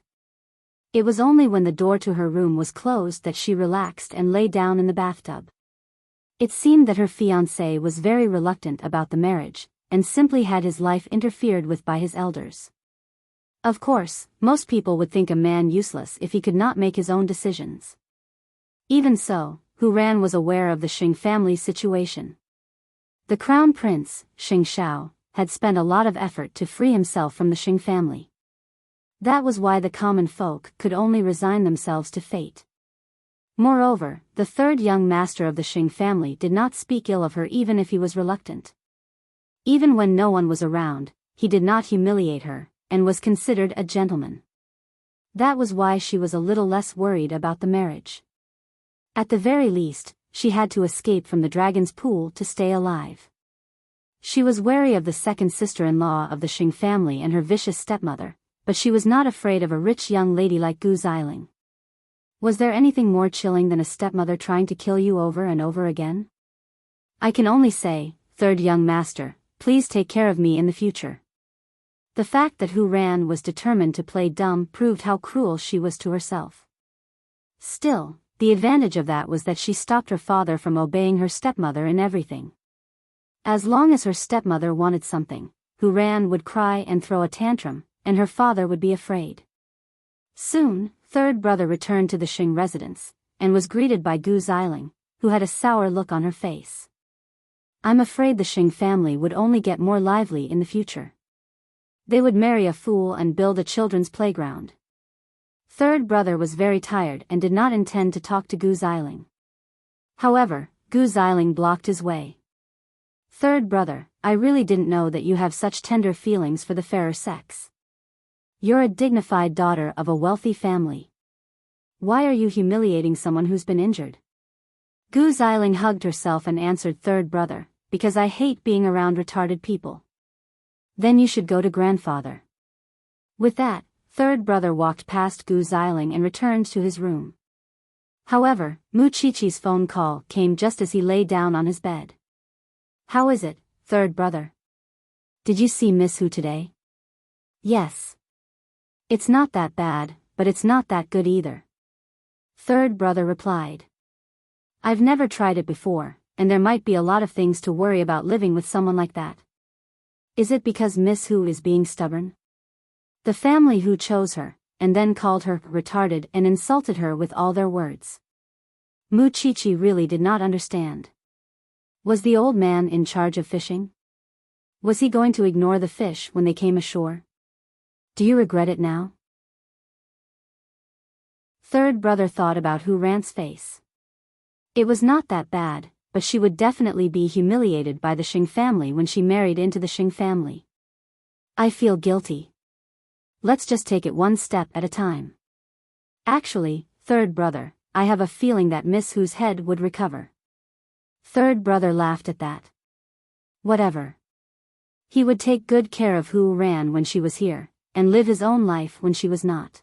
It was only when the door to her room was closed that she relaxed and lay down in the bathtub. It seemed that her fiancé was very reluctant about the marriage, and simply had his life interfered with by his elders. Of course, most people would think a man useless if he could not make his own decisions. Even so, Hu Ran was aware of the Xing family's situation. The crown prince, Xing Shao, had spent a lot of effort to free himself from the Xing family. That was why the common folk could only resign themselves to fate. Moreover, the third young master of the Xing family did not speak ill of her even if he was reluctant. Even when no one was around, he did not humiliate her, and was considered a gentleman. That was why she was a little less worried about the marriage. At the very least, she had to escape from the dragon's pool to stay alive. She was wary of the second sister-in-law of the Xing family and her vicious stepmother, but she was not afraid of a rich young lady like Gu Xiling. Was there anything more chilling than a stepmother trying to kill you over and over again? I can only say, third young master, please take care of me in the future. The fact that Hu Ran was determined to play dumb proved how cruel she was to herself. Still, the advantage of that was that she stopped her father from obeying her stepmother in everything. As long as her stepmother wanted something, Hu Ran would cry and throw a tantrum, and her father would be afraid. Soon, third brother returned to the Xing residence, and was greeted by Gu Xiling, who had a sour look on her face. "I'm afraid the Xing family would only get more lively in the future. They would marry a fool and build a children's playground." Third brother was very tired and did not intend to talk to Gu Xiling. However, Gu Xiling blocked his way. "Third brother, I really didn't know that you have such tender feelings for the fairer sex. You're a dignified daughter of a wealthy family. Why are you humiliating someone who's been injured?" Gu Xiling hugged herself and answered third brother, "Because I hate being around retarded people." "Then you should go to grandfather." With that, third brother walked past Gu Xiling and returned to his room. However, Mu Qiqi's phone call came just as he lay down on his bed. "How is it, third brother? Did you see Miss Hu today?" "Yes. It's not that bad, but it's not that good either." Third brother replied. "I've never tried it before, and there might be a lot of things to worry about living with someone like that. Is it because Miss Hu is being stubborn? The family who chose her, and then called her retarded and insulted her with all their words." Mu Qiqi really did not understand. Was the old man in charge of fishing? Was he going to ignore the fish when they came ashore? Do you regret it now? Third brother thought about Hu Ran's face. It was not that bad, but she would definitely be humiliated by the Xing family when she married into the Xing family. "I feel guilty. Let's just take it one step at a time. Actually, third brother, I have a feeling that Miss Hu's head would recover." Third brother laughed at that. Whatever. He would take good care of Hu Ran when she was here, and live his own life when she was not.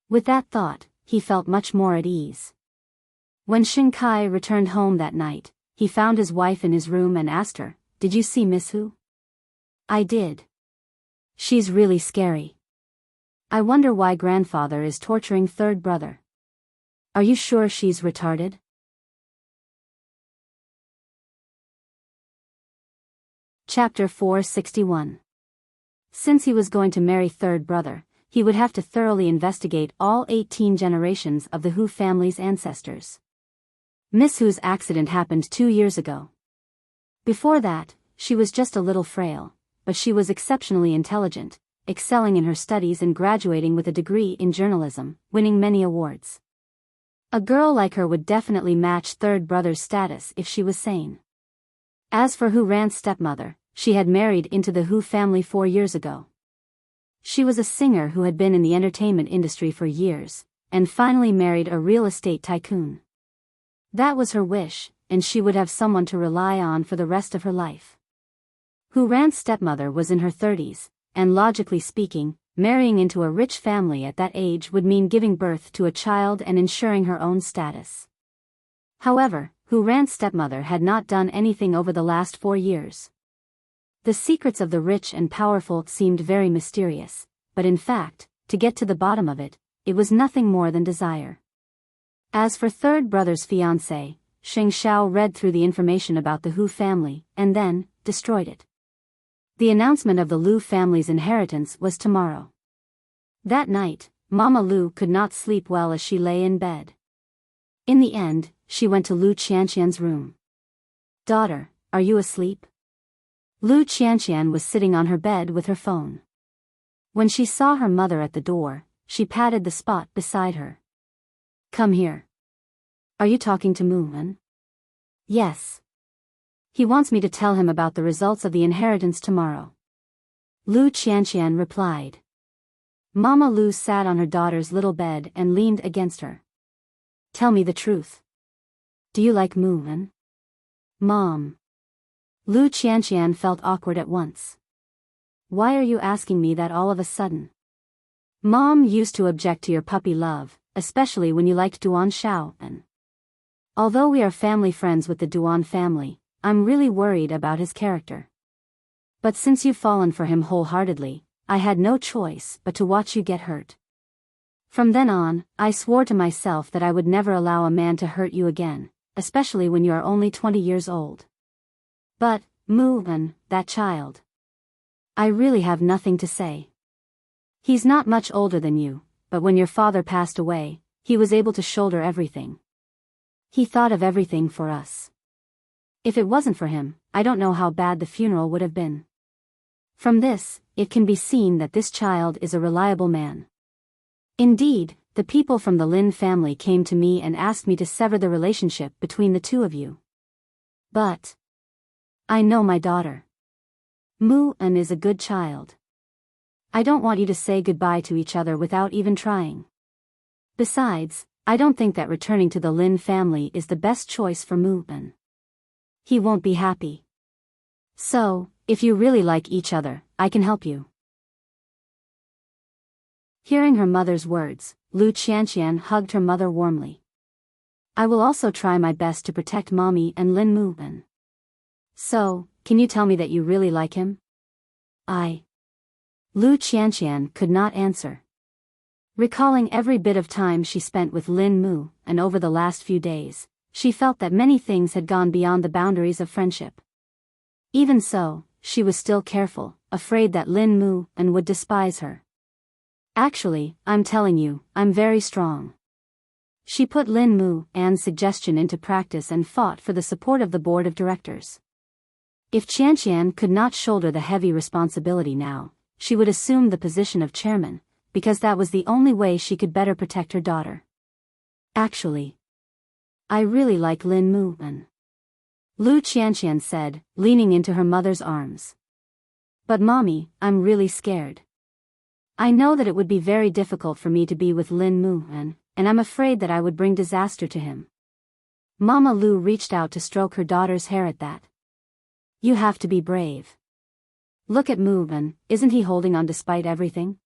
With that thought, he felt much more at ease. When Xing Kai returned home that night, he found his wife in his room and asked her, "Did you see Miss Hu?" "I did. She's really scary. I wonder why grandfather is torturing third brother. Are you sure she's retarded?" Chapter 461. Since he was going to marry third brother, he would have to thoroughly investigate all 18 generations of the Hu family's ancestors. Miss Hu's accident happened 2 years ago. Before that, she was just a little frail, but she was exceptionally intelligent, excelling in her studies and graduating with a degree in journalism, winning many awards. A girl like her would definitely match third brother's status if she was sane. As for Hu Rant's stepmother, she had married into the Hu family 4 years ago. She was a singer who had been in the entertainment industry for years, and finally married a real estate tycoon. That was her wish, and she would have someone to rely on for the rest of her life. Hu Rant's stepmother was in her 30s, and logically speaking, marrying into a rich family at that age would mean giving birth to a child and ensuring her own status. However, Hu Rant's stepmother had not done anything over the last 4 years. The secrets of the rich and powerful seemed very mysterious, but in fact, to get to the bottom of it, it was nothing more than desire. As for third brother's fiancée, Xing Xiao read through the information about the Hu family, and then, destroyed it. The announcement of the Lu family's inheritance was tomorrow. That night, Mama Lu could not sleep well as she lay in bed. In the end, she went to Lu Qianqian's room. "Daughter, are you asleep?" Lu Qianqian was sitting on her bed with her phone. When she saw her mother at the door, she patted the spot beside her. "Come here." "Are you talking to Moon?" "Yes. He wants me to tell him about the results of the inheritance tomorrow." Lu Qianqian replied. Mama Lu sat on her daughter's little bed and leaned against her. "Tell me the truth. Do you like Moon?" "Mom." Lu Qianqian felt awkward at once. "Why are you asking me that all of a sudden? Mom used to object to your puppy love, especially when you liked Duan Xiao, and although we are family friends with the Duan family, I'm really worried about his character. But since you've fallen for him wholeheartedly, I had no choice but to watch you get hurt. From then on, I swore to myself that I would never allow a man to hurt you again, especially when you are only 20 years old. But, Moon, that child. I really have nothing to say. He's not much older than you, but when your father passed away, he was able to shoulder everything. He thought of everything for us. If it wasn't for him, I don't know how bad the funeral would have been. From this, it can be seen that this child is a reliable man. Indeed, the people from the Lin family came to me and asked me to sever the relationship between the two of you. But I know my daughter. Moon is a good child. I don't want you to say goodbye to each other without even trying. Besides, I don't think that returning to the Lin family is the best choice for Moon. He won't be happy. So, if you really like each other, I can help you." Hearing her mother's words, Lu Qianqian hugged her mother warmly. "I will also try my best to protect Mommy and Lin Moon. So, can you tell me that you really like him?" Lu Qianqian could not answer. Recalling every bit of time she spent with Lin Mu, and over the last few days, she felt that many things had gone beyond the boundaries of friendship. Even so, she was still careful, afraid that Lin Mu would despise her. "Actually, I'm telling you, I'm very strong." She put Lin Mu's suggestion into practice and fought for the support of the board of directors. If Qianqian could not shoulder the heavy responsibility now, she would assume the position of chairman, because that was the only way she could better protect her daughter. "Actually, I really like Lin Moon," Lu Qianqian said, leaning into her mother's arms. "But Mommy, I'm really scared. I know that it would be very difficult for me to be with Lin Moon, and I'm afraid that I would bring disaster to him." Mama Lu reached out to stroke her daughter's hair at that. "You have to be brave. Look at Moon, isn't he holding on despite everything?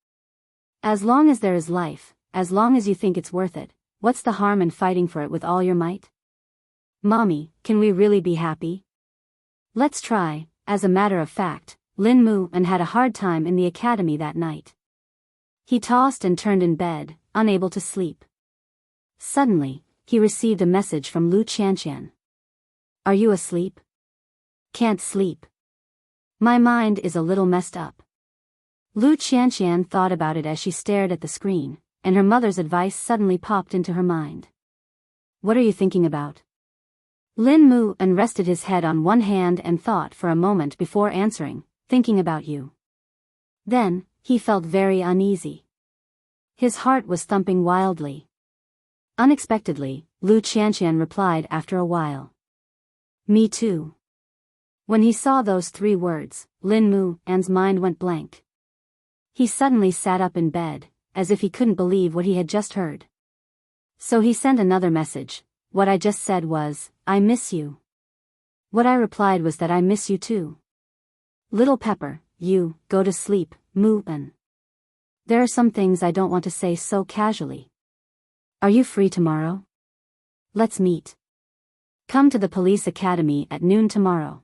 As long as there is life, as long as you think it's worth it, what's the harm in fighting for it with all your might? Mommy, can we really be happy? Let's try." As a matter of fact, Lin Moon had a hard time in the academy that night. He tossed and turned in bed, unable to sleep. Suddenly, he received a message from Lu Qianqian. "Are you asleep?" "Can't sleep. My mind is a little messed up." Lu Qianqian thought about it as she stared at the screen, and her mother's advice suddenly popped into her mind. "What are you thinking about?" Lin Moon rested his head on one hand and thought for a moment before answering, "Thinking about you." Then, he felt very uneasy. His heart was thumping wildly. Unexpectedly, Lu Qianqian replied after a while. Me too. When he saw those 3 words, Lin Mu's mind went blank. He suddenly sat up in bed, as if he couldn't believe what he had just heard. So he sent another message. What I just said was, I miss you. What I replied was that I miss you too. Little Pepper, you, go to sleep, Mu-en. There are some things I don't want to say so casually. Are you free tomorrow? Let's meet. Come to the police academy at noon tomorrow.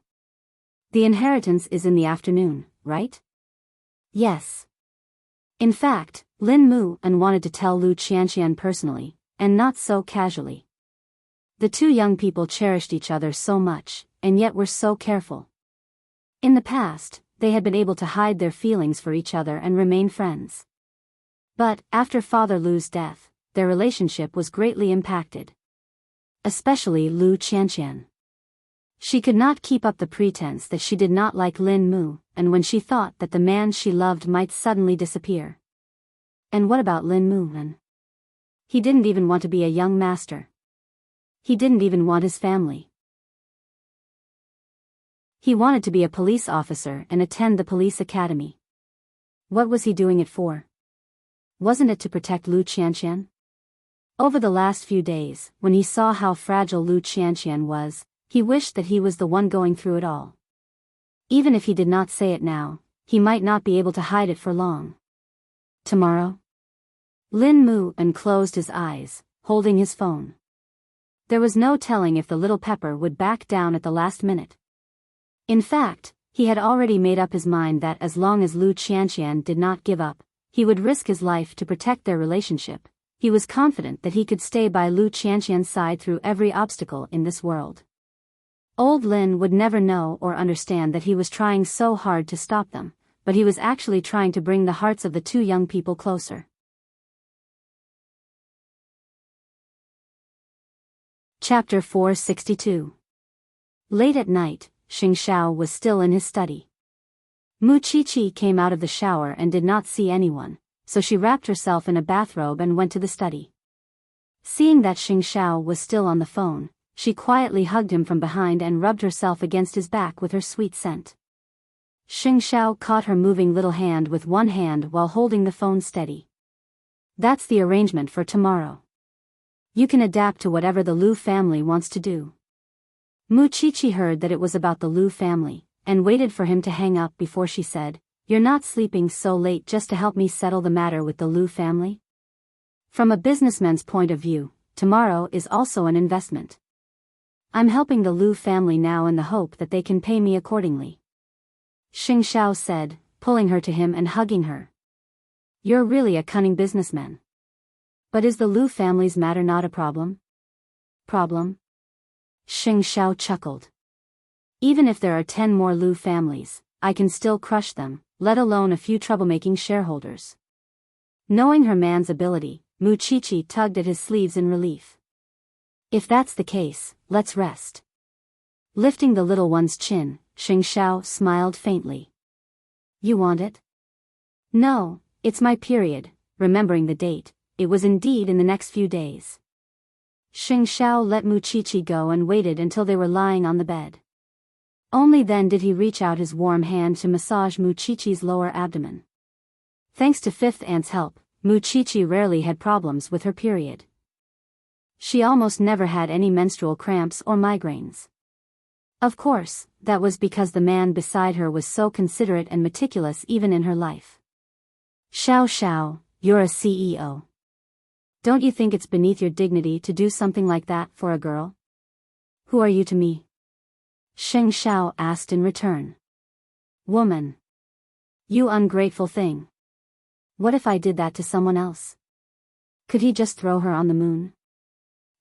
The inheritance is in the afternoon, right? Yes. In fact, Lin Mu'en wanted to tell Lu Qianqian personally, and not so casually. The 2 young people cherished each other so much, and yet were so careful. In the past, they had been able to hide their feelings for each other and remain friends. But, after Father Lu's death, their relationship was greatly impacted. Especially Lu Qianqian. She could not keep up the pretense that she did not like Lin Mu, and when she thought that the man she loved might suddenly disappear. And what about Lin Mu? He didn't even want to be a young master. He didn't even want his family. He wanted to be a police officer and attend the police academy. What was he doing it for? Wasn't it to protect Lu Qianqian? Over the last few days, when he saw how fragile Lu Qianqian was, he wished that he was the one going through it all. Even if he did not say it now, he might not be able to hide it for long. Tomorrow? Lin Mu'en closed his eyes, holding his phone. There was no telling if the little Pepper would back down at the last minute. In fact, he had already made up his mind that as long as Lu Qianqian did not give up, he would risk his life to protect their relationship. He was confident that he could stay by Lu Qianqian's side through every obstacle in this world. Old Lin would never know or understand that he was trying so hard to stop them, but he was actually trying to bring the hearts of the 2 young people closer. Chapter 462. Late at night, Xing Xiao was still in his study. Mu Qiqi came out of the shower and did not see anyone, so she wrapped herself in a bathrobe and went to the study. Seeing that Xing Xiao was still on the phone, she quietly hugged him from behind and rubbed herself against his back with her sweet scent. Xing Xiao caught her moving little hand with one hand while holding the phone steady. That's the arrangement for tomorrow. You can adapt to whatever the Lu family wants to do. Mu Qiqi heard that it was about the Lu family, and waited for him to hang up before she said, You're not sleeping so late just to help me settle the matter with the Lu family? From a businessman's point of view, tomorrow is also an investment. I'm helping the Lu family now in the hope that they can pay me accordingly. Xing Xiao said, pulling her to him and hugging her. You're really a cunning businessman. But is the Lu family's matter not a problem? Problem? Xing Xiao chuckled. Even if there are 10 more Lu families, I can still crush them, let alone a few troublemaking shareholders. Knowing her man's ability, Mu Qiqi tugged at his sleeves in relief. If that's the case, let's rest. Lifting the little one's chin, Xing Xiao smiled faintly. You want it? No, it's my period. Remembering the date, it was indeed in the next few days. Xing Xiao let Mu Qiqi go and waited until they were lying on the bed. Only then did he reach out his warm hand to massage Mu Qiqi's lower abdomen. Thanks to Fifth Aunt's help, Mu Qiqi rarely had problems with her period. She almost never had any menstrual cramps or migraines. Of course, that was because the man beside her was so considerate and meticulous even in her life. Xiao Xiao, you're a CEO. Don't you think it's beneath your dignity to do something like that for a girl? Who are you to me? Xing Xiao asked in return. Woman. You ungrateful thing. What if I did that to someone else? Could he just throw her on the moon?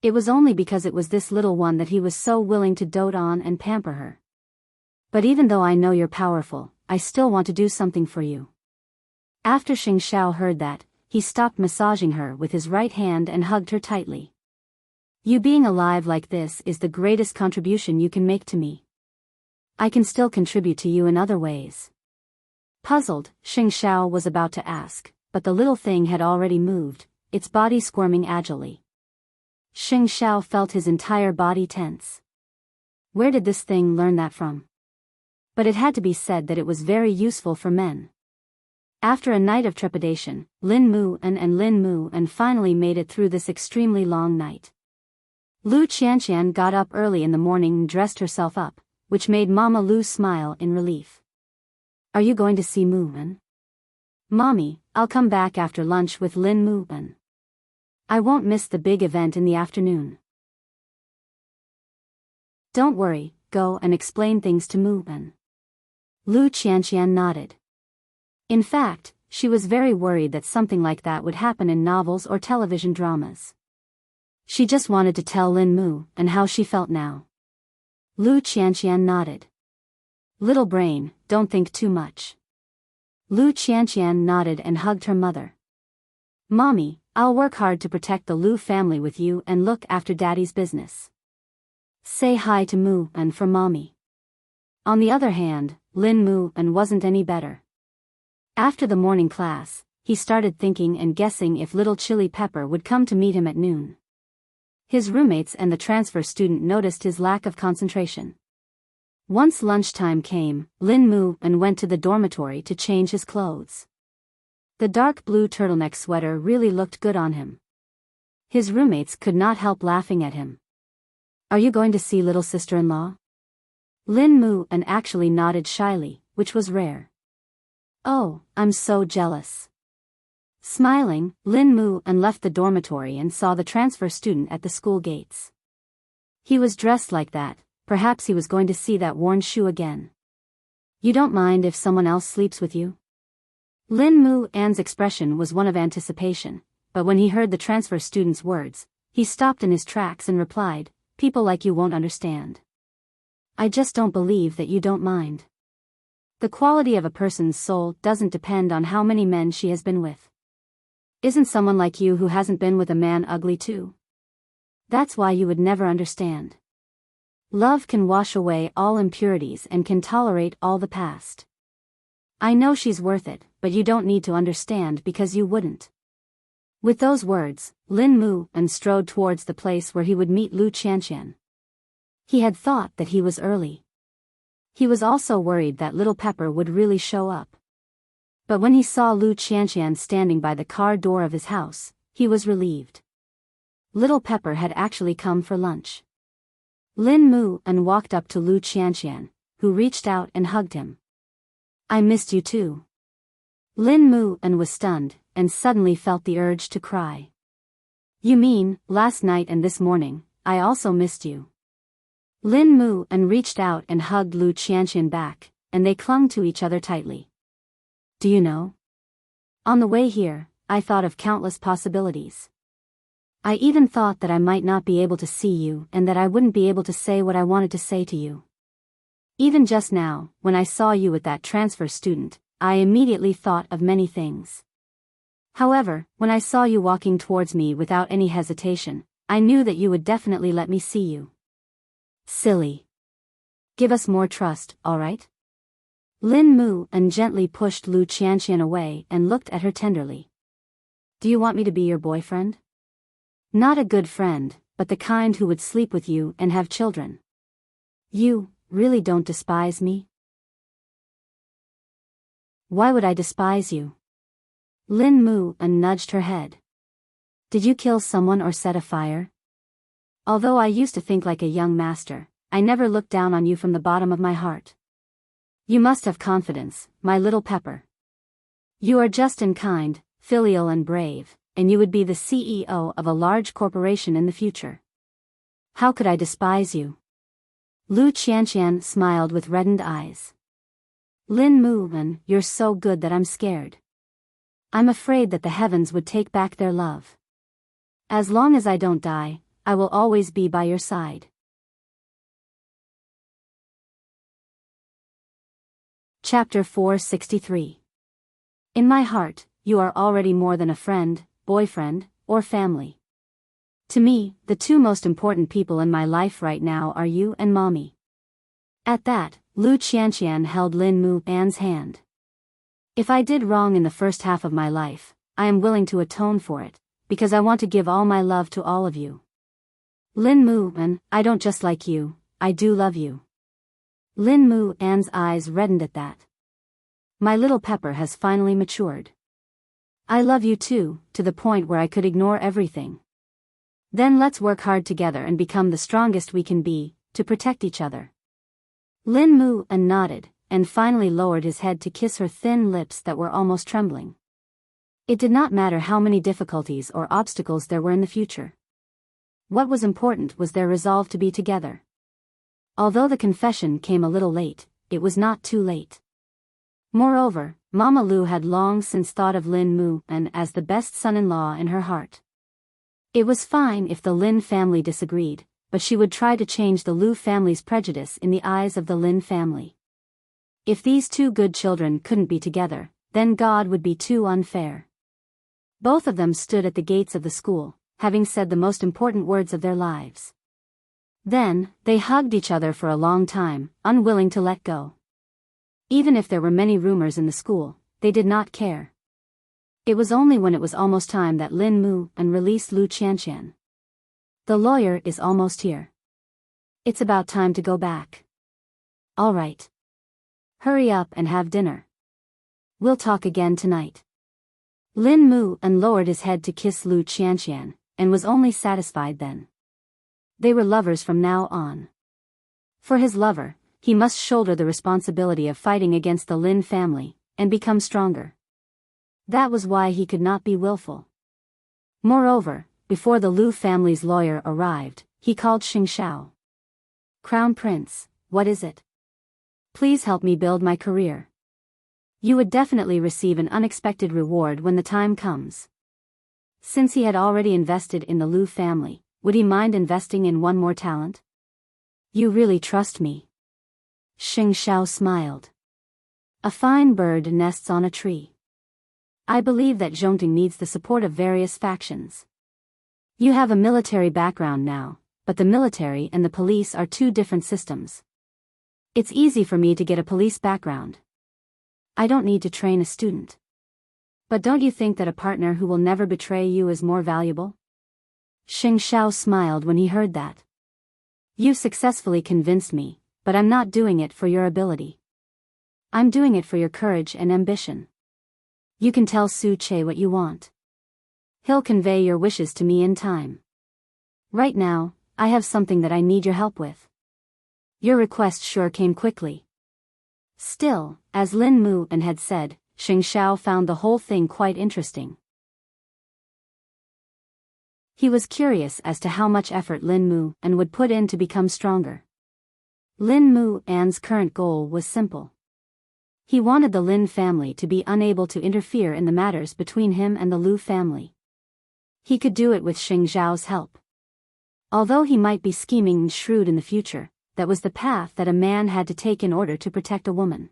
It was only because it was this little one that he was so willing to dote on and pamper her. But even though I know you're powerful, I still want to do something for you. After Xing Xiao heard that, he stopped massaging her with his right hand and hugged her tightly. You being alive like this is the greatest contribution you can make to me. I can still contribute to you in other ways. Puzzled, Xing Xiao was about to ask, but the little thing had already moved, its body squirming agilely. Xing Xiao felt his entire body tense. Where did this thing learn that from? But it had to be said that it was very useful for men. After a night of trepidation, Lin Mu and Lin Mu finally made it through this extremely long night. Lu Qianqian got up early in the morning and dressed herself up, which made Mama Lu smile in relief. Are you going to see Mu-en? Mommy, I'll come back after lunch with Lin Mu-en. I won't miss the big event in the afternoon. Don't worry, go and explain things to Mu-en. Lu Qianqian nodded. In fact, she was very worried that something like that would happen in novels or television dramas. She just wanted to tell Lin Mu and how she felt now. Lu Qianqian nodded. Little brain, don't think too much. Lu Qianqian nodded and hugged her mother. Mommy, I'll work hard to protect the Lu family with you and look after Daddy's business. Say hi to Mu-en for Mommy. On the other hand, Lin Mu-en wasn't any better. After the morning class, he started thinking and guessing if little Chili Pepper would come to meet him at noon. His roommates and the transfer student noticed his lack of concentration. Once lunchtime came, Lin Mu-en went to the dormitory to change his clothes. The dark blue turtleneck sweater really looked good on him. His roommates could not help laughing at him. Are you going to see little sister-in-law? Lin Mu-en actually nodded shyly, which was rare. Oh, I'm so jealous. Smiling, Lin Mu-en left the dormitory and saw the transfer student at the school gates. He was dressed like that, perhaps he was going to see that worn shoe again. You don't mind if someone else sleeps with you? Lin Mu-en's expression was one of anticipation, but when he heard the transfer student's words, he stopped in his tracks and replied, people like you won't understand. I just don't believe that you don't mind. The quality of a person's soul doesn't depend on how many men she has been with. Isn't someone like you who hasn't been with a man ugly too? That's why you would never understand. Love can wash away all impurities and can tolerate all the past. I know she's worth it, but you don't need to understand because you wouldn't. With those words, Lin Mu-en strode towards the place where he would meet Lu Qianqian. He had thought that he was early. He was also worried that little Pepper would really show up. But when he saw Lu Qianqian standing by the car door of his house, he was relieved. Little Pepper had actually come for lunch. Lin Mu-en walked up to Lu Qianqian, who reached out and hugged him. I missed you too. Lin Mu-en was stunned, and suddenly felt the urge to cry. You mean, last night and this morning, I also missed you. Lin Mu-en reached out and hugged Lu Qianqian back, and they clung to each other tightly. Do you know? On the way here, I thought of countless possibilities. I even thought that I might not be able to see you and that I wouldn't be able to say what I wanted to say to you. Even just now, when I saw you with that transfer student, I immediately thought of many things. However, when I saw you walking towards me without any hesitation, I knew that you would definitely let me see you. Silly. Give us more trust, all right? Lin Mu-en gently pushed Lu Qianqian away and looked at her tenderly. Do you want me to be your boyfriend? Not a good friend, but the kind who would sleep with you and have children. You really don't despise me? Why would I despise you? Lin Mu-en nudged her head. Did you kill someone or set a fire? Although I used to think like a young master, I never looked down on you from the bottom of my heart. You must have confidence, my little Pepper. You are just and kind, filial and brave, and you would be the CEO of a large corporation in the future. How could I despise you? Lu Qianqian smiled with reddened eyes. Lin Mu-en, you're so good that I'm scared. I'm afraid that the heavens would take back their love. As long as I don't die, I will always be by your side. Chapter 463. In my heart, you are already more than a friend, boyfriend, or family. To me, the two most important people in my life right now are you and Mommy. At that, Lu Qianqian held Lin Mu-en's hand. If I did wrong in the first half of my life, I am willing to atone for it, because I want to give all my love to all of you. Lin Mu An, I don't just like you, I do love you. Lin Mu An's eyes reddened at that. My little pepper has finally matured. I love you too, to the point where I could ignore everything. Then let's work hard together and become the strongest we can be, to protect each other. Lin Mu An nodded, and finally lowered his head to kiss her thin lips that were almost trembling. It did not matter how many difficulties or obstacles there were in the future. What was important was their resolve to be together. Although the confession came a little late, it was not too late. Moreover, Mama Lu had long since thought of Lin Mu An as the best son-in-law in her heart. It was fine if the Lin family disagreed, but she would try to change the Lu family's prejudice in the eyes of the Lin family. If these two good children couldn't be together, then God would be too unfair. Both of them stood at the gates of the school, having said the most important words of their lives. Then, they hugged each other for a long time, unwilling to let go. Even if there were many rumors in the school, they did not care. It was only when it was almost time that Lin Mu An released Lu Qianqian. The lawyer is almost here. It's about time to go back. All right. Hurry up and have dinner. We'll talk again tonight. Lin Mu An lowered his head to kiss Lu Qianqian, and was only satisfied then. They were lovers from now on. For his lover, he must shoulder the responsibility of fighting against the Lin family, and become stronger. That was why he could not be willful. Moreover, before the Lu family's lawyer arrived, he called Xing Shao. Crown Prince, what is it? Please help me build my career. You would definitely receive an unexpected reward when the time comes. Since he had already invested in the Lu family, would he mind investing in one more talent? You really trust me? Xing Shao smiled. A fine bird nests on a tree. I believe that Zhongting needs the support of various factions. You have a military background now, but the military and the police are two different systems. It's easy for me to get a police background. I don't need to train a student. But don't you think that a partner who will never betray you is more valuable? Xing Shao smiled when he heard that. You successfully convinced me, but I'm not doing it for your ability. I'm doing it for your courage and ambition. You can tell Su Che what you want. He'll convey your wishes to me in time. Right now, I have something that I need your help with. Your request sure came quickly. Still, as Lin Mu An had said, Xing Shao found the whole thing quite interesting. He was curious as to how much effort Lin Mu An would put in to become stronger. Lin Mu An's current goal was simple. He wanted the Lin family to be unable to interfere in the matters between him and the Lu family. He could do it with Xing Zhao's help. Although he might be scheming and shrewd in the future, that was the path that a man had to take in order to protect a woman.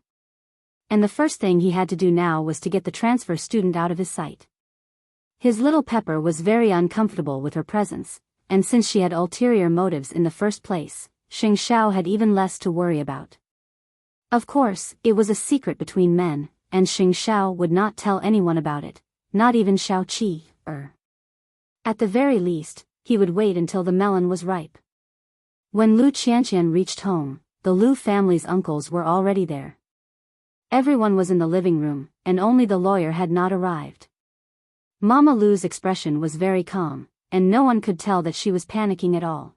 And the first thing he had to do now was to get the transfer student out of his sight. His little Pepper was very uncomfortable with her presence, and since she had ulterior motives in the first place, Xing Shao had even less to worry about. Of course, it was a secret between men, and Xing Shao would not tell anyone about it, not even Shao Qi. At the very least, he would wait until the melon was ripe. When Lu Qianqian reached home, the Lu family's uncles were already there. Everyone was in the living room, and only the lawyer had not arrived. Mama Lu's expression was very calm, and no one could tell that she was panicking at all.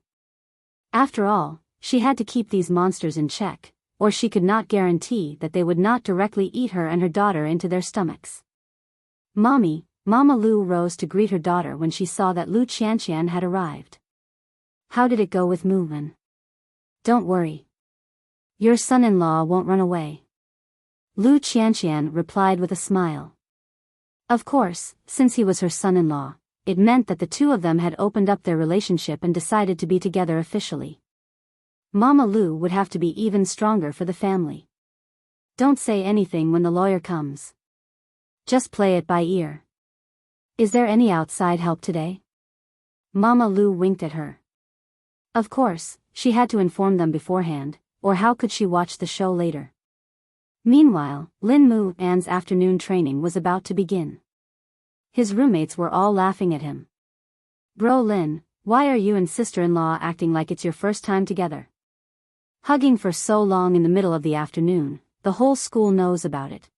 After all, she had to keep these monsters in check, or she could not guarantee that they would not directly eat her and her daughter into their stomachs. Mommy, Mama Lu rose to greet her daughter when she saw that Lu Qianqian had arrived. How did it go with Mu An? Don't worry. Your son-in-law won't run away. Lu Qianqian replied with a smile. Of course, since he was her son-in-law, it meant that the two of them had opened up their relationship and decided to be together officially. Mama Lu would have to be even stronger for the family. Don't say anything when the lawyer comes. Just play it by ear. Is there any outside help today? Mama Lu winked at her. Of course, she had to inform them beforehand, or how could she watch the show later? Meanwhile, Lin Mu An's afternoon training was about to begin. His roommates were all laughing at him. "Bro Lin, why are you and sister-in-law acting like it's your first time together? Hugging for so long in the middle of the afternoon, the whole school knows about it.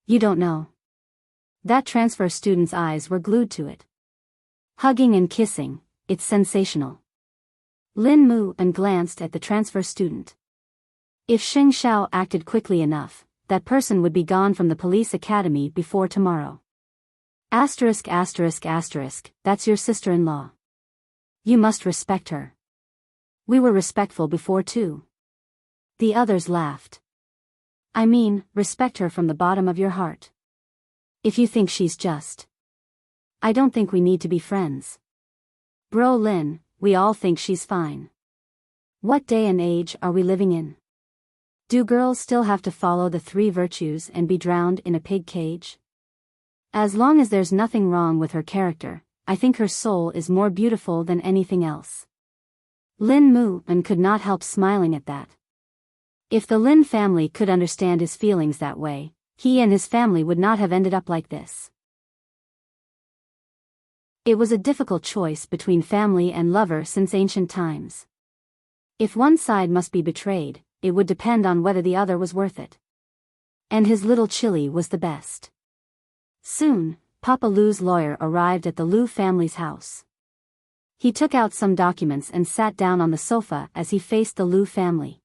You don't know." That transfer student's eyes were glued to it. "Hugging and kissing, it's sensational." Lin Mu An glanced at the transfer student. If Xing Xiao acted quickly enough, that person would be gone from the police academy before tomorrow. Asterisk asterisk asterisk, that's your sister-in-law. You must respect her. We were respectful before too. The others laughed. I mean, respect her from the bottom of your heart. If you think she's just. I don't think we need to be friends. Bro Lin, we all think she's fine. What day and age are we living in? Do girls still have to follow the 3 virtues and be drowned in a pig cage? As long as there's nothing wrong with her character, I think her soul is more beautiful than anything else. Lin Mu An could not help smiling at that. If the Lin family could understand his feelings that way, he and his family would not have ended up like this. It was a difficult choice between family and lover since ancient times. If one side must be betrayed, it would depend on whether the other was worth it. And his little chili was the best. Soon, Papa Lu's lawyer arrived at the Lu family's house. He took out some documents and sat down on the sofa as he faced the Lu family.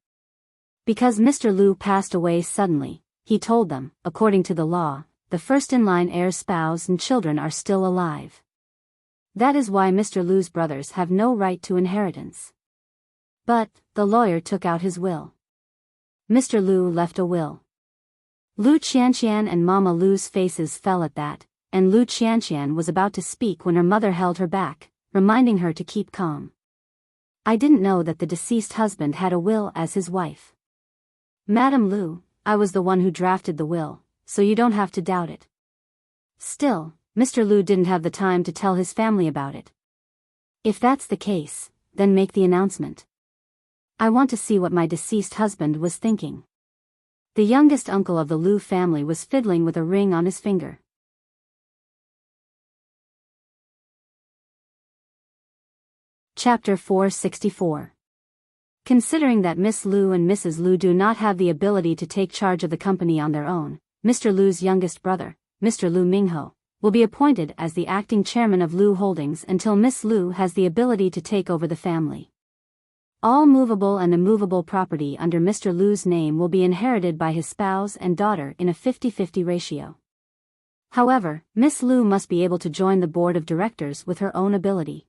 Because Mr. Lu passed away suddenly, he told them, according to the law, the first-in-line heir's spouse and children are still alive. That is why Mr. Lu's brothers have no right to inheritance. But, the lawyer took out his will. Mr. Lu left a will. Lu Qianqian and Mama Lu's faces fell at that, and Lu Qianqian was about to speak when her mother held her back, reminding her to keep calm. I didn't know that the deceased husband had a will as his wife. Madam Lu, I was the one who drafted the will, so you don't have to doubt it. Still, Mr. Lu didn't have the time to tell his family about it. If that's the case, then make the announcement. I want to see what my deceased husband was thinking. The youngest uncle of the Lu family was fiddling with a ring on his finger. Chapter 464. Considering that Miss Lu and Mrs. Lu do not have the ability to take charge of the company on their own, Mr. Lu's youngest brother, Mr. Lu Mingho, will be appointed as the acting chairman of Lu Holdings until Miss Lu has the ability to take over the family. All movable and immovable property under Mr. Lu's name will be inherited by his spouse and daughter in a 50-50 ratio. However, Miss Lu must be able to join the board of directors with her own ability.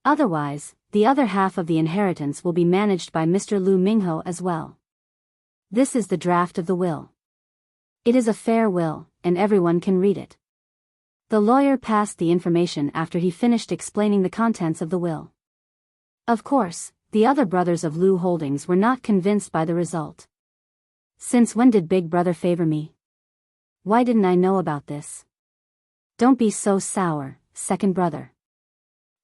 Otherwise, the other half of the inheritance will be managed by Mr. Lu Mingho as well. This is the draft of the will. It is a fair will, and everyone can read it. The lawyer passed the information after he finished explaining the contents of the will. Of course, the other brothers of Lu Holdings were not convinced by the result. Since when did Big Brother favor me? Why didn't I know about this? Don't be so sour, second brother.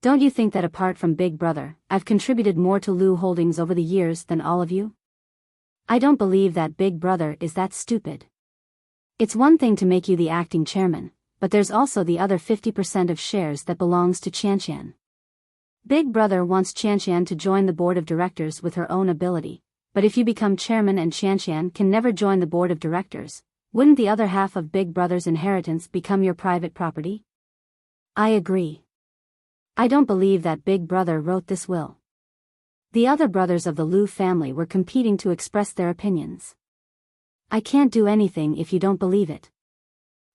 Don't you think that apart from Big Brother, I've contributed more to Lu Holdings over the years than all of you? I don't believe that Big Brother is that stupid. It's one thing to make you the acting chairman, but there's also the other 50% of shares that belongs to Qianqian. Big Brother wants Qianqian to join the board of directors with her own ability, but if you become chairman and Qianqian can never join the board of directors, wouldn't the other half of Big Brother's inheritance become your private property? I agree. I don't believe that Big Brother wrote this will. The other brothers of the Lu family were competing to express their opinions. I can't do anything if you don't believe it.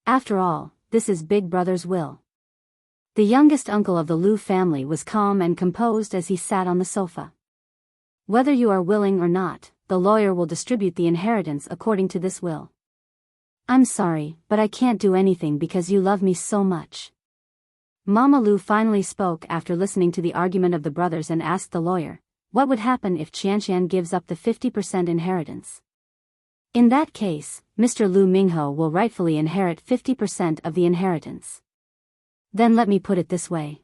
After all, this is Big Brother's will. The youngest uncle of the Lu family was calm and composed as he sat on the sofa. Whether you are willing or not, the lawyer will distribute the inheritance according to this will. I'm sorry, but I can't do anything because you love me so much. Mama Lu finally spoke after listening to the argument of the brothers and asked the lawyer, what would happen if Qianqian gives up the 50% inheritance? In that case, Mr. Lu Mingho will rightfully inherit 50% of the inheritance. Then let me put it this way.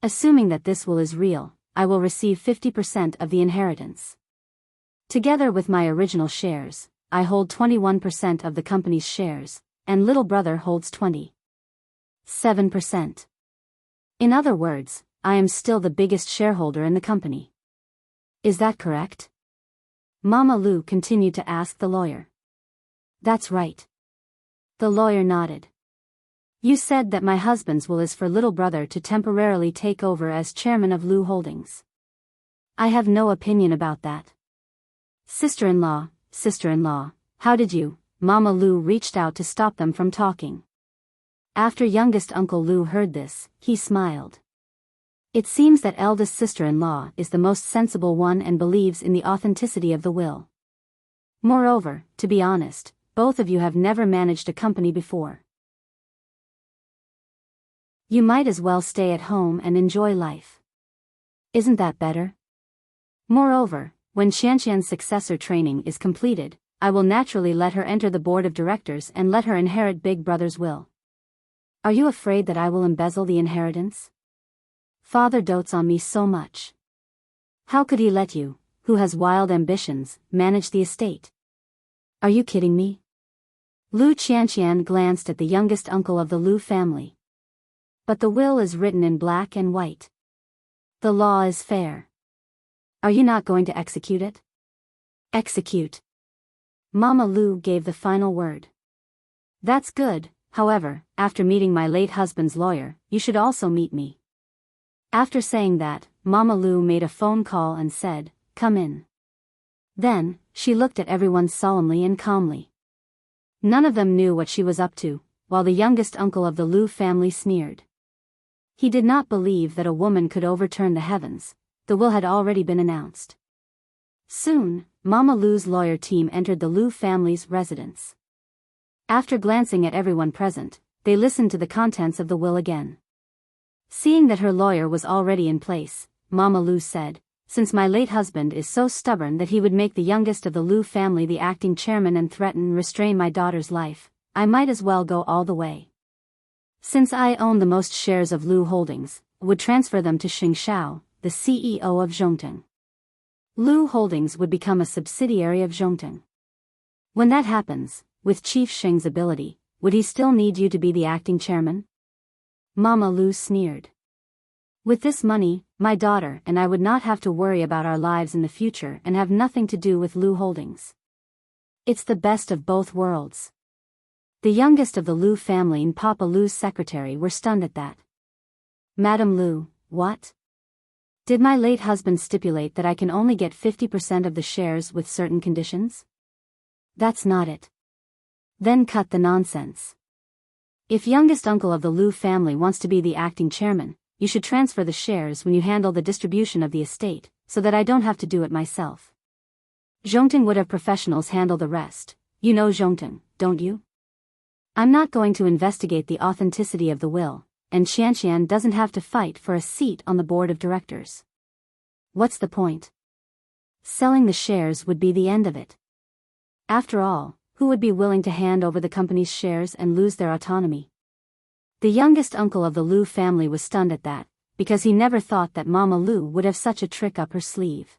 Assuming that this will is real, I will receive 50% of the inheritance. Together with my original shares, I hold 21% of the company's shares, and little brother holds 27%. In other words, I am still the biggest shareholder in the company. Is that correct? Mama Lu continued to ask the lawyer. That's right. The lawyer nodded. You said that my husband's will is for little brother to temporarily take over as chairman of Lu Holdings. I have no opinion about that. Sister-in-law, how did you? Mama Lu reached out to stop them from talking. After youngest Uncle Lu heard this, he smiled. It seems that eldest sister-in-law is the most sensible one and believes in the authenticity of the will. Moreover, to be honest, both of you have never managed a company before. You might as well stay at home and enjoy life. Isn't that better? Moreover, when Qianqian's successor training is completed, I will naturally let her enter the board of directors and let her inherit Big Brother's will. Are you afraid that I will embezzle the inheritance? Father dotes on me so much. How could he let you, who has wild ambitions, manage the estate? Are you kidding me? Lu Qianqian glanced at the youngest uncle of the Lu family. But the will is written in black and white. The law is fair. Are you not going to execute it? Execute. Mama Lu gave the final word. That's good, however, after meeting my late husband's lawyer, you should also meet me. After saying that, Mama Lu made a phone call and said, "Come in." Then, she looked at everyone solemnly and calmly. None of them knew what she was up to, while the youngest uncle of the Lu family sneered. He did not believe that a woman could overturn the heavens. The will had already been announced. Soon, Mama Lu's lawyer team entered the Lu family's residence. After glancing at everyone present, they listened to the contents of the will again. Seeing that her lawyer was already in place, Mama Lu said, "Since my late husband is so stubborn that he would make the youngest of the Lu family the acting chairman and threaten and restrain my daughter's life, I might as well go all the way. Since I own the most shares of Lu Holdings, would transfer them to Xing Shao, the CEO of Zhongting. Lu Holdings would become a subsidiary of Zhongting. When that happens, with Chief Xing's ability, would he still need you to be the acting chairman?" Mama Lu sneered. "With this money, my daughter and I would not have to worry about our lives in the future and have nothing to do with Lu Holdings. It's the best of both worlds." The youngest of the Lu family and Papa Lu's secretary were stunned at that. "Madam Lu, what? Did my late husband stipulate that I can only get 50% of the shares with certain conditions? That's not it. Then cut the nonsense. If youngest uncle of the Lu family wants to be the acting chairman, you should transfer the shares when you handle the distribution of the estate, so that I don't have to do it myself. Zhongting would have professionals handle the rest. You know Zhongting, don't you? I'm not going to investigate the authenticity of the will, and Qianqian doesn't have to fight for a seat on the board of directors. What's the point? Selling the shares would be the end of it. After all, who would be willing to hand over the company's shares and lose their autonomy?" The youngest uncle of the Lu family was stunned at that, because he never thought that Mama Lu would have such a trick up her sleeve.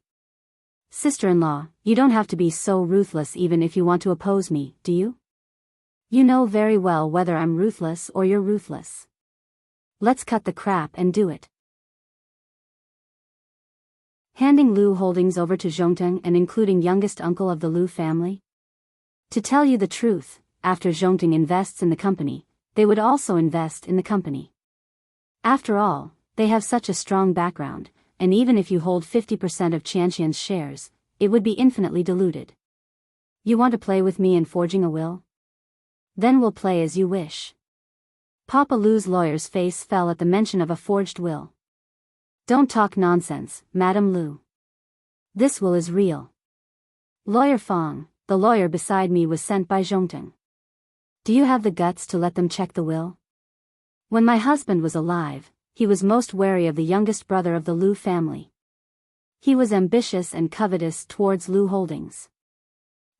"Sister-in-law, you don't have to be so ruthless even if you want to oppose me, do you? You know very well whether I'm ruthless or you're ruthless. Let's cut the crap and do it." Handing Lu Holdings over to Zhongting and including youngest uncle of the Lu family? To tell you the truth, after Zhongting invests in the company, they would also invest in the company. After all, they have such a strong background, and even if you hold 50% of Qianqian's shares, it would be infinitely diluted. You want to play with me in forging a will? Then we'll play as you wish. Papa Lu's lawyer's face fell at the mention of a forged will. "Don't talk nonsense, Madam Lu. This will is real. Lawyer Fong, the lawyer beside me, was sent by Zhongting. Do you have the guts to let them check the will? When my husband was alive, he was most wary of the youngest brother of the Lu family. He was ambitious and covetous towards Lu Holdings.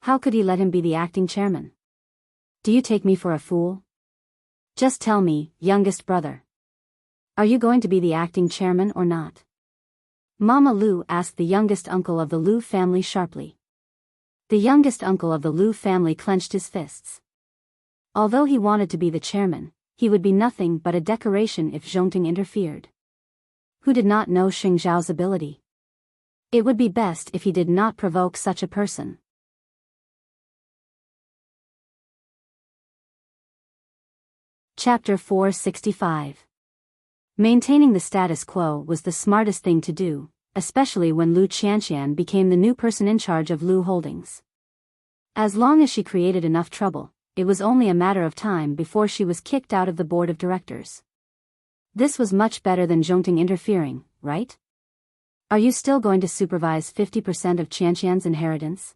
How could he let him be the acting chairman? Do you take me for a fool? Just tell me, youngest brother. Are you going to be the acting chairman or not?" Mama Lu asked the youngest uncle of the Lu family sharply. The youngest uncle of the Lu family clenched his fists. Although he wanted to be the chairman, he would be nothing but a decoration if Zhongting interfered. Who did not know Xing Zhao's ability? It would be best if he did not provoke such a person. Chapter 465. Maintaining the status quo was the smartest thing to do, especially when Lu Qianqian became the new person in charge of Lu Holdings. As long as she created enough trouble, it was only a matter of time before she was kicked out of the board of directors. This was much better than Zhongting interfering, right? Are you still going to supervise 50% of Qianqian's inheritance?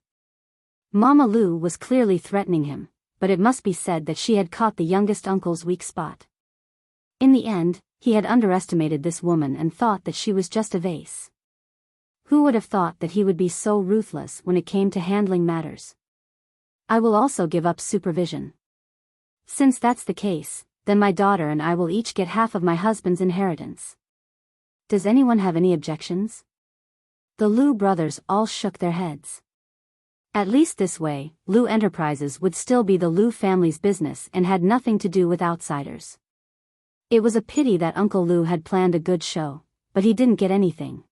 Mama Lu was clearly threatening him, but it must be said that she had caught the youngest uncle's weak spot. In the end, he had underestimated this woman and thought that she was just a vase. Who would have thought that he would be so ruthless when it came to handling matters? I will also give up supervision. Since that's the case, then my daughter and I will each get half of my husband's inheritance. Does anyone have any objections? The Lu brothers all shook their heads. At least this way, Lu Enterprises would still be the Lu family's business and had nothing to do with outsiders. It was a pity that Uncle Lu had planned a good show, but he didn't get anything.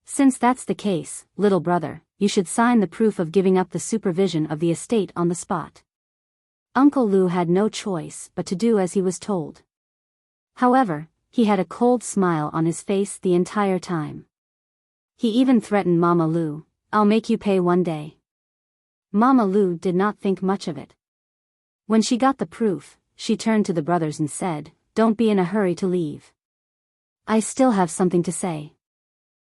Since that's the case, little brother, you should sign the proof of giving up the supervision of the estate on the spot. Uncle Lu had no choice but to do as he was told. However, he had a cold smile on his face the entire time. He even threatened Mama Lu, "I'll make you pay one day." Mama Lu did not think much of it. When she got the proof, she turned to the brothers and said, "Don't be in a hurry to leave. I still have something to say.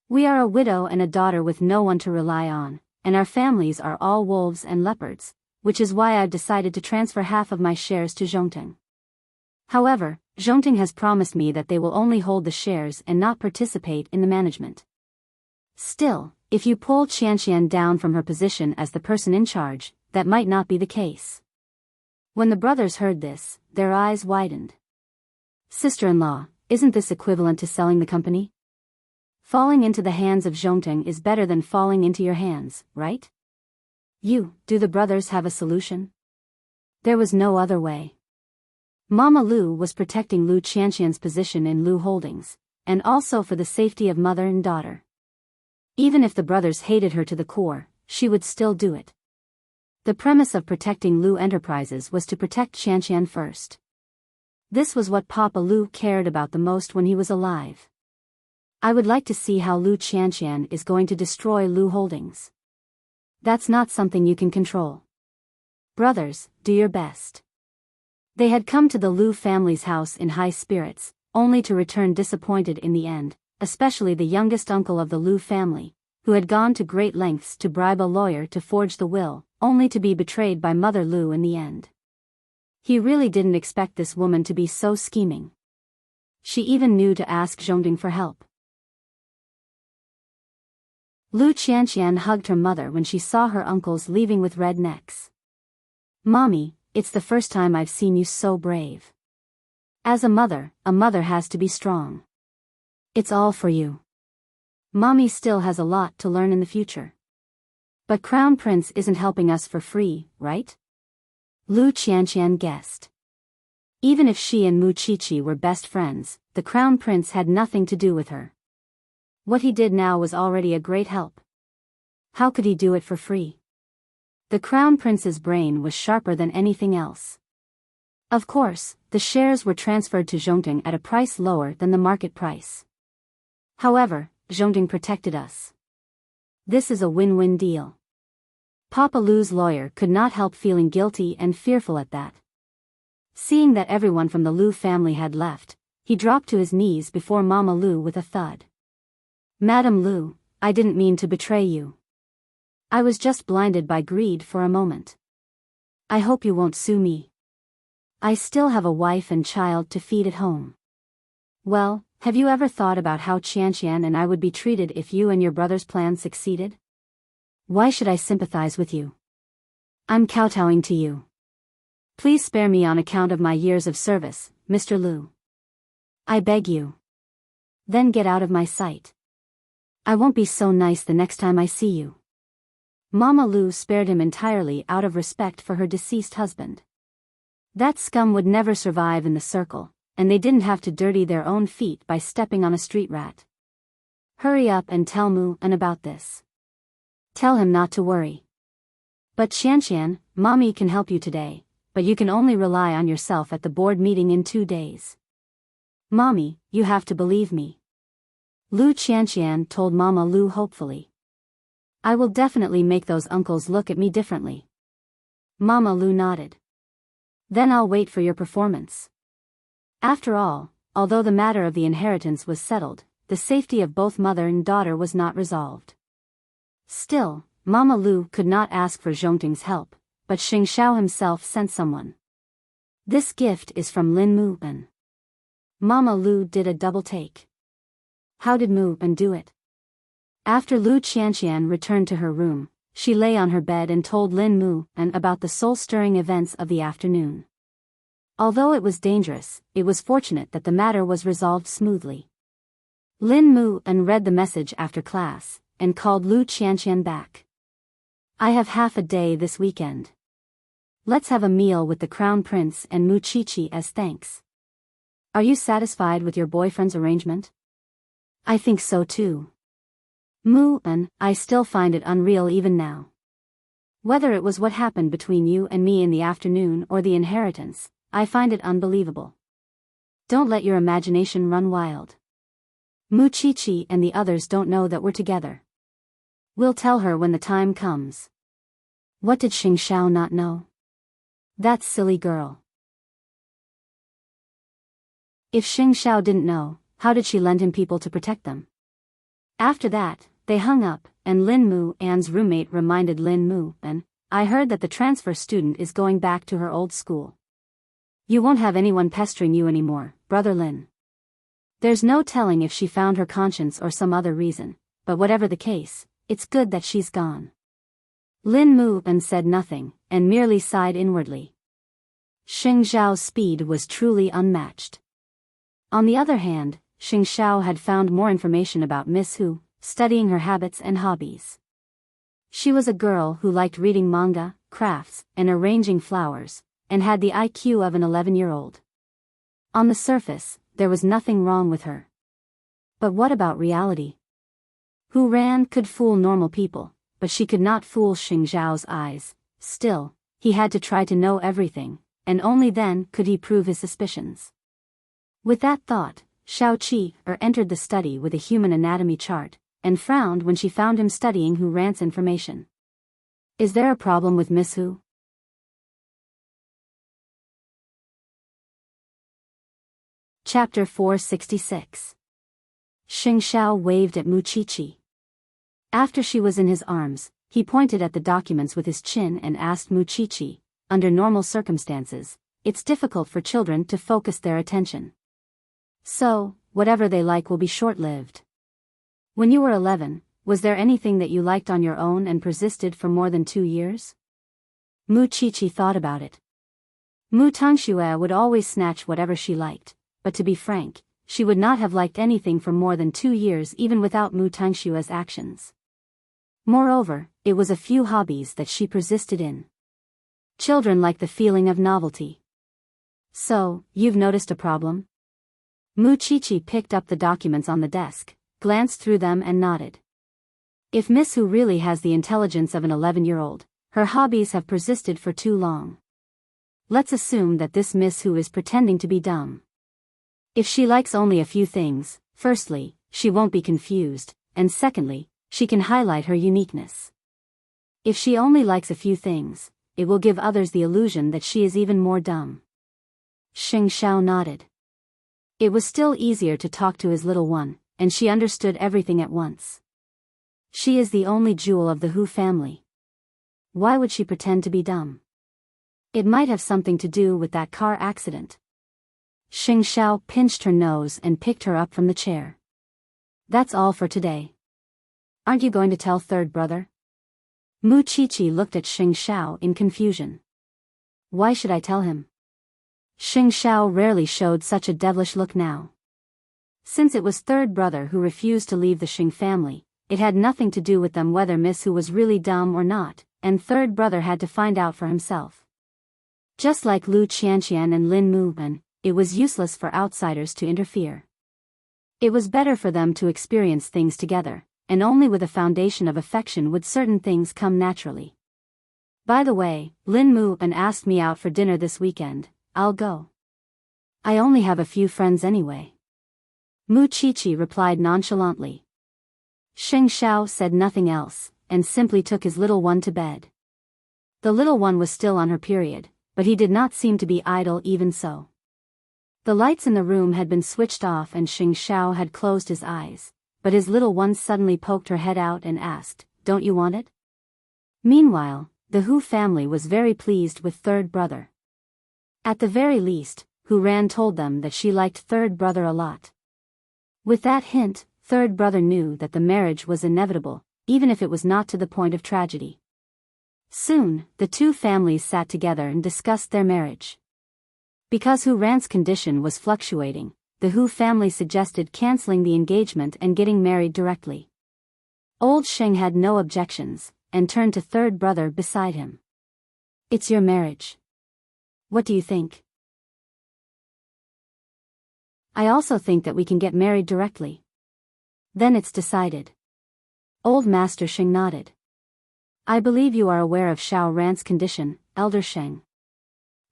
We are a widow and a daughter with no one to rely on, and our families are all wolves and leopards, which is why I've decided to transfer half of my shares to Zhongting. However, Zhongting has promised me that they will only hold the shares and not participate in the management. Still, if you pull Qianqian down from her position as the person in charge, that might not be the case." When the brothers heard this, their eyes widened. "Sister-in-law, isn't this equivalent to selling the company? Falling into the hands of Zhongting is better than falling into your hands, right? Do the brothers have a solution?" There was no other way. Mama Lu was protecting Lu Qianqian's position in Lu Holdings, and also for the safety of mother and daughter. Even if the brothers hated her to the core, she would still do it. The premise of protecting Lu Enterprises was to protect Qianqian first. This was what Papa Lu cared about the most when he was alive. I would like to see how Lu Qianqian is going to destroy Lu Holdings. That's not something you can control. Brothers, do your best. They had come to the Lu family's house in high spirits, only to return disappointed in the end, especially the youngest uncle of the Lu family, who had gone to great lengths to bribe a lawyer to forge the will, only to be betrayed by Mother Lu in the end. He really didn't expect this woman to be so scheming. She even knew to ask Zhongting for help. Lu Qianqian hugged her mother when she saw her uncles leaving with red necks. "Mommy, it's the first time I've seen you so brave. As a mother has to be strong. It's all for you. Mommy still has a lot to learn in the future. But Crown Prince isn't helping us for free, right?" Lu Qianqian guessed. Even if she and Mu Qiqi were best friends, the Crown Prince had nothing to do with her. What he did now was already a great help. How could he do it for free? The Crown Prince's brain was sharper than anything else. Of course, the shares were transferred to Zhongting at a price lower than the market price. However, Zhongting protected us. This is a win-win deal. Papa Lu's lawyer could not help feeling guilty and fearful at that. Seeing that everyone from the Lu family had left, he dropped to his knees before Mama Lu with a thud. "Madam Lu, I didn't mean to betray you. I was just blinded by greed for a moment. I hope you won't sue me. I still have a wife and child to feed at home. Well, have you ever thought about how Qianqian and I would be treated if you and your brother's plan succeeded? Why should I sympathize with you? I'm kowtowing to you. Please spare me on account of my years of service, Mr. Lu. I beg you. Then get out of my sight. I won't be so nice the next time I see you." Mama Lu spared him entirely out of respect for her deceased husband. That scum would never survive in the circle, and they didn't have to dirty their own feet by stepping on a street rat. Hurry up and tell Mu-an about this. Tell him not to worry. But Qianqian, Mommy can help you today, but you can only rely on yourself at the board meeting in 2 days. Mommy, you have to believe me. Lu Qianqian told Mama Lu hopefully. I will definitely make those uncles look at me differently. Mama Lu nodded. Then I'll wait for your performance. After all, although the matter of the inheritance was settled, the safety of both mother and daughter was not resolved. Still, Mama Lu could not ask for Zhongting's help, but Xing Xiao himself sent someone. This gift is from Lin Mu-an. Mama Lu did a double take. How did Mu-an do it? After Lu Qianqian returned to her room, she lay on her bed and told Lin Mu-an about the soul-stirring events of the afternoon. Although it was dangerous, it was fortunate that the matter was resolved smoothly. Lin Mu-an read the message after class, and called Lu Qianqian back. I have half a day this weekend. Let's have a meal with the Crown Prince and Mu Qiqi as thanks. Are you satisfied with your boyfriend's arrangement? I think so too. Mu-an, I still find it unreal even now. Whether it was what happened between you and me in the afternoon or the inheritance, I find it unbelievable. Don't let your imagination run wild. Mu Qiqi and the others don't know that we're together. We'll tell her when the time comes. What did Xing Xiao not know? That silly girl. If Xing Xiao didn't know, how did she lend him people to protect them? After that, they hung up, and Lin Mu-an's roommate reminded Lin Mu-an, I heard that the transfer student is going back to her old school. You won't have anyone pestering you anymore, Brother Lin. There's no telling if she found her conscience or some other reason, but whatever the case, it's good that she's gone. Lin Mu-an said nothing, and merely sighed inwardly. Xing Xiao's speed was truly unmatched. On the other hand, Xing Xiao had found more information about Miss Hu, studying her habits and hobbies. She was a girl who liked reading manga, crafts, and arranging flowers, and had the IQ of an 11-year-old. On the surface, there was nothing wrong with her. But what about reality? Hu Ran could fool normal people, but she could not fool Xing Xiao's eyes. Still, he had to try to know everything, and only then could he prove his suspicions. With that thought, Xiao Qi entered the study with a human anatomy chart, and frowned when she found him studying Hu Ran's information. Is there a problem with Miss Hu? Chapter 466. Xing Xiao waved at Mu Qiqi. After she was in his arms, he pointed at the documents with his chin and asked Mu Qiqi, under normal circumstances, it's difficult for children to focus their attention. So, whatever they like will be short-lived. When you were 11, was there anything that you liked on your own and persisted for more than 2 years? Mu Qiqi thought about it. Mu Tangxue would always snatch whatever she liked, but to be frank, she would not have liked anything for more than 2 years even without Mu Tangxue's actions. Moreover, it was a few hobbies that she persisted in. Children like the feeling of novelty. So, you've noticed a problem? Mu Qiqi picked up the documents on the desk, glanced through them and nodded. If Miss Hu really has the intelligence of an 11-year-old, her hobbies have persisted for too long. Let's assume that this Miss Hu is pretending to be dumb. If she likes only a few things, firstly, she won't be confused, and secondly, she can highlight her uniqueness. If she only likes a few things, it will give others the illusion that she is even more dumb. Xing Xiao nodded. It was still easier to talk to his little one, and she understood everything at once. She is the only jewel of the Hu family. Why would she pretend to be dumb? It might have something to do with that car accident. Xing Xiao pinched her nose and picked her up from the chair. That's all for today. Aren't you going to tell third brother? Mu Qiqi looked at Xing Xiao in confusion. Why should I tell him? Xing Xiao rarely showed such a devilish look now. Since it was third brother who refused to leave the Xing family, it had nothing to do with them whether Miss Hu was really dumb or not, and third brother had to find out for himself. Just like Lu Qianqian and Lin Muban, it was useless for outsiders to interfere. It was better for them to experience things together, and only with a foundation of affection would certain things come naturally. By the way, Lin Muban asked me out for dinner this weekend. I'll go. I only have a few friends anyway. Mu Qiqi replied nonchalantly. Xing Xiao said nothing else, and simply took his little one to bed. The little one was still on her period, but he did not seem to be idle even so. The lights in the room had been switched off and Xing Xiao had closed his eyes, but his little one suddenly poked her head out and asked, "Don't you want it?" Meanwhile, the Hu family was very pleased with third brother. At the very least, Hu Ran told them that she liked third brother a lot. With that hint, third brother knew that the marriage was inevitable, even if it was not to the point of tragedy. Soon, the two families sat together and discussed their marriage. Because Hu Ran's condition was fluctuating, the Hu family suggested canceling the engagement and getting married directly. Old Sheng had no objections, and turned to third brother beside him. "It's your marriage. What do you think?" "I also think that we can get married directly." "Then it's decided." Old Master Sheng nodded. "I believe you are aware of Xiao Ran's condition, Elder Sheng.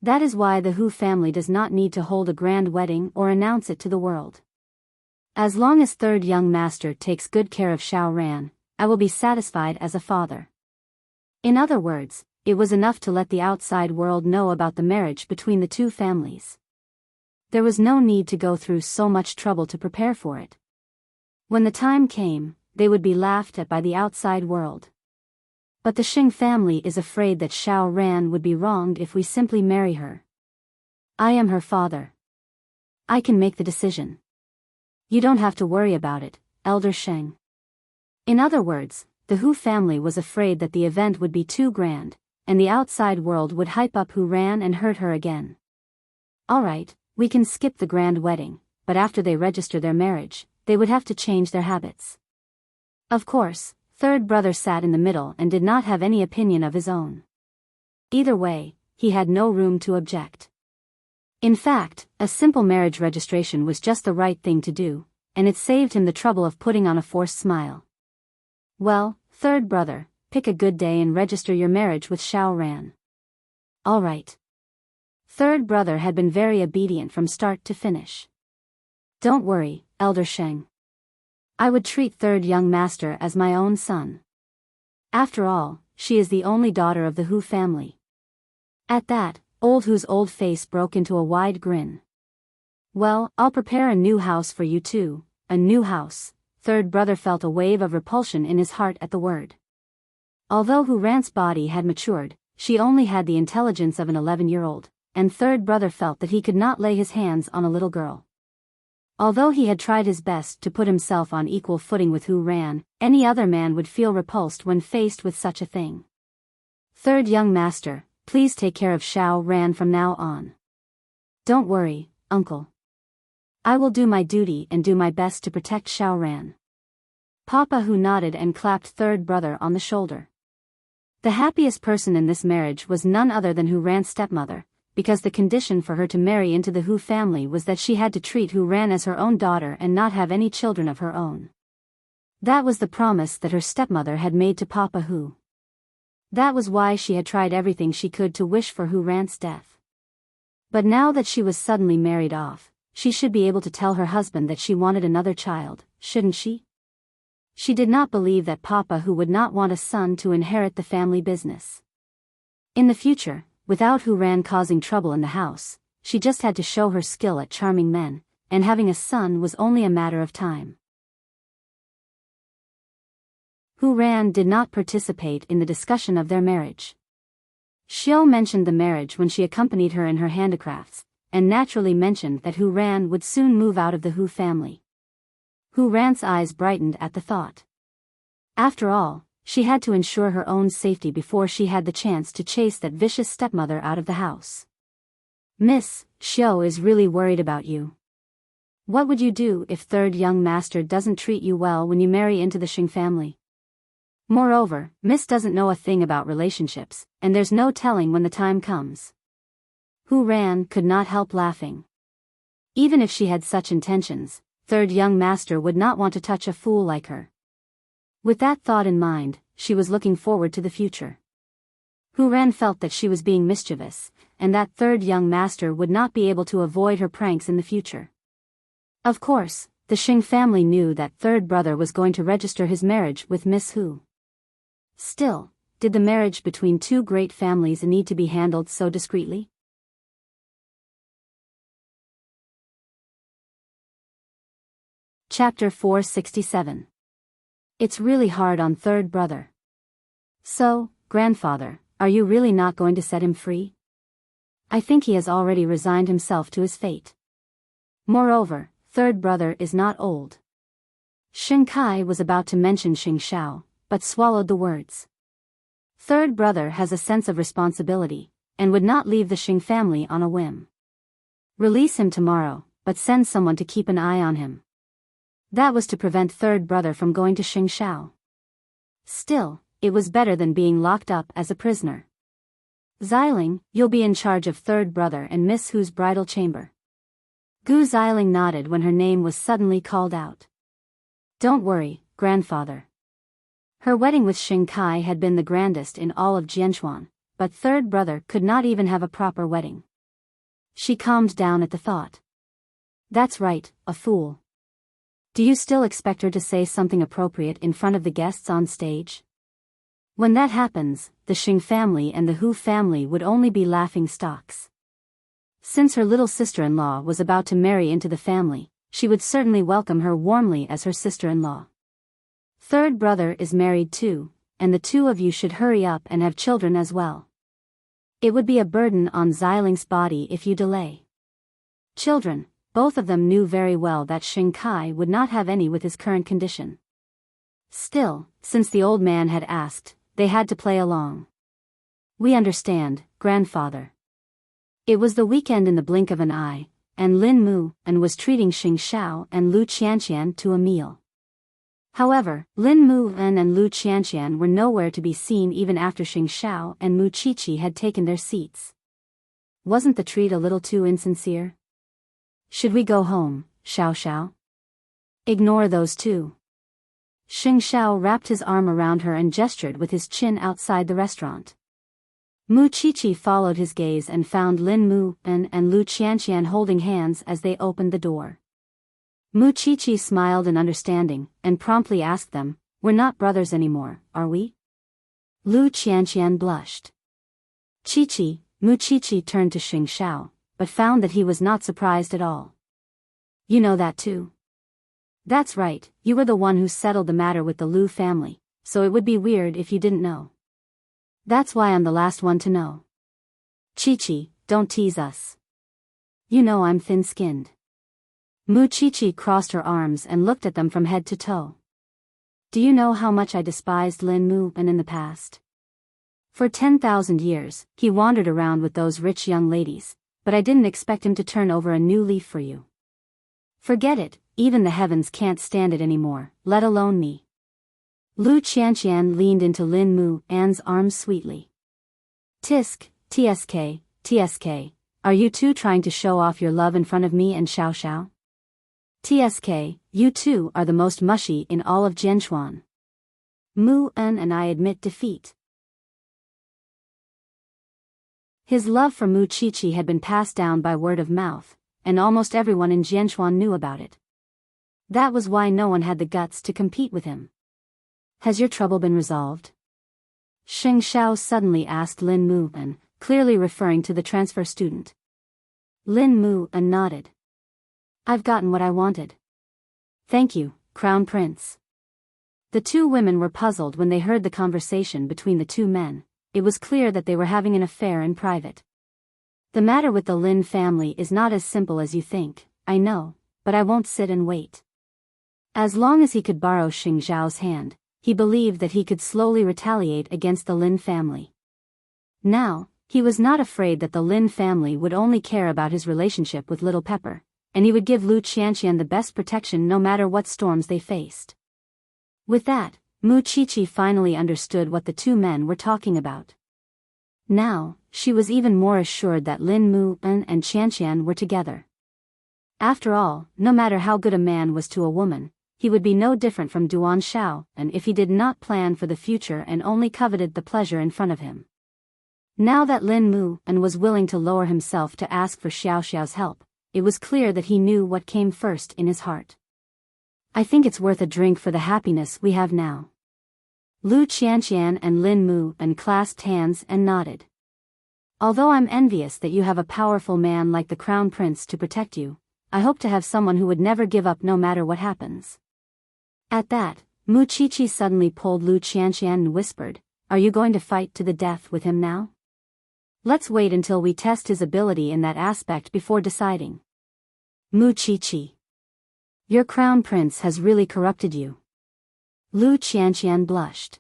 That is why the Hu family does not need to hold a grand wedding or announce it to the world. As long as third young master takes good care of Xiao Ran, I will be satisfied as a father." In other words, it was enough to let the outside world know about the marriage between the two families. There was no need to go through so much trouble to prepare for it. When the time came, they would be laughed at by the outside world. But the Xing family is afraid that Xiao Ran would be wronged if we simply marry her. "I am her father. I can make the decision. You don't have to worry about it, Elder Sheng." In other words, the Hu family was afraid that the event would be too grand, and the outside world would hype up Hu Ran and hurt her again. "Alright, we can skip the grand wedding, but after they register their marriage, they would have to change their habits." Of course, third brother sat in the middle and did not have any opinion of his own. Either way, he had no room to object. In fact, a simple marriage registration was just the right thing to do, and it saved him the trouble of putting on a forced smile. "Well, third brother, pick a good day and register your marriage with Xiao Ran." "All right." Third brother had been very obedient from start to finish. "Don't worry, Elder Sheng. I would treat third young master as my own son. After all, she is the only daughter of the Hu family." At that, old Hu's old face broke into a wide grin. "Well, I'll prepare a new house for you too." A new house. Third brother felt a wave of repulsion in his heart at the word. Although Hu Ran's body had matured, she only had the intelligence of an 11-year-old, and third brother felt that he could not lay his hands on a little girl. Although he had tried his best to put himself on equal footing with Hu Ran, any other man would feel repulsed when faced with such a thing. "Third young master, please take care of Xiao Ran from now on." "Don't worry, uncle. I will do my duty and do my best to protect Xiao Ran." Papa Hu nodded and clapped third brother on the shoulder. The happiest person in this marriage was none other than Hu Ran's stepmother, because the condition for her to marry into the Hu family was that she had to treat Hu Ran as her own daughter and not have any children of her own. That was the promise that her stepmother had made to Papa Hu. That was why she had tried everything she could to wish for Hu Ran's death. But now that she was suddenly married off, she should be able to tell her husband that she wanted another child, shouldn't she? She did not believe that Papa Hu would not want a son to inherit the family business. In the future, without Hu Ran causing trouble in the house, she just had to show her skill at charming men, and having a son was only a matter of time. Hu Ran did not participate in the discussion of their marriage. Xiao mentioned the marriage when she accompanied her in her handicrafts, and naturally mentioned that Hu Ran would soon move out of the Hu family. Hu Ran's eyes brightened at the thought. After all, she had to ensure her own safety before she had the chance to chase that vicious stepmother out of the house. "Miss, Xiao is really worried about you." What would you do if third young master doesn't treat you well when you marry into the Xing family? Moreover, Miss doesn't know a thing about relationships, and there's no telling when the time comes. Hu Ran could not help laughing. Even if she had such intentions, third young master would not want to touch a fool like her. With that thought in mind, she was looking forward to the future. Hu Ran felt that she was being mischievous, and that third young master would not be able to avoid her pranks in the future. Of course, the Xing family knew that third brother was going to register his marriage with Miss Hu. Still, did the marriage between two great families need to be handled so discreetly? Chapter 467. It's really hard on third brother. So, grandfather, are you really not going to set him free? I think he has already resigned himself to his fate. Moreover, third brother is not old. Xing Kai was about to mention Xing Shao, but swallowed the words. Third brother has a sense of responsibility, and would not leave the Xing family on a whim. Release him tomorrow, but send someone to keep an eye on him. That was to prevent third brother from going to Xing Shao. Still, it was better than being locked up as a prisoner. Xiling, you'll be in charge of third brother and Miss Hu's bridal chamber. Gu Xiling nodded when her name was suddenly called out. Don't worry, grandfather. Her wedding with Xing Kai had been the grandest in all of Jianchuan, but third brother could not even have a proper wedding. She calmed down at the thought. That's right, a fool. Do you still expect her to say something appropriate in front of the guests on stage? When that happens, the Xing family and the Hu family would only be laughing stocks. Since her little sister-in-law was about to marry into the family, she would certainly welcome her warmly as her sister-in-law. Third brother is married too, and the two of you should hurry up and have children as well. It would be a burden on Xiling's body if you delay. Children, both of them knew very well that Xing Kai would not have any with his current condition. Still, since the old man had asked, they had to play along. We understand, grandfather. It was the weekend in the blink of an eye, and Lin Mu and was treating Xing Shao and Lu Qianqian to a meal. However, Lin Mu and Lu Qianqian were nowhere to be seen even after Xing Shao and Mu Qiqi had taken their seats. Wasn't the treat a little too insincere? Should we go home, Xiao Xiao? Ignore those two. Xing Shao wrapped his arm around her and gestured with his chin outside the restaurant. Mu Qiqi followed his gaze and found Lin Mu and Lu Qianqian holding hands as they opened the door. Mu Qiqi smiled in understanding, and promptly asked them, We're not brothers anymore, are we? Lu Qianqian blushed. Qiqi, Mu Qiqi turned to Xing Shao, but found that he was not surprised at all. You know that too? That's right, you were the one who settled the matter with the Lu family, so it would be weird if you didn't know. That's why I'm the last one to know. Qiqi, don't tease us. You know I'm thin-skinned. Mu Qiqi crossed her arms and looked at them from head to toe. Do you know how much I despised Lin Mu in the past? For 10,000 years, he wandered around with those rich young ladies, but I didn't expect him to turn over a new leaf for you. Forget it, even the heavens can't stand it anymore, let alone me. Lu Qianqian leaned into Lin Mu An's arms sweetly. Tisk, tsk, are you two trying to show off your love in front of me and Xiao Xiao? Tsk, you two are the most mushy in all of Jianchuan. Mu En and I admit defeat. His love for Mu Qiqi had been passed down by word of mouth, and almost everyone in Jianchuan knew about it. That was why no one had the guts to compete with him. Has your trouble been resolved? Xing Shao suddenly asked Lin Mu En, clearly referring to the transfer student. Lin Mu En nodded. I've gotten what I wanted. Thank you, Crown Prince. The two women were puzzled when they heard the conversation between the two men. It was clear that they were having an affair in private. The matter with the Lin family is not as simple as you think, I know, but I won't sit and wait. As long as he could borrow Xing Zhao's hand, he believed that he could slowly retaliate against the Lin family. Now, he was not afraid that the Lin family would only care about his relationship with Little Pepper, and he would give Lu Qianqian the best protection no matter what storms they faced. With that, Mu Qiqi finally understood what the two men were talking about. Now, she was even more assured that Lin Mu and Qianqian were together. After all, no matter how good a man was to a woman, he would be no different from Duan Shao, and if he did not plan for the future and only coveted the pleasure in front of him. Now that Lin Mu was willing to lower himself to ask for Xiao Xiao's help, it was clear that he knew what came first in his heart. I think it's worth a drink for the happiness we have now. Lu Qianqian and Lin Mu clasped hands and nodded. Although I'm envious that you have a powerful man like the Crown Prince to protect you, I hope to have someone who would never give up no matter what happens. At that, Mu Qiqi suddenly pulled Lu Qianqian and whispered, "Are you going to fight to the death with him now? Let's wait until we test his ability in that aspect before deciding." Mu Qiqi. Your Crown Prince has really corrupted you. Lu Qianqian blushed.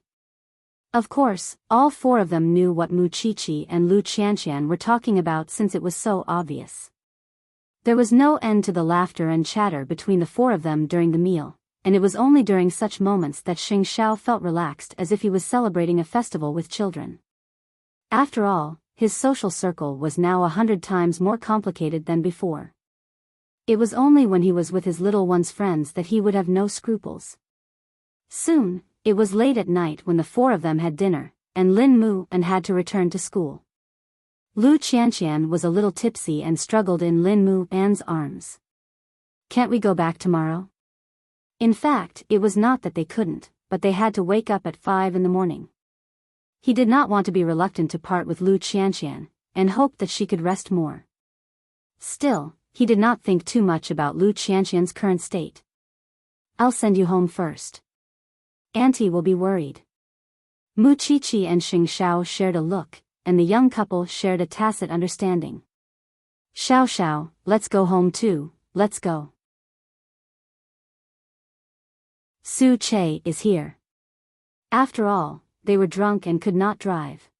Of course, all four of them knew what Mu Qiqi and Lu Qianqian were talking about since it was so obvious. There was no end to the laughter and chatter between the four of them during the meal, and it was only during such moments that Xing Xiao felt relaxed as if he was celebrating a festival with children. After all, his social circle was now 100 times more complicated than before. It was only when he was with his little one's friends that he would have no scruples. Soon, it was late at night when the four of them had dinner, and Lin Mu had to return to school. Lu Qianqian was a little tipsy and struggled in Lin Mu's arms. Can't we go back tomorrow? In fact, it was not that they couldn't, but they had to wake up at 5 in the morning. He did not want to be reluctant to part with Lu Qianqian, and hoped that she could rest more. Still, he did not think too much about Lu Qianqian's current state. I'll send you home first. Auntie will be worried. Mu Qiqi and Xing Xiao shared a look, and the young couple shared a tacit understanding. Xiao Xiao, let's go home too, let's go. Su Che is here. After all, they were drunk and could not drive.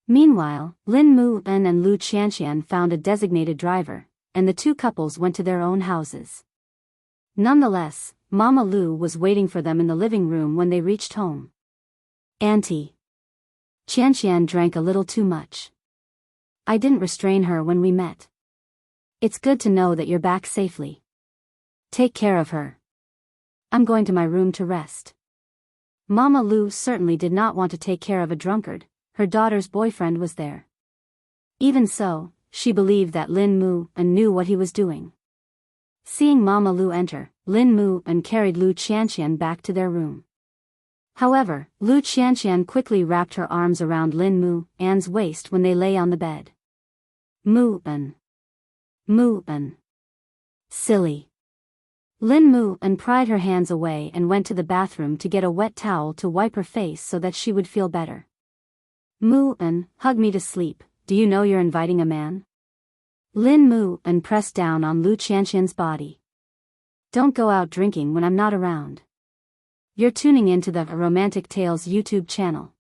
Meanwhile, Lin Mu and Lu Qianqian found a designated driver, and the two couples went to their own houses. Nonetheless, Mama Lu was waiting for them in the living room when they reached home. Auntie. Qianqian drank a little too much. I didn't restrain her when we met. It's good to know that you're back safely. Take care of her. I'm going to my room to rest. Mama Lu certainly did not want to take care of a drunkard. Her daughter's boyfriend was there. Even so, she believed that Lin Mu knew what he was doing. Seeing Mama Lu enter, Lin Mu carried Lu Qianqian back to their room. However, Lu Qianqian quickly wrapped her arms around Lin Mu's waist when they lay on the bed. Mu-an. Silly. Lin Mu pried her hands away and went to the bathroom to get a wet towel to wipe her face so that she would feel better. Mu-an, hug me to sleep, do you know you're inviting a man? Lin Mu pressed down on Lu Qianqian's body. Don't go out drinking when I'm not around. You're tuning into the Romantic Tales YouTube channel.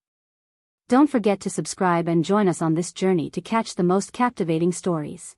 Don't forget to subscribe and join us on this journey to catch the most captivating stories.